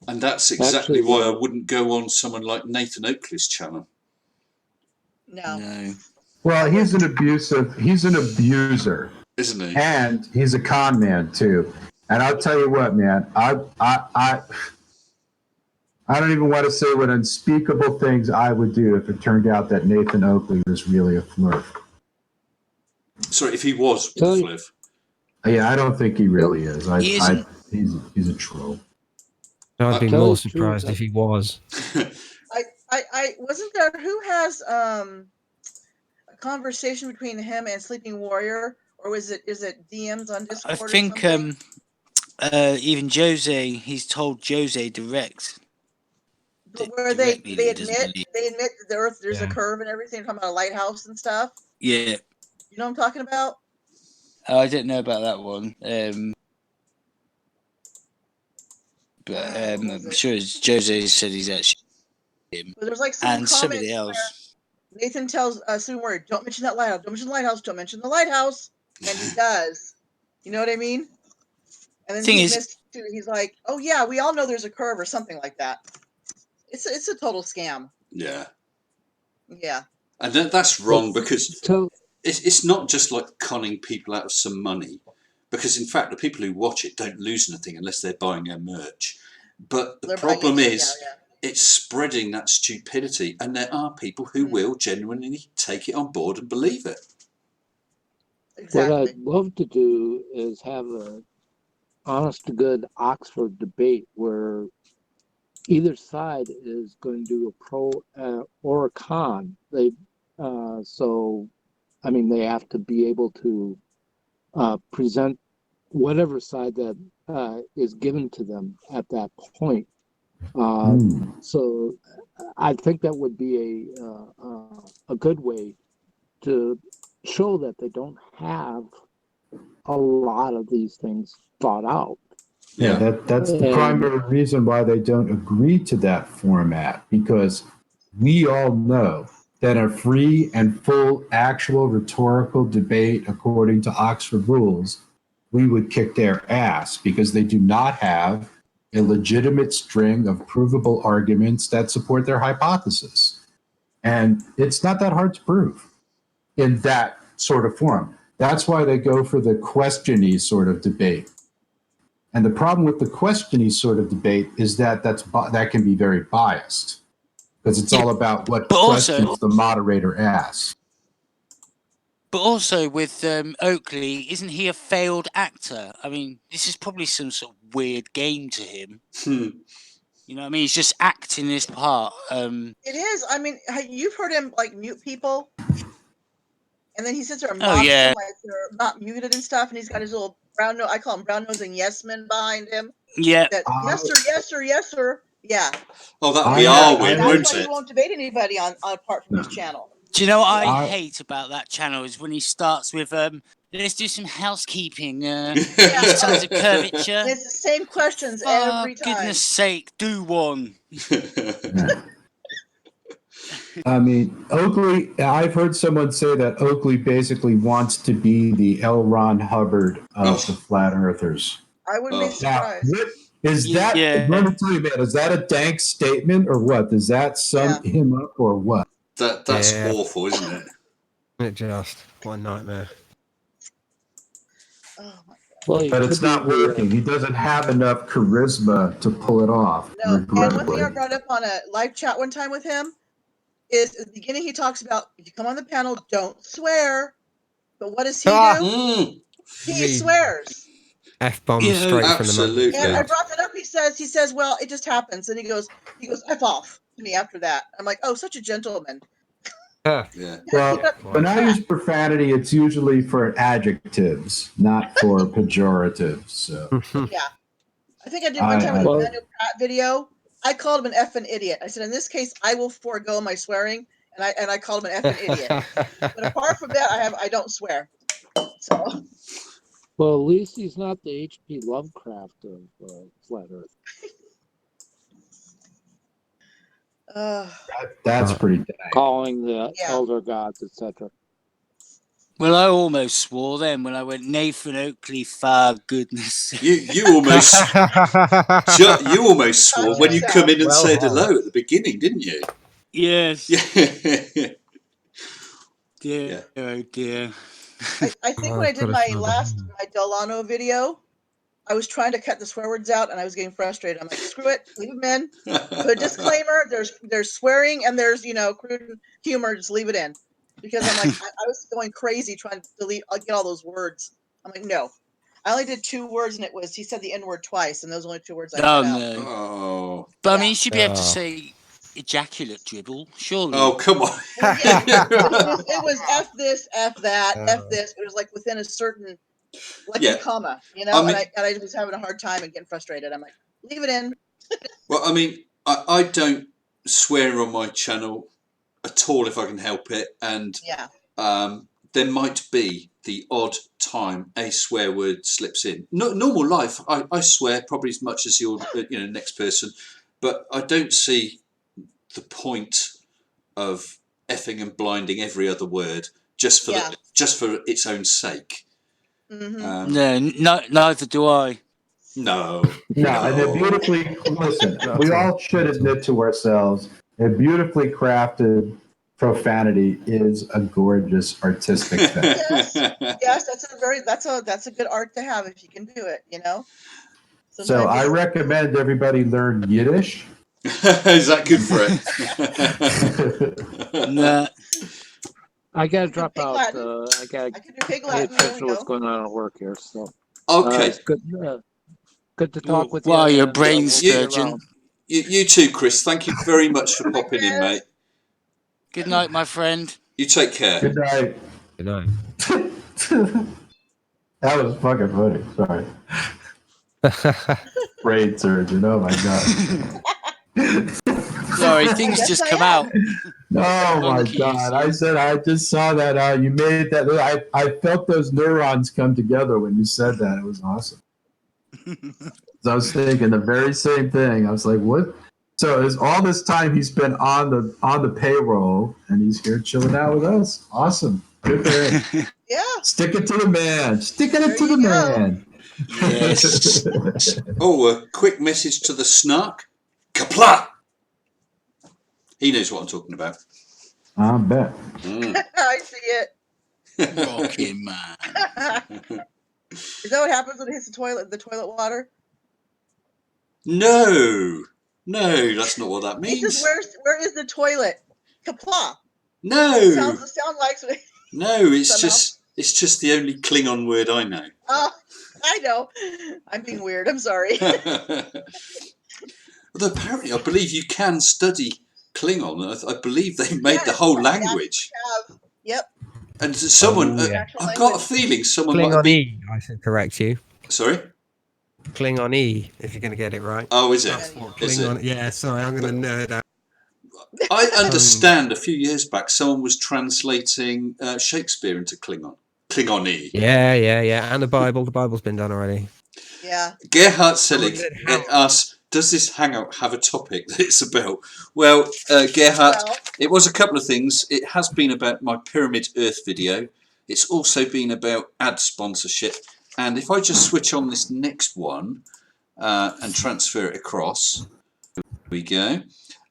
And that's exactly why I wouldn't go on someone like Nathan Oakley's channel. No. Well, he's an abuser, isn't he? And he's a con man too. And I'll tell you what, man, I don't even want to say what unspeakable things I would do if it turned out that Nathan Oakley was really a flirt. Sorry, if he was a flirt. Yeah, I don't think he really is. He's a troll. I'd be more surprised if he was. I wasn't there. Who has a conversation between him and Sleeping Warrior, or is it DMs on Discord? I think even Jose, he's told Jose direct. But where they admit that the Earth there's a curve and everything, talking about a lighthouse and stuff. Yeah. You know what I'm talking about? I didn't know about that one. But I'm sure Jose said he's actually him. But there's like some and somebody else. Nathan tells Sleeping Warrior, "Don't mention that lighthouse. Don't mention the lighthouse. Don't mention the lighthouse." And he does. You know what I mean? And then he's like, "Oh yeah, we all know there's a curve or something like that." It's a total scam. Yeah. Yeah. And that's wrong because it's not just like conning people out of some money. Because in fact, the people who watch it don't lose anything unless they're buying their merch. But the problem is, it's spreading that stupidity, and there are people who will genuinely take it on board and believe it. Exactly. What I'd love to do is have a honest-to-good Oxford debate where either side is going to do a pro or a con. They have to be able to present whatever side that is given to them at that point. So I think that would be a good way to show that they don't have a lot of these things thought out. Yeah, that's the primary reason why they don't agree to that format, because we all know that a free and full actual rhetorical debate according to Oxford rules, we would kick their ass because they do not have a legitimate string of provable arguments that support their hypothesis. And it's not that hard to prove in that sort of form. That's why they go for the question-y sort of debate. And the problem with the question-y sort of debate is that that can be very biased, because it's all about what questions the moderator asks. But also with Oakley, isn't he a failed actor? I mean, this is probably some sort of weird game to him. You know what I mean? He's just acting this part. It is. I mean, you've heard him like mute people, and then he sits there and mocks them like they're not muted and stuff, and he's got his little brown nose. I call him brown nose and yes men behind him. Yeah. That, yes sir, yes sir, yes sir. Yeah. Oh, that'll be our win, won't it? That's why he won't debate anybody on apart from his channel. Do you know what I hate about that channel is when he starts with let's do some housekeeping. These times of curvature. It's the same questions every time. Goodness sake, do one. I mean, Oakley, I've heard someone say that Oakley basically wants to be the L. Ron Hubbard of the Flat Earthers. I wouldn't be surprised. Now, is that, let me tell you, man, is that a dank statement or what? Does that sum him up or what? That's awful, isn't it? It just, what a nightmare. Oh my God. Well, but it's not working. He doesn't have enough charisma to pull it off. No, and one thing I brought up on a live chat one time with him is at the beginning he talks about, if you come on the panel, don't swear. But what does he do? He swears. F-bomb straight from the mouth. And I brought that up. He says, well, it just happens. And he goes, F off to me after that. I'm like, oh, such a gentleman. Yeah. Well, when I use profanity, it's usually for adjectives, not for pejoratives. So Yeah. I think I did one time with a Well- Daniel Pratt video. I called him an effing idiot. I said, in this case, I will forego my swearing, and I called him an effing idiot. But apart from that, I don't swear. So Well, at least he's not the H.P. Lovecraft of Flat Earth. that's pretty dang. Calling the Yeah. elder gods, etc. Well, I almost swore then when I went Nathan Oakley. For goodness' sake. You almost you almost swore when you come in and Well said done. hello at the beginning, didn't you? Yes. Yeah. Dear, oh dear. I think when I did my Delano video, I was trying to cut the swear words out, and I was getting frustrated. I'm like, screw it, leave them in. Put a disclaimer. There's swearing and there's crude humor. Just leave it in, because I'm like I was going crazy trying to delete. I'll get all those words. I'm like, no. I only did 2 words, and he said the N word twice, and those are only 2 words I cut out. No. Oh. But I Yeah. mean, you should be able to say ejaculate dribble, surely. Oh, come on. Well, yeah, it was F this, F that, F this. It was like within a certain, like Yeah. a comma, I mean- and I was having a hard time and getting frustrated. I'm like, leave it in. Well, I mean, I don't swear on my channel at all if I can help it, and Yeah. there might be the odd time a swear word slips in. Normal life, I swear probably as much as your next person, but I don't see the point of effing and blinding every other word just for its own sake. Mm-hmm. No, neither do I. No. No, and they're beautifully, listen, we all should admit to ourselves, a beautifully crafted profanity is a gorgeous artistic thing. Yes, that's a good art to have if you can do it. So Sometimes I it's- recommend everybody learn Yiddish. Is that good for it? No. I gotta drop Pig out. Latin. I gotta I can do pig pay Latin. There attention to we what's go. going on at work here. So Okay. it's good. Good to talk with you. Wow, your and, brain's we'll see you sturgeon. around. You too, Chris. Thank you very much for popping in, mate. Good night, my friend. You take care. Good night. Good night. That was fucking funny. Sorry. Brain surgeon. Oh my god. Sorry, things just come out. Oh my Monkey, god! so- I said I just saw that. You made that. I felt those neurons come together when you said that. It was awesome. So I was thinking the very same thing. I was like, what? So is all this time he's been on the payroll and he's here chilling out with us? Awesome. Good for him. Yeah. Stick it to the man. Sticking There it to the you go. man. Yes. Oh, a quick message to the snark. Kapla! He knows what I'm talking about. I bet. I see it. Rocking man. Is that what happens when it hits the toilet water? No, that's not what that It means. just where is the toilet? Kapla. No, Sound like no, it's somehow. just the only Klingon word I know. Oh, I know. I'm being weird. I'm sorry. Although apparently, I believe you can study Klingon. I believe they made the whole language. Yep. And someone, yeah. I've got a feeling someone might have Klingon been. E, I should correct you. Sorry. Klingon E, if you're going to get it right. Oh, is it? That's what Is Klingon, it? yeah, sorry, I'm going to nerd out. I understand a few years back someone was translating Shakespeare into Klingon. Klingon-y. Yeah. And the Bible's been done already. Yeah. Gerhard Selig asks, does this hangout have a topic that it's about? Well, Gerhard, it was a couple of things. It has been about my Pyramid Earth video. It's also been about ad sponsorship. And if I just switch on this next one and transfer it across, here we go.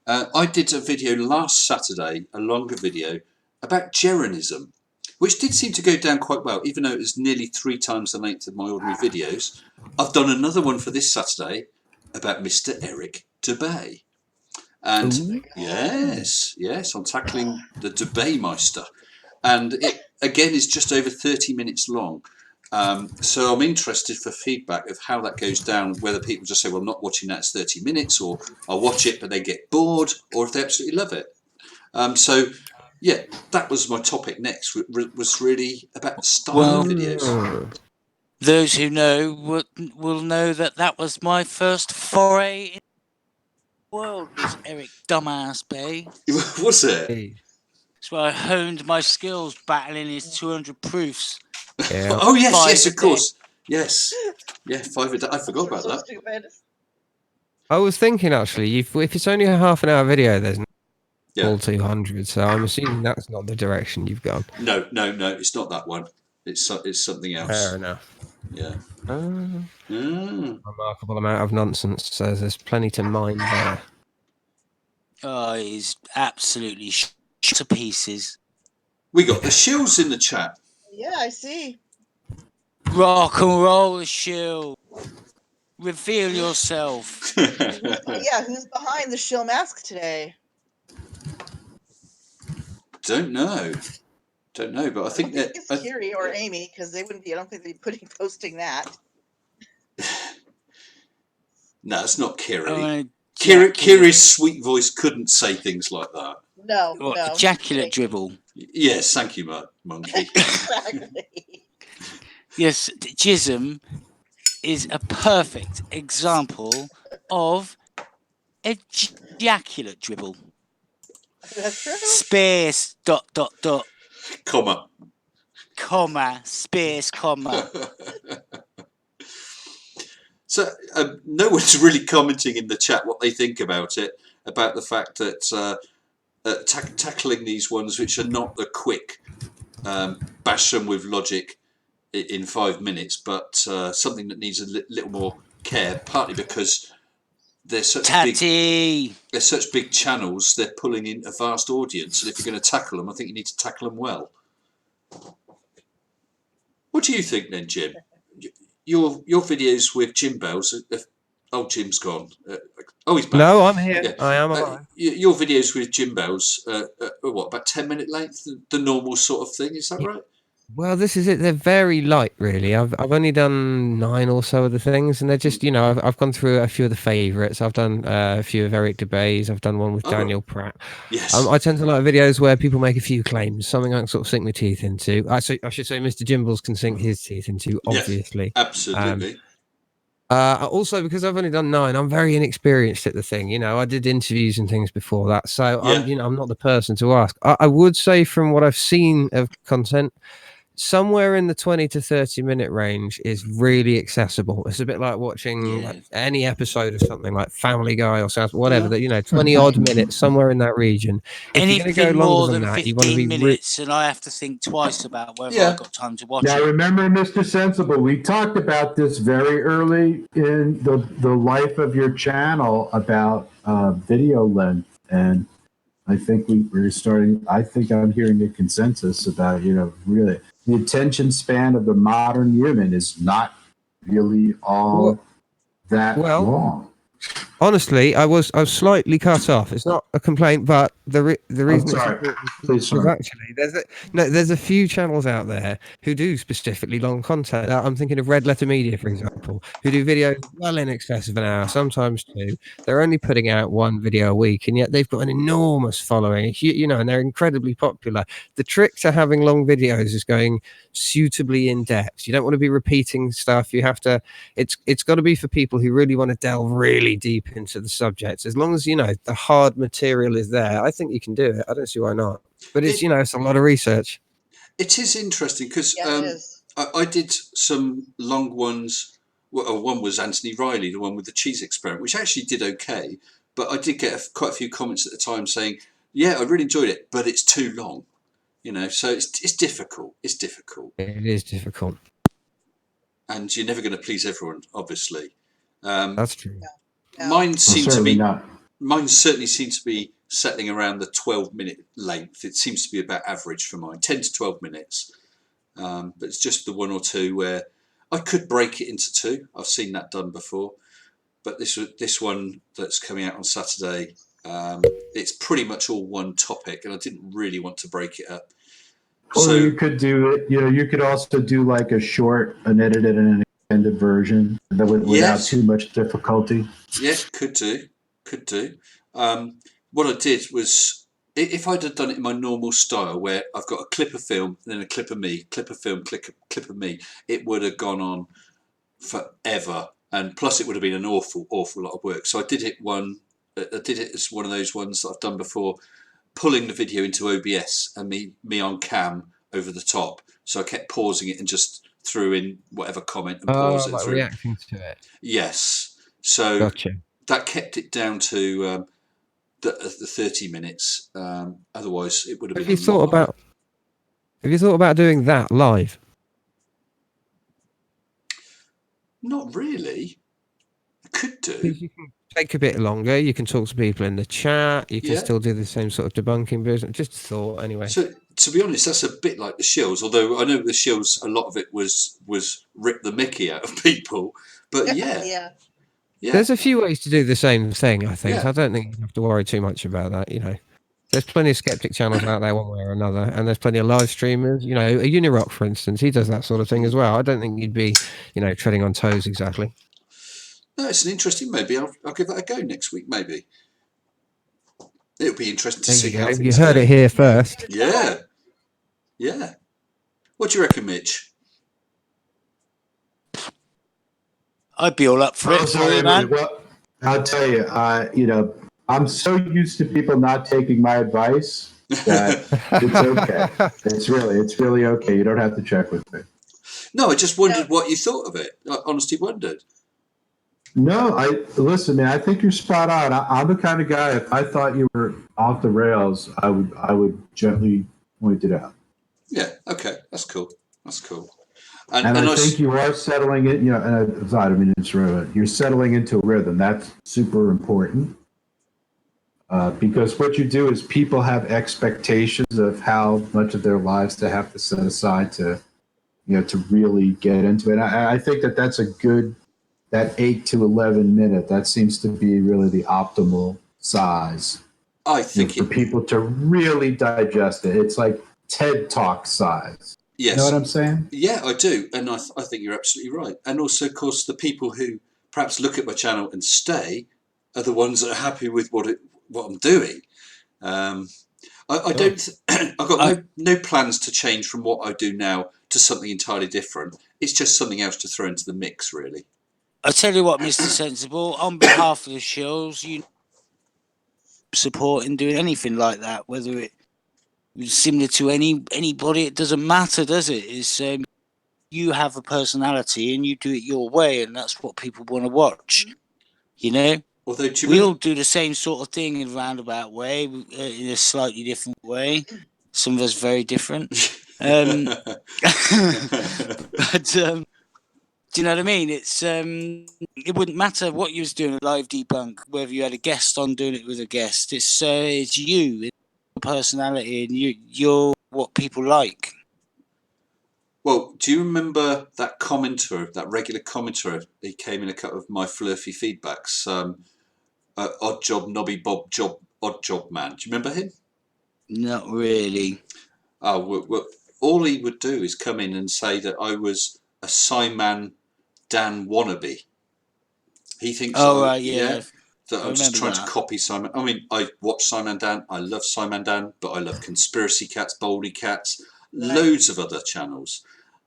I did a video last Saturday, a longer video, about Geronism, which did seem to go down quite well, even though it was nearly 3 times the length of my ordinary videos. I've done another one for this Saturday about Mr. Eric Dubay. And yes, I'm tackling the Dubay Meister. And it, again, is just over 30 minutes long. So I'm interested for feedback of how that goes down, whether people just say, well, I'm not watching that, it's 30 minutes, or I'll watch it but they get bored, or if they absolutely love it. So yeah, that was my topic next. Was really about the style Well, of videos. Those who know will know that was my first foray in the world. Was Eric Dumbass Bay? Was it? That's where I honed my skills battling his 200 proofs. Yeah. Oh yes, 5 yes, a of day. course, yes, yeah, 5 a day. I forgot about so that. stupid. I was thinking actually, if it's only a half an hour video, there's Yeah. all 200. So I'm assuming that's not the direction you've gone. No, it's not that one. It's something else. Fair enough. Yeah. Remarkable amount of nonsense. So there's plenty to mine there. Oh, he's absolutely to pieces. We got the shills in the chat. Yeah, I see. Rock and roll, shill. Reveal yourself. Yeah, who's behind the shill mask today? Don't know, but I think that it's Kiri or Amy, because they wouldn't be. I don't think they'd be posting that. No, it's not Kiri. Kiri, Kiri's sweet voice couldn't say things like that. No, what, no. Ejaculate dribble. Yes, thank you, Monkey. Exactly. Yes, Jism is a perfect example of ejaculate dribble. That's true. Space ... Comma. Space comma. So no one's really commenting in the chat what they think about it, about the fact that tackling these ones which are not the quick bash them with logic in 5 minutes, but something that needs a little more care, partly because they're such big channels, they're pulling in a vast audience, and if you're going to tackle them, I think you need to tackle them well. What do you think then, Jim? Your videos with Jimbo's, Jim's gone. He's back. No, I'm here. Yeah. I am alive. Your videos with Jimbo's, what, about 10-minute length? The normal sort of thing, is that right? Well, this is it. They're very light, really. I've only done 9 or so of the things, and they're just, I've gone through a few of the favourites. I've done a few of Eric DeBay's. I've done one with Daniel Pratt. Yes. I tend to like videos where people make a few claims, something I can sort of sink my teeth into. I should say Mr. Jimbles can sink his teeth into, obviously. Yes, absolutely. Also, because I've only done 9, I'm very inexperienced at the thing. I did interviews and things before that, so I'm not the person to ask. I would say from what I've seen of content, somewhere in the 20 to 30 minute range is really accessible. It's a bit like watching any episode of something like Family Guy or whatever, that 20 odd minutes, somewhere in that region. If Anything you're going to go more longer than that, 15 you want to be minutes, and I have to think twice about whether I've got time to watch it. Yeah, remember, Mr. Sensible, we talked about this very early in the life of your channel about video length, and I think we're starting. I think I'm hearing a consensus about really the attention span of the modern human is not really all that long. Honestly, I was slightly cut off. It's not a complaint, but the reason it's important is actually there's a few channels out there who do specifically long content. I'm thinking of Red Letter Media, for example, who do videos well in excess of an hour, sometimes 2. They're only putting out 1 video a week, and yet they've got an enormous following, and they're incredibly popular. The trick to having long videos is going suitably in depth. You don't want to be repeating stuff. You have to. It's got to be for people who really want to delve really deep into the subjects. As long as the hard material is there, I think you can do it. I don't see why not. But it's it's a lot of research. It is interesting because I did some long ones. Well, one was Anthony Riley, the one with the cheese experiment, which actually did okay. But I did get quite a few comments at the time saying, "Yeah, I really enjoyed it, but it's too long." So it's difficult. It's difficult. It is difficult, and you're never going to please everyone, obviously. That's true. Mine certainly seems to be settling around the 12-minute length. It seems to be about average for mine, 10 to 12 minutes. But it's just the 1 or 2 where I could break it into 2. I've seen that done before. But this one that's coming out on Saturday, it's pretty much all one topic, and I didn't really want to break it up. Or you could do it. You could also do like a short, an edited, and an extended version without too much difficulty. Yeah, could do. What I did was if I'd have done it in my normal style, where I've got a clip of film, then a clip of me, clip of film, clip of me, it would have gone on forever, and plus it would have been an awful lot of work. So I did it as one of those ones that I've done before, pulling the video into OBS and me on cam over the top. So I kept pausing it and just threw in whatever comment and pause it like through. reacting to it. Yes. So Gotcha. that kept it down to the 30 minutes. Otherwise, it would have been. Have you thought about doing that live? Not really. I could do. You can take a bit longer. You can talk to people in the chat. You can still do the same sort of debunking business. Just a thought, anyway. So, to be honest, that's a bit like the shills. Although I know the shills, a lot of it was rip the Mickey out of people. But yeah. There's a few ways to do the same thing, I think. Yeah. I don't think you have to worry too much about that, you know. There's plenty of skeptic channels out there one way or another, and there's plenty of live streamers. You know, a Unirock, for instance, he does that sort of thing as well. I don't think you'd be, you know, treading on toes exactly. No, it's an interesting. Maybe I'll give that a go next week. Maybe it'll be interesting to see how things You heard go. it here first. Yeah. What do you reckon, Mitch? I'd be all up for it. Well, I'll tell you, you know, I'm so used to people not taking my advice that it's okay. It's really okay. You don't have to check with me. No, I just wondered what you thought of it. I honestly wondered. No, listen, man. I think you're spot on. I'm the kind of guy. If I thought you were off the rails, I would gently point it out. Yeah. Okay. That's cool. And I think you are settling it. You know, and I don't mean to interrupt. You're settling into a rhythm. That's super important. Because what you do is people have expectations of how much of their lives they have to set aside to, you know, to really get into it. I think that's a good, that 8 to 11 minute, that seems to be really the optimal size. I think for people to really digest it. It's like TED Talk size. Yes. You know what I'm saying? Yeah, I do. And I think you're absolutely right. And also, of course, the people who perhaps look at my channel and stay are the ones that are happy with what I'm doing. I don't. I've got no plans to change from what I do now to something entirely different. It's just something else to throw into the mix, really. I tell you what, Mr. Sensible, on behalf of the shows, you support in doing anything like that, whether it was similar to anybody, it doesn't matter, does it? It's you have a personality and you do it your way, and that's what people want to watch. You know. Although we all do the same sort of thing in a roundabout way, in a slightly different way. Some of us very different. But do you know what I mean? It's it wouldn't matter what you was doing a live debunk, whether you had a guest on doing it with a guest. It's you, it's your personality, and you're what people like. Well, do you remember that commenter, that regular commenter? He came in a couple of my flirty feedbacks. Odd Job, Nobby Bob Job, Odd Job Man. Do you remember him? Not really. Oh, well, all he would do is come in and say that I was a Simon Dan wannabe. He thinks that I'm just trying to copy Simon. I mean, I watch Simon Dan. I love Simon Dan, but I love Conspiracy Cats, Baldy Cats, loads of other channels.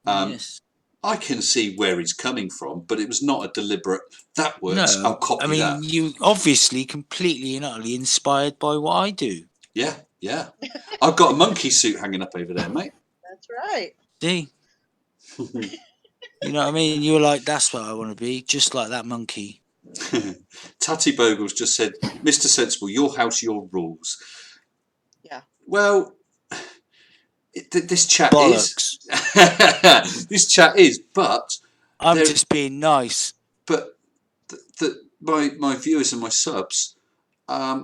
Yes. I can see where he's coming from, but it was not a deliberate, that works, I'll copy that. I mean, you obviously completely and utterly inspired by what I do. Yeah. I've got a monkey suit hanging up over there, mate. That's right. See? You know what I mean? You were like, that's what I want to be, just like that monkey. Tatty Bogles just said, Mr. Sensible, your house, your rules. Yeah. Well, this chat Bollocks. is. This chat is, but I'm just being nice. But my viewers and my subs, I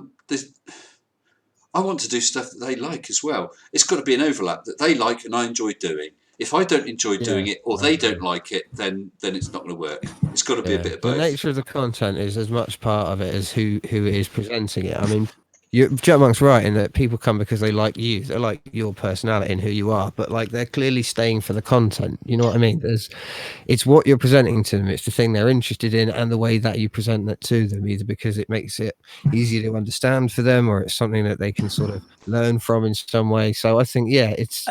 want to do stuff that they like as well. It's got to be an overlap that they like and I enjoy doing. If I don't enjoy doing it or they don't like it, then it's not going to work. It's got to be a bit of both. The nature of the content is as much part of it as who is presenting it. I mean, Jetmonk's right in that people come because they like you, they like your personality and who you are, but like they're clearly staying for the content. You know what I mean? It's what you're presenting to them. It's the thing they're interested in, and the way that you present that to them, either because it makes it easier to understand for them, or it's something that they can sort of learn from in some way. So I think, yeah, it's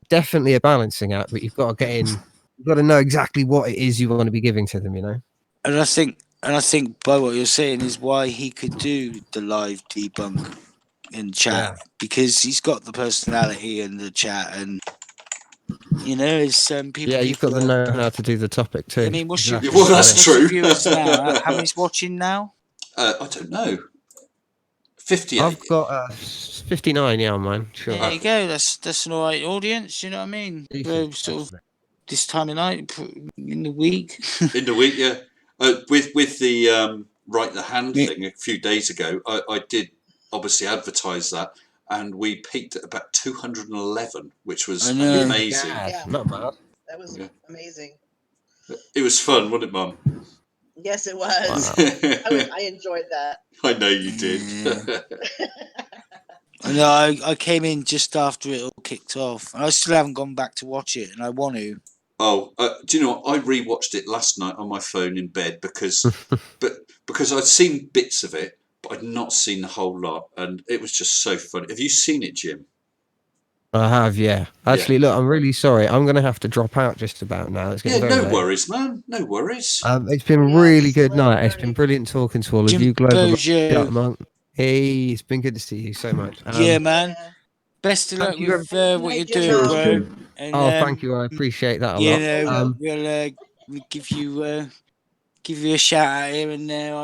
definitely a balancing act, but you've got to get in. You've got to know exactly what it is you want to be giving to them. You know. And I think by what you're saying is why he could do the live debunk in chat, because he's got the personality in the chat, and it's people. Yeah, you've got to know how to do the topic too. I mean, what's your Well, that's true. viewers now? How many's watching now? I don't know. 58. I've got 59. Yeah, on mine. Sure. There you go. That's an alright audience. You know what I mean? Sort of this time of night in the week. In the week, yeah. With the Right the Hand thing a few days ago, I did obviously advertise that, and we peaked at about 211, which was amazing. Yeah. Not bad. That was amazing. It was fun, wasn't it, Mum? Yes, it was. Wow. I enjoyed that. I know you did. No, I came in just after it all kicked off. I still haven't gone back to watch it, and I want to. Oh, do you know what? I rewatched it last night on my phone in bed because I'd seen bits of it, but I'd not seen the whole lot, and it was just so funny. Have you seen it, Jim? I have, yeah. Actually, look, I'm really sorry. I'm going to have to drop out just about now. It's getting very late. Worries, man. No worries. It's been a really good night. It's been brilliant talking to all of you, Global Monk. Hey, it's been good to see you so much. Yeah, man. Best of luck with what you're doing, bro. And, thank you. I appreciate that a lot. We'll give you a shout out here and there.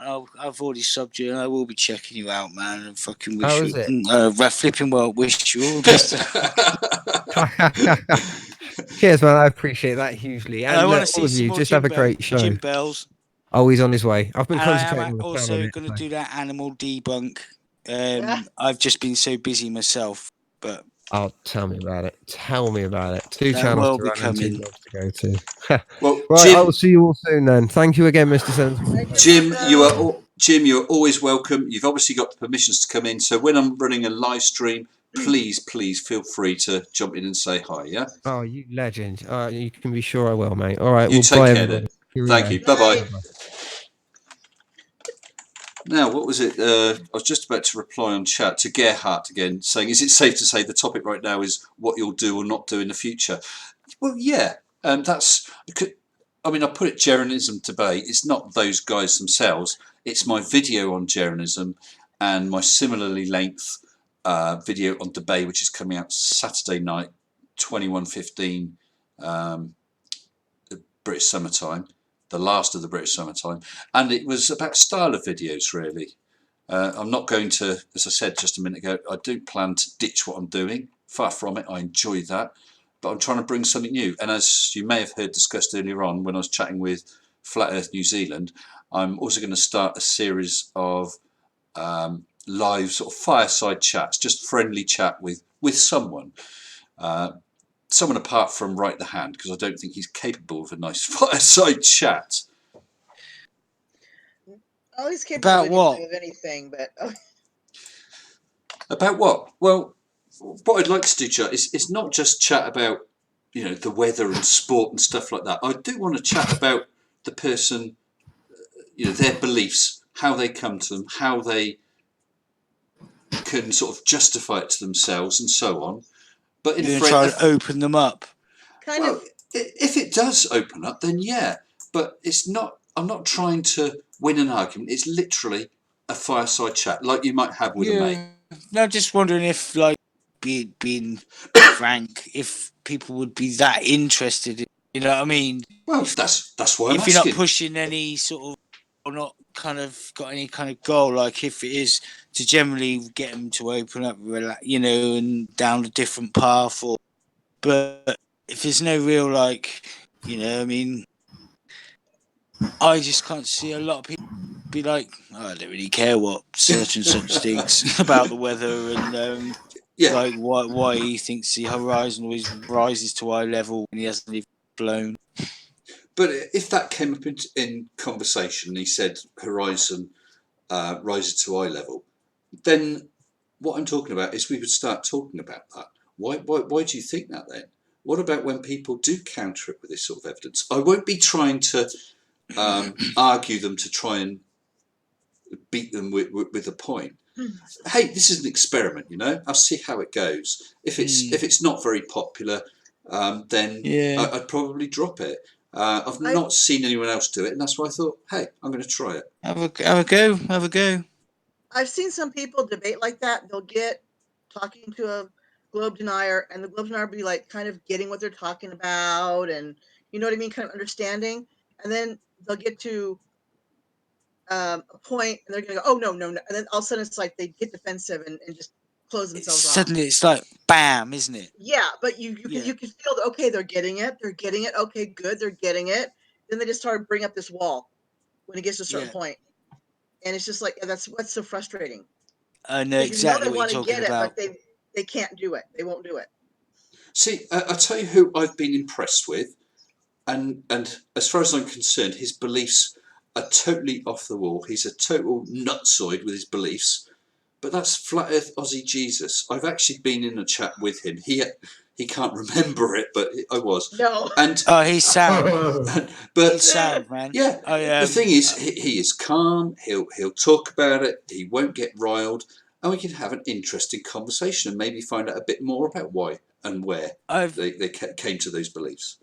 I've already subbed you, and I will be checking you out, man. And fucking wish How you. is it? Flipping well, wish you all the best. Cheers, man. I appreciate that hugely. And I want to all see of you, just have a great show. Jim Bells. Oh, he's on his way. I've been concentrating I'm on the also going to do that animal debunk. I've just been so busy myself, but. Oh, tell me about it. Tell me about it. 2 that channels will to be run and 2 coming. jobs to go to. Well, right, Jim, I will see you all soon then. Thank you again, Mr. Sens. Jim, you're always welcome. You've obviously got the permissions to come in. So when I'm running a live stream, please feel free to jump in and say hi. Yeah. Oh, you legend. You can be sure I will, mate. All right. You take bye, care everybody. then. Thank you. Bye bye. Now, what was it? I was just about to reply on chat to Gerhardt again, saying, is it safe to say the topic right now is what you'll do or not do in the future? Well, yeah. I put it Geranism debate. It's not those guys themselves. It's my video on Geranism and my similarly length video on debate, which is coming out Saturday night, 21:15 British summertime. The last of the British summertime, and it was about style of videos really. I'm not going to, as I said just a minute ago, I don't plan to ditch what I'm doing, far from it. I enjoy that, but I'm trying to bring something new, and as you may have heard discussed earlier on when I was chatting with Flat Earth New Zealand, I'm also going to start a series of live sort of fireside chats, just friendly chat with someone. Someone apart from Right the Hand, because I don't think he's capable of a nice fireside chat. Oh, he's capable of anything, but about what? Well, what I'd like to do, chat, is not just chat about the weather and sport and stuff like that. I do want to chat about the person, their beliefs, how they come to them, how they can sort of justify it to themselves, and so on. But try to open them up. If it does open up, then yeah. But it's not. I'm not trying to win an argument. It's literally a fireside chat, like you might have with a mate. No, just wondering if, like, being frank, if people would be that interested. You know what I mean? Well, that's why I'm if asking. You're not pushing any sort of, or not kind of got any kind of goal, like if it is to generally get them to open up, and down a different path, but if there's no real, like, I mean, I just can't see a lot of people be like, I don't really care what such and such thinks about the weather, and like why he thinks the horizon always rises to eye level when he hasn't even blown. But if that came up in conversation, he said horizon rises to eye level, then what I'm talking about is we would start talking about that. Why do you think that then? What about when people do counter it with this sort of evidence? I won't be trying to argue them to try and beat them with a point. Hey, this is an experiment, you know. I'll see how it goes. If it's not very popular, then I'd probably drop it. I've not seen anyone else do it, and that's why I thought, hey, I'm going to try it. Have a go. I've seen some people debate like that. They'll get talking to a globe denier, and the globe denier will be like kind of getting what they're talking about, and you know what I mean, kind of understanding. And then they'll get to a point, and they're gonna go, "Oh no!" And then all of a sudden, it's like they get defensive and just close themselves off. Suddenly, it's like bam, isn't it? Yeah, but you can feel that. Okay, they're getting it. They're getting it. Okay, good. They're getting it. Then they just start to bring up this wall when it gets to a certain point. And it's just like, that's what's so frustrating. I know exactly what you're talking about. But they can't do it. They won't do it. See, I'll tell you who I've been impressed with, and as far as I'm concerned, his beliefs are totally off the wall. He's a total nutsoid with his beliefs, but that's Flat Earth Aussie Jesus. I've actually been in a chat with him. He can't remember it, but I was. No. And he's sound. But he's sound, man. Yeah. The thing is, he is calm. He'll talk about it. He won't get riled, and we can have an interesting conversation and maybe find out a bit more about why and where they came to those beliefs.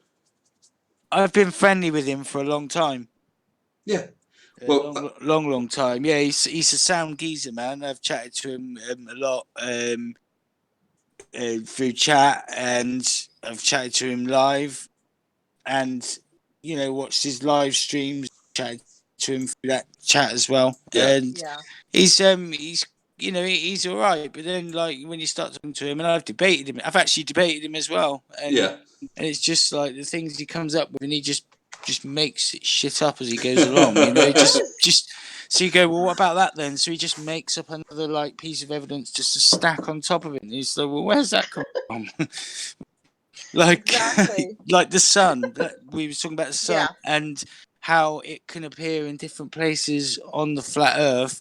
I've been friendly with him for a long time. Yeah. Well, long time. Yeah, he's a sound geezer, man. I've chatted to him a lot through chat, and I've chatted to him live, and watched his live streams. Chatted to him through that chat as well, and he's he's all right. But then, like, when you start talking to him, and I've actually debated him as well, and it's just like the things he comes up with, and he just makes shit up as he goes along. Just so you go, well, what about that then? So he just makes up another like piece of evidence just to stack on top of it. And he's like, well, where's that come from? Like the sun that we were talking about, the sun and how it can appear in different places on the flat Earth.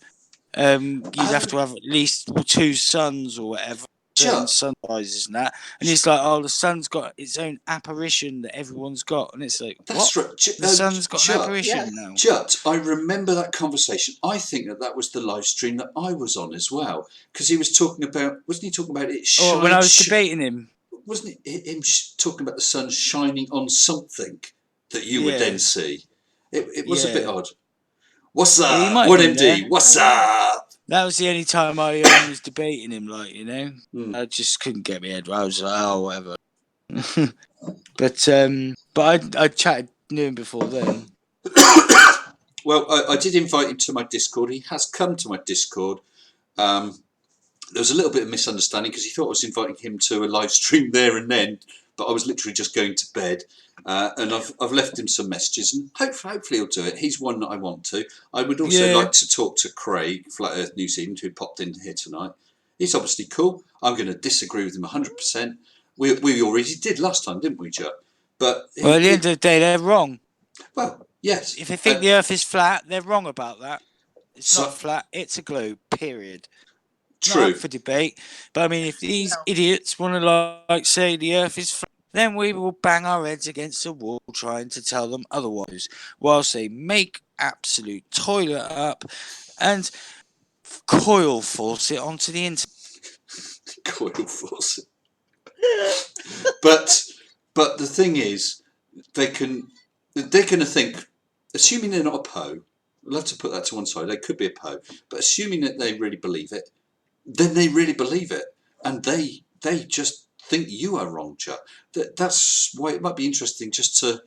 You'd have to have at least 2 suns or whatever. Sunrises and that, and it's like, the sun's got its own apparition that everyone's got, and it's like, that's what? Right. The sun's got an apparition now. Jut, I remember that conversation. I think that was the live stream that I was on as well, because he was talking about, wasn't he talking about it? When I was debating him, wasn't it him talking about the sun shining on something that you would then see? It was a bit odd. What's up? What MD? What's up? That was the only time I was debating him, like, I just couldn't get my head. I was like, whatever. but I chatted knew him before then. Well, I did invite him to my Discord. He has come to my Discord. There was a little bit of misunderstanding because he thought I was inviting him to a live stream there and then, but I was literally just going to bed. And I've left him some messages, and hopefully he'll do it. He's one that I want to. I would also like to talk to Craig, Flat Earth New Zealand, who popped in here tonight. He's obviously cool. I'm going to disagree with him 100%. We already did last time, didn't we, Joe? But at the end of the day, they're wrong. Well, yes. If they think the Earth is flat, they're wrong about that. It's not flat. It's a globe. Period. True. Not up for debate. But I mean, if these idiots want to say the Earth is flat, then we will bang our heads against the wall trying to tell them otherwise, whilst they make absolute toilet up and coil force it onto the internet. Coil force it. But the thing is, they're going to think, assuming they're not a Poe, we'll have to put that to one side, they could be a Poe, but assuming that they really believe it, then they really believe it, and they just think you are wrong, Chuck. That's why it might be interesting just to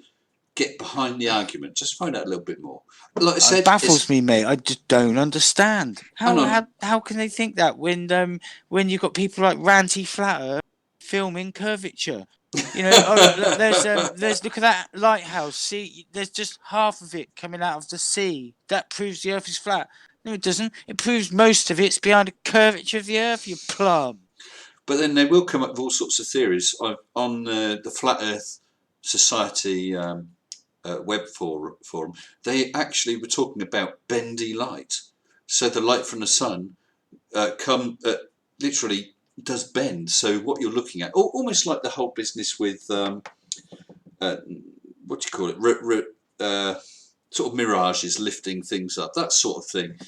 get behind the argument, just find out a little bit more. Like I said, it baffles me, mate. I just don't understand how can they think that when you've got people like Ranty Flatter filming curvature. There's look at that lighthouse. See, there's just half of it coming out of the sea. That proves the Earth is flat. No, it doesn't. It proves most of it's behind the curvature of the Earth. You plum. But then they will come up with all sorts of theories on the Flat Earth Society web forum. They actually were talking about bendy light. So the light from the sun literally does bend. So what you're looking at, almost like the whole business with what do you call it? Sort of mirages, lifting things up, that sort of thing.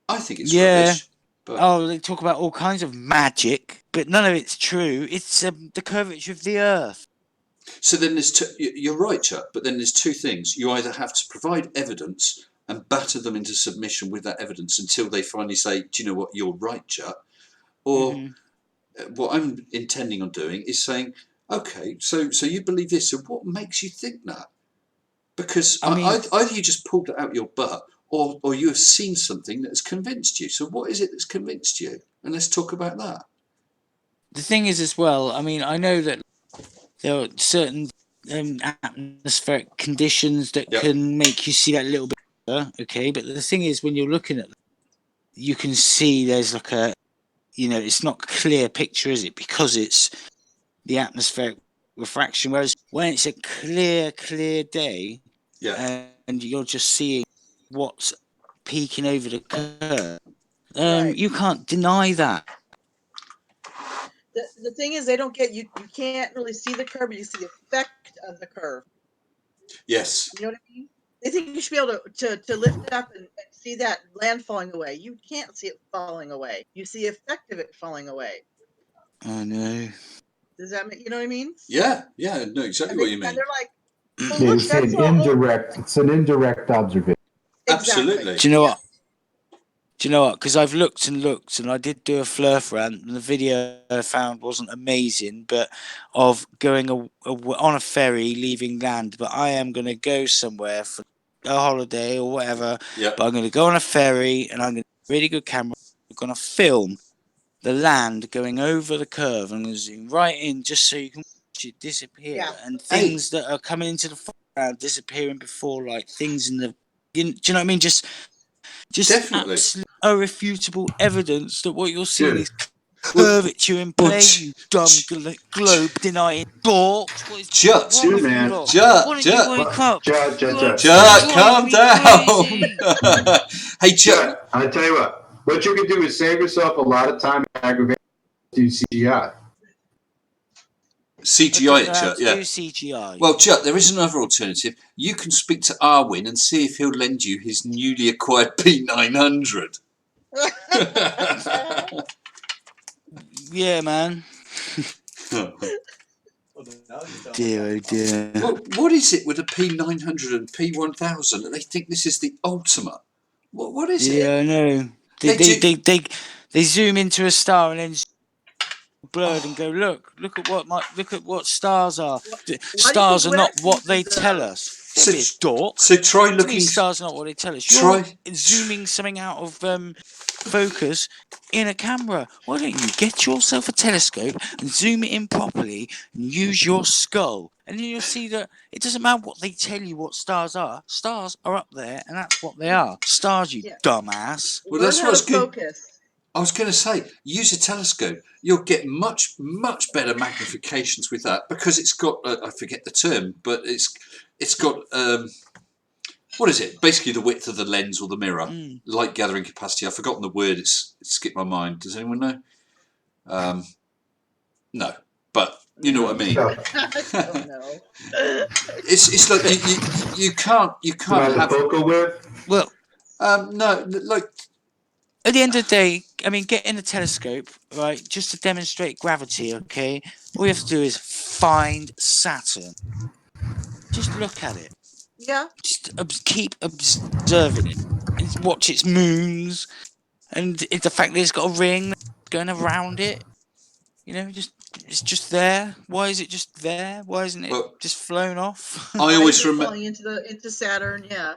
I think it's rubbish. But oh, they talk about all kinds of magic, but none of it's true. It's the curvature of the Earth. so then there's you're right, Chuck. But then there's two things. You either have to provide evidence and batter them into submission with that evidence until they finally say, "Do you know what? You're right, Chuck." Or what I'm intending on doing is saying, "Okay, so you believe this. So what makes you think that?" Because I mean, either you just pulled it out your butt, or you have seen something that has convinced you. So what is it that's convinced you? And let's talk about that. the thing is as well, I mean, I know that there are certain atmospheric conditions that can make you see that a little bit better, okay? But the thing is, when you're looking at them, you can see there's like a, it's not a clear picture, is it? Because it's the atmospheric refraction. Whereas when it's a clear day, and you're just seeing what's peeking over the curve, you can't deny that. The thing is, they don't get you. You can't really see the curve, but you see the effect of the curve. Yes. You know what I mean? They think you should be able to lift it up and see that land falling away. You can't see it falling away. You see the effect of it falling away. I know. Does that make, you know what I mean? Yeah, I know exactly what you mean. And they're like, well, Yeah, look, it's an indirect. It's an indirect observation. Absolutely. Do you know what? Because I've looked and I did do a flurf rant, and the video I found wasn't amazing, but of going on a ferry, leaving land. But I am going to go somewhere for a holiday or whatever. Yeah. But I'm going to go on a ferry, and I'm going to really good camera. I'm going to film the land going over the curve. I'm going to zoom right in just so you can watch it disappear, and things that are coming into the foreground disappearing before, like things in the. Do you know what I mean? Just definitely absolute irrefutable evidence that what you're seeing is curvature in play. You dumb globe denying dork. Jut, man. Why don't you wake up? Jut, calm down. Hey, Jut. I tell you what you can do is save yourself a lot of time and aggravation. Do CGI. CGI it, Jut, yeah. Do CGI. Well, Jut, there is another alternative. You can speak to Arwin and see if he'll lend you his newly acquired P900. Yeah, man. Dear, oh dear. Well, what is it with a P900 and P1000 that they think this is the ultimate? What is it? Yeah, I know. They zoom into a star and then blurred and go, look at what stars are. Stars are not what they tell us. So try looking. Stars are not what they tell us. You're zooming something out of focus in a camera. Why don't you get yourself a telescope and zoom it in properly and use your skull? And then you'll see that it doesn't matter what they tell you what stars are. Stars are up there, and that's what they are. Stars, you dumbass. Well, that's what's good. I was going to say, use a telescope. You'll get much better magnifications with that, because it's got I forget the term, but it's got what is it? Basically, the width of the lens or the mirror, light gathering capacity. I've forgotten the word. It's skipped my mind. Does anyone know? No, but you know what I mean. I don't know. It's like you can't have focal width. Well, no, like. At the end of the day, I mean, get in a telescope, right, just to demonstrate gravity, okay? All you have to do is find Saturn. Just look at it. Yeah. Just keep observing it. And watch its moons. And the fact that it's got a ring going around it. It's just there. Why is it just there? Why isn't it just flown off? I always remember falling into Saturn, yeah.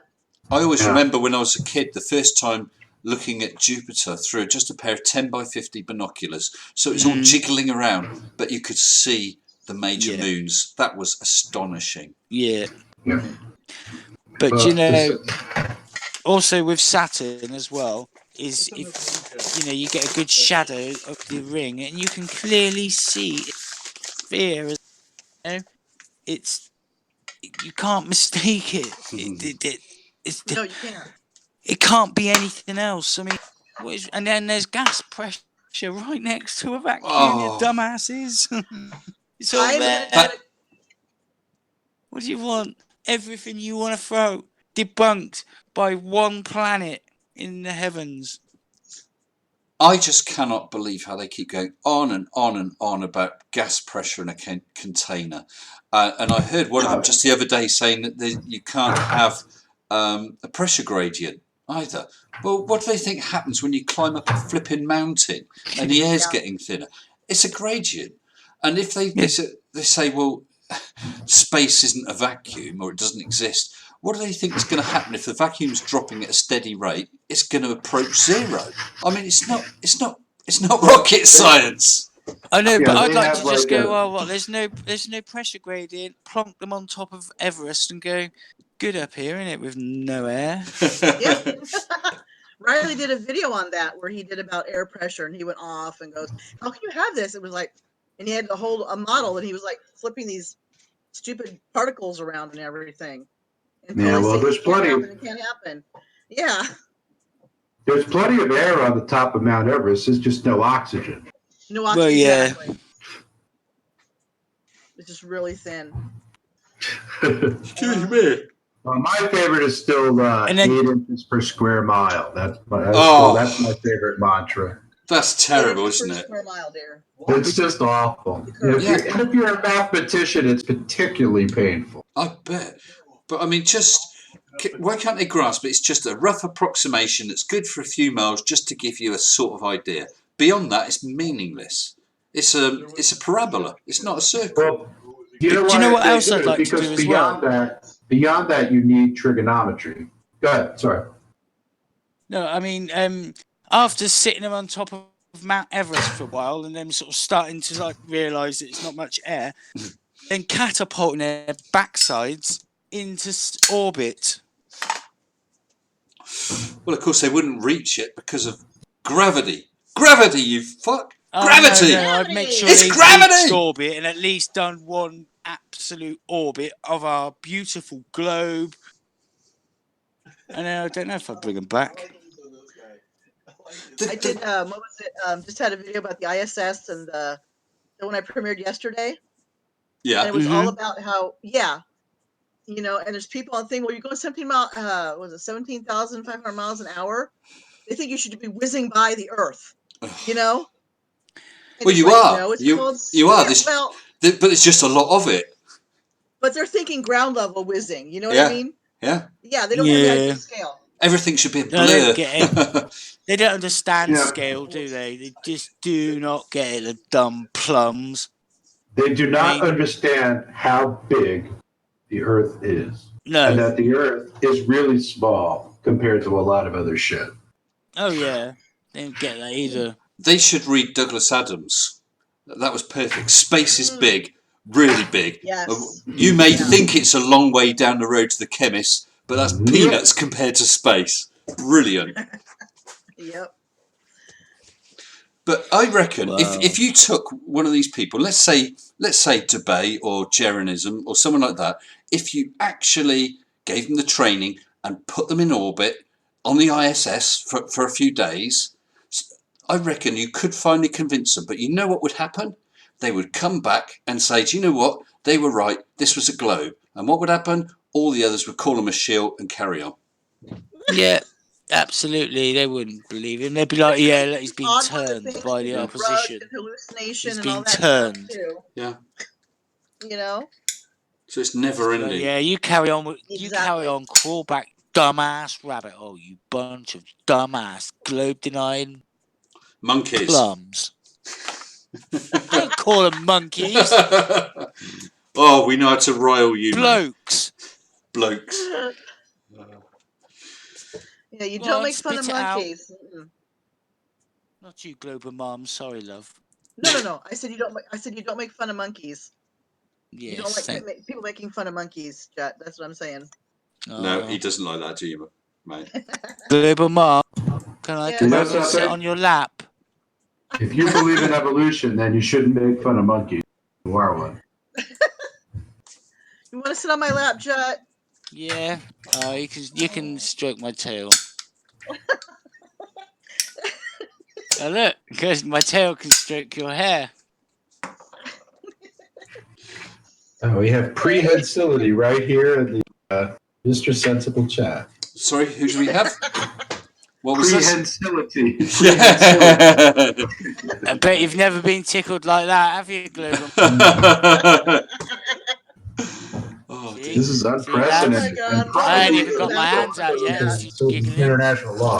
I always remember when I was a kid, the first time looking at Jupiter through just a pair of 10x50 binoculars. So it was all jiggling around, but you could see the major moons. That was astonishing. Yeah. But also with Saturn as well, is if you get a good shadow of the ring, and you can clearly see its sphere. You can't mistake it. No, you can't. It can't be anything else. I mean, And then there's gas pressure right next to a vacuum, you Oh. dumbasses. It's all there. What do you want? Everything you want to throw debunked by one planet in the heavens. I just cannot believe how they keep going on and on and on about gas pressure in a container. And I heard one of them just the other day saying that you can't have a pressure gradient either. Well, what do they think happens when you climb up a flipping mountain and the air's getting thinner? It's a gradient. And if they say, well, space isn't a vacuum or it doesn't exist, what do they think is going to happen if the vacuum's dropping at a steady rate? It's going to approach zero. I mean, it's not rocket science. I know, but I'd like to just go, well, what? There's no pressure gradient. Plonk them on top of Everest and go, good up here, innit, with no air. Yeah. Riley did a video on that where he did about air pressure, and he went off and goes, "How can you have this?" It was like, and he had to hold a model, and he was like flipping these stupid particles around and everything. Yeah, well, there's plenty. It can't happen. Yeah. There's plenty of air on the top of Mount Everest. There's just no oxygen. No oxygen. Well, yeah. Exactly. It's just really thin. Excuse me. Well, my favorite is still 8 inches per square mile. That's my favorite mantra. That's terrible, isn't it? Square mile, dear. It's just awful. If you're a mathematician, it's particularly painful. I bet. But I mean, why can't they grasp it? It's just a rough approximation that's good for a few miles just to give you a sort of idea. Beyond that, it's meaningless. It's a parabola. It's not a circle. Well, do you know what else I'd like to do as well? Beyond that, you need trigonometry. Go ahead. Sorry. No, I mean, after sitting them on top of Mount Everest for a while and then sort of starting to realise that it's not much air, then catapulting their backsides into orbit. Well, of course, they wouldn't reach it because of gravity. Gravity, you fuck! Gravity! No, I'd make sure it's they gravity! reached orbit and at least done one absolute orbit of our beautiful globe. And I don't know if I'd bring them back. I did. What was it? Just had a video about the ISS and the one I premiered yesterday. Yeah, and it was all about how and there's people on thing. Well, you're going 17,500 miles an hour. They think you should be whizzing by the Earth. Well, you are. No, you are. But it's just a lot of it. But they're thinking ground level whizzing. You know what I mean? Yeah. Yeah, they don't have the idea of scale. Everything should be a blur. They don't get it. They don't understand scale, do they? They just do not get it, the dumb plums. They do not understand how big the Earth is. No. And that the Earth is really small compared to a lot of other shit. Oh, yeah. They don't get that either. They should read Douglas Adams. That was perfect. Space is big, really big. Yes. You may think it's a long way down the road to the chemist, but that's peanuts compared to space. Brilliant. Yep. But I reckon if you took one of these people, let's say Debay or Jeranism or someone like that, if you actually gave them the training and put them in orbit on the ISS for a few days, I reckon you could finally convince them. But you know what would happen? They would come back and say, do you know what? They were right. This was a globe. And what would happen? All the others would call them a shield and carry on. Yeah. Absolutely, they wouldn't believe him. They'd be like, "Yeah, he's been turned by the opposition. He's been turned." Yeah. So it's never ending. Yeah, you carry on. You carry on. Crawl back, dumbass rabbit hole. You bunch of dumbass globe-denying monkeys. Plums. I don't call them monkeys. Oh, we know how to rile you. Blokes. Yeah, you don't make fun of monkeys. Not you, Global Mom. Sorry, love. No. I said you don't. I said you don't make fun of monkeys. Yes. You don't like people making fun of monkeys, Jet. That's what I'm saying. No, he doesn't like that, do you, mate? Global Mom, can I come over and sit on your lap? If you believe in evolution, then you shouldn't make fun of monkeys. You are one. You want to sit on my lap, Jet? Yeah. You can stroke my tail. Oh, look, because my tail can stroke your hair. Oh, we have prehensility right here in the Mr. Sensible chat. Sorry, who do we have? What was this? Prehensility. I bet you've never been tickled like that, have you, Global? Oh, See? This is See, unprecedented. Oh my God. and I ain't probably even got my hands out yet. Yeah. She's so giggling. international law.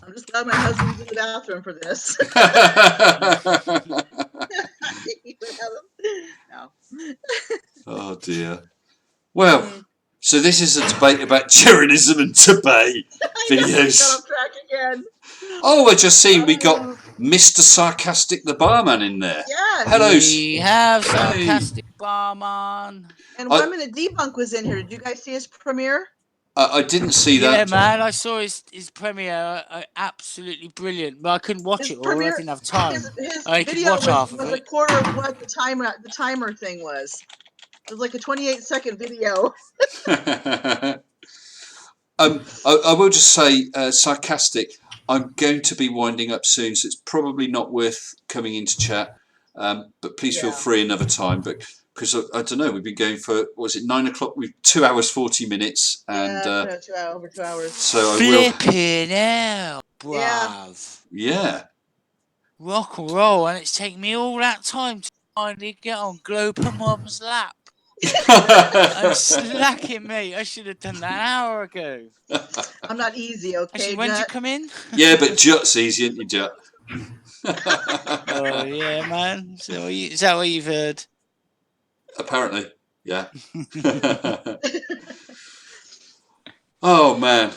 I'm just glad my husband's in the bathroom for this. No. Oh dear. Well, so this is a debate about Jeranism and Tibet videos. Got off track again. Oh, I just seen we got Mr. Sarcastic the Barman in there. Yes. Hello. We have Sarcastic Barman. And 1 Minute Debunk was in here. Did you guys see his premiere? I didn't see Yeah, that. man, I saw his premiere. Absolutely brilliant. But I couldn't watch it all. I didn't have time. His I could video watch half of was it. a quarter of what the timer thing was. It was like a 28-second video. I will just say, Sarcastic, I'm going to be winding up soon, so it's probably not worth coming into chat. But please feel free another time. But because I don't know, we've been going for, what was it, 9 o'clock? We've 2 hours 40 minutes, and over 2 hours. so I will. Flipping hell, bruv. Yeah. Rock and roll, and it's taken me all that time to finally get on Global Mom's lap. I'm slacking, mate. I should have done that an hour ago. I'm not easy, okay? Actually, when did you come in? Yeah, but Jut's easy, isn't you, Jut? Oh, yeah, man. So is that what you've heard? Apparently, yeah. Oh, man.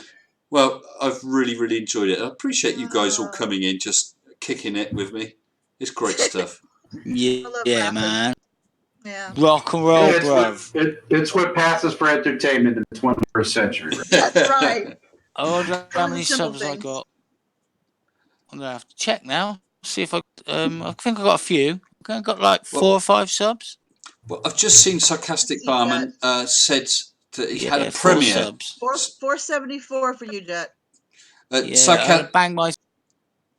Well, I've really enjoyed it. I appreciate you guys all coming in, just kicking it with me. It's great stuff. Yeah, man. Yeah. Rock and roll, bruv. It's what passes for entertainment in the 21st century. Right? That's right. I wonder how many Simple subs I things. got. I'm gonna have to check now. See if I think I got a few. I got like 4 or 5 subs. Well, I've just seen Sarcastic Barman said that he had a 4 premiere. subs. 474 for you, Jet. Bang my.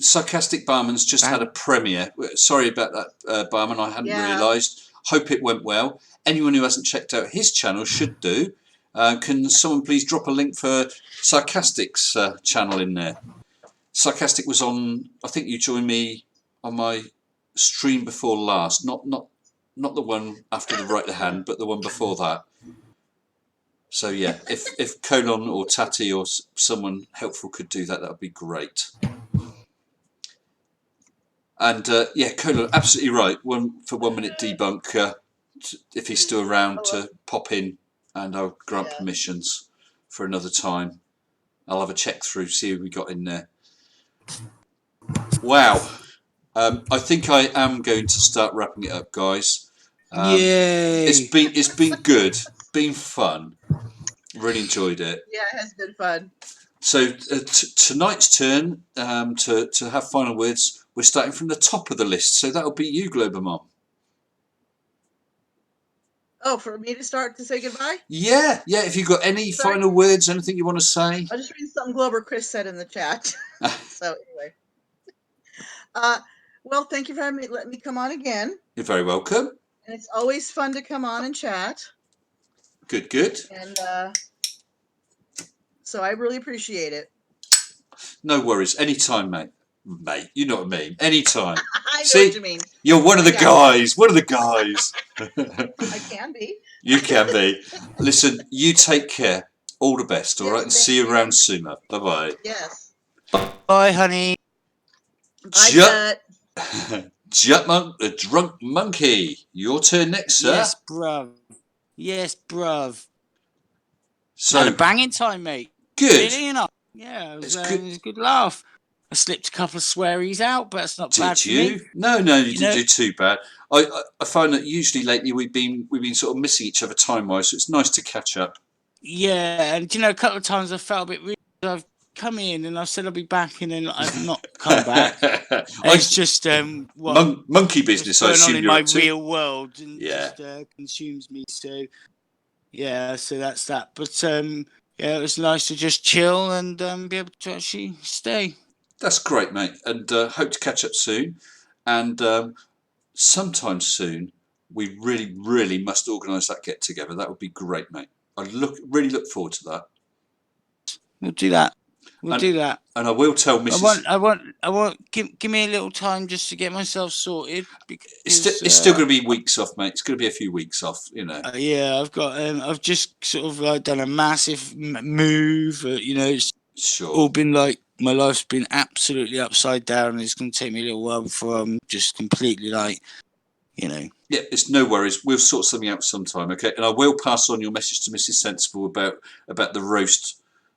Sarcastic Barman's just had a premiere. Sorry about that, Barman. I hadn't realised. Hope it went well. Anyone who hasn't checked out his channel should do. Can someone please drop a link for Sarcastic's channel in there? Sarcastic was on. I think you joined me on my stream before last. Not the one after the right hand, but the one before that. So yeah, if Colon or Tati or someone helpful could do that, that would be great. And yeah, Colon, absolutely right. 1 minute debunk. If he's still around to pop in, and I'll grant permissions for another time. I'll have a check through, see who we got in there. Wow. I think I am going to start wrapping it up, guys. Yay! It's been good, been fun. Really enjoyed it. Yeah, it has been fun. So tonight's turn to have final words. We're starting from the top of the list, so that'll be you, Global Mom. Oh, for me to start to say goodbye? Yeah. If you've got any final words, anything you want to say. I'll just read something Glover Chris said in the chat. So anyway. Well, thank you for letting me come on again. You're very welcome. And it's always fun to come on and chat. Good. And so I really appreciate it. No worries. Anytime, mate. You know what I mean. Anytime. I know what you mean. You're one of the guys. One of the guys. I can be. You can be. Listen, you take care. All the best, all right? And see you around soon, love. Bye-bye. Yes. Bye, honey. Bye, Jut the drunk monkey. Your turn next, sir. Yes, bruv. So had a banging time, mate. Good. Really, you know? Yeah, it was a good laugh. I slipped a couple of swearies out, but it's not bad for me. Did you? No, you didn't do too bad. I find that usually lately we've been sort of missing each other time-wise, so it's nice to catch up. Yeah, and a couple of times I felt a bit rude. I've come in and I've said I'll be back, and then I've not come back. It's just monkey business. I assume in you're my up to. real world, and just consumes me. So yeah, so that's that. But yeah, it was nice to just chill and be able to actually stay. That's great, mate. And hope to catch up soon. And sometime soon, we really, really must organise that get together. That would be great, mate. I really look forward to that. We'll do that. We'll do that. And I will tell Mrs. I want. Give me a little time just to get myself sorted. Because, It's still going to be weeks off, mate. It's going to be a few weeks off, you know. Yeah, I've got. I've just sort of like done a massive move. You know, it's all been like my life's been absolutely upside down, and it's going to take me a little while before I'm just completely like, you know. Yeah, it's no worries. We'll sort something out sometime, okay? And I will pass on your message to Mrs. Sensible about the roast.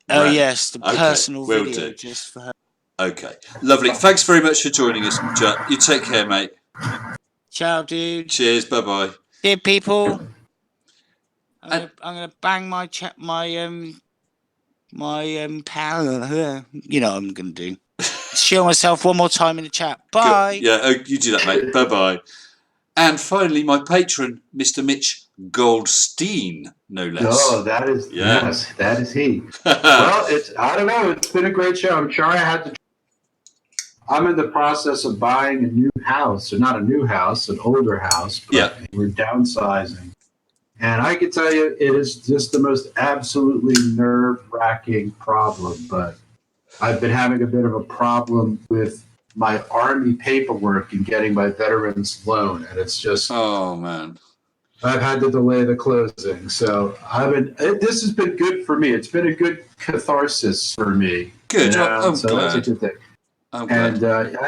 Oh yes, the personal video just for her. Okay, lovely. Thanks very much for joining us, Judd. You take care, mate. Ciao, dude. Cheers. Bye bye. Yeah, people. I'm gonna bang my pal. You know what I'm gonna do. Show myself one more time in the chat. Bye. Good. Yeah, you do that, mate. Bye bye. And finally, my patron, Mr. Mitch Goldstein, no less. Oh, that is yes, that is he. Well, I don't know. It's been a great show. I'm sure I'm in the process of buying a new house, or not a new house, an older house. But we're downsizing, and I can tell you, it is just the most absolutely nerve-wracking problem. But I've been having a bit of a problem with my Army paperwork and getting my veterans loan, and it's just man. I've had to delay the closing, so this has been good for me. It's been a good catharsis for me. Good, I'm so glad. That's a good thing. And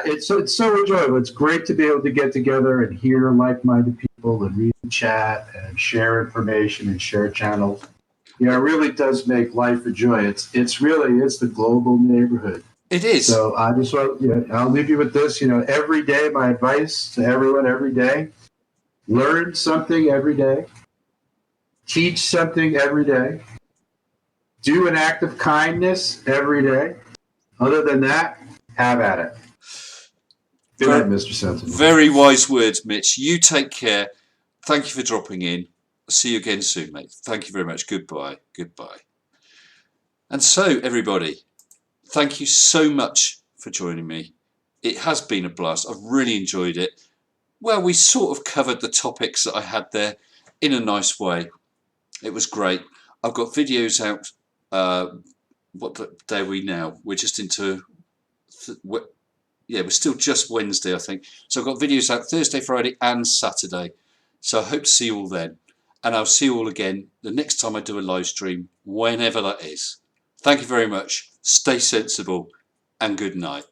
it's so enjoyable. It's great to be able to get together and hear like-minded people and read the chat and share information and share channels. You know, it really does make life a joy. It's the global neighborhood. It is. So I just want, I'll leave you with this. You know, every day, my advice to everyone every day: learn something every day, teach something every day, do an act of kindness every day. Other than that, have at it. Good night, Mr. Sensible. Very wise words, Mitch. You take care. Thank you for dropping in. I'll see you again soon, mate. Thank you very much. Goodbye. Goodbye. And so, everybody, thank you so much for joining me. It has been a blast. I've really enjoyed it. Well, we sort of covered the topics that I had there in a nice way. It was great. I've got videos out. What day are we now? We're just into... we're still just Wednesday, I think. So I've got videos out Thursday, Friday and Saturday. So I hope to see you all then. And I'll see you all again the next time I do a live stream, whenever that is. Thank you very much. Stay sensible and good night.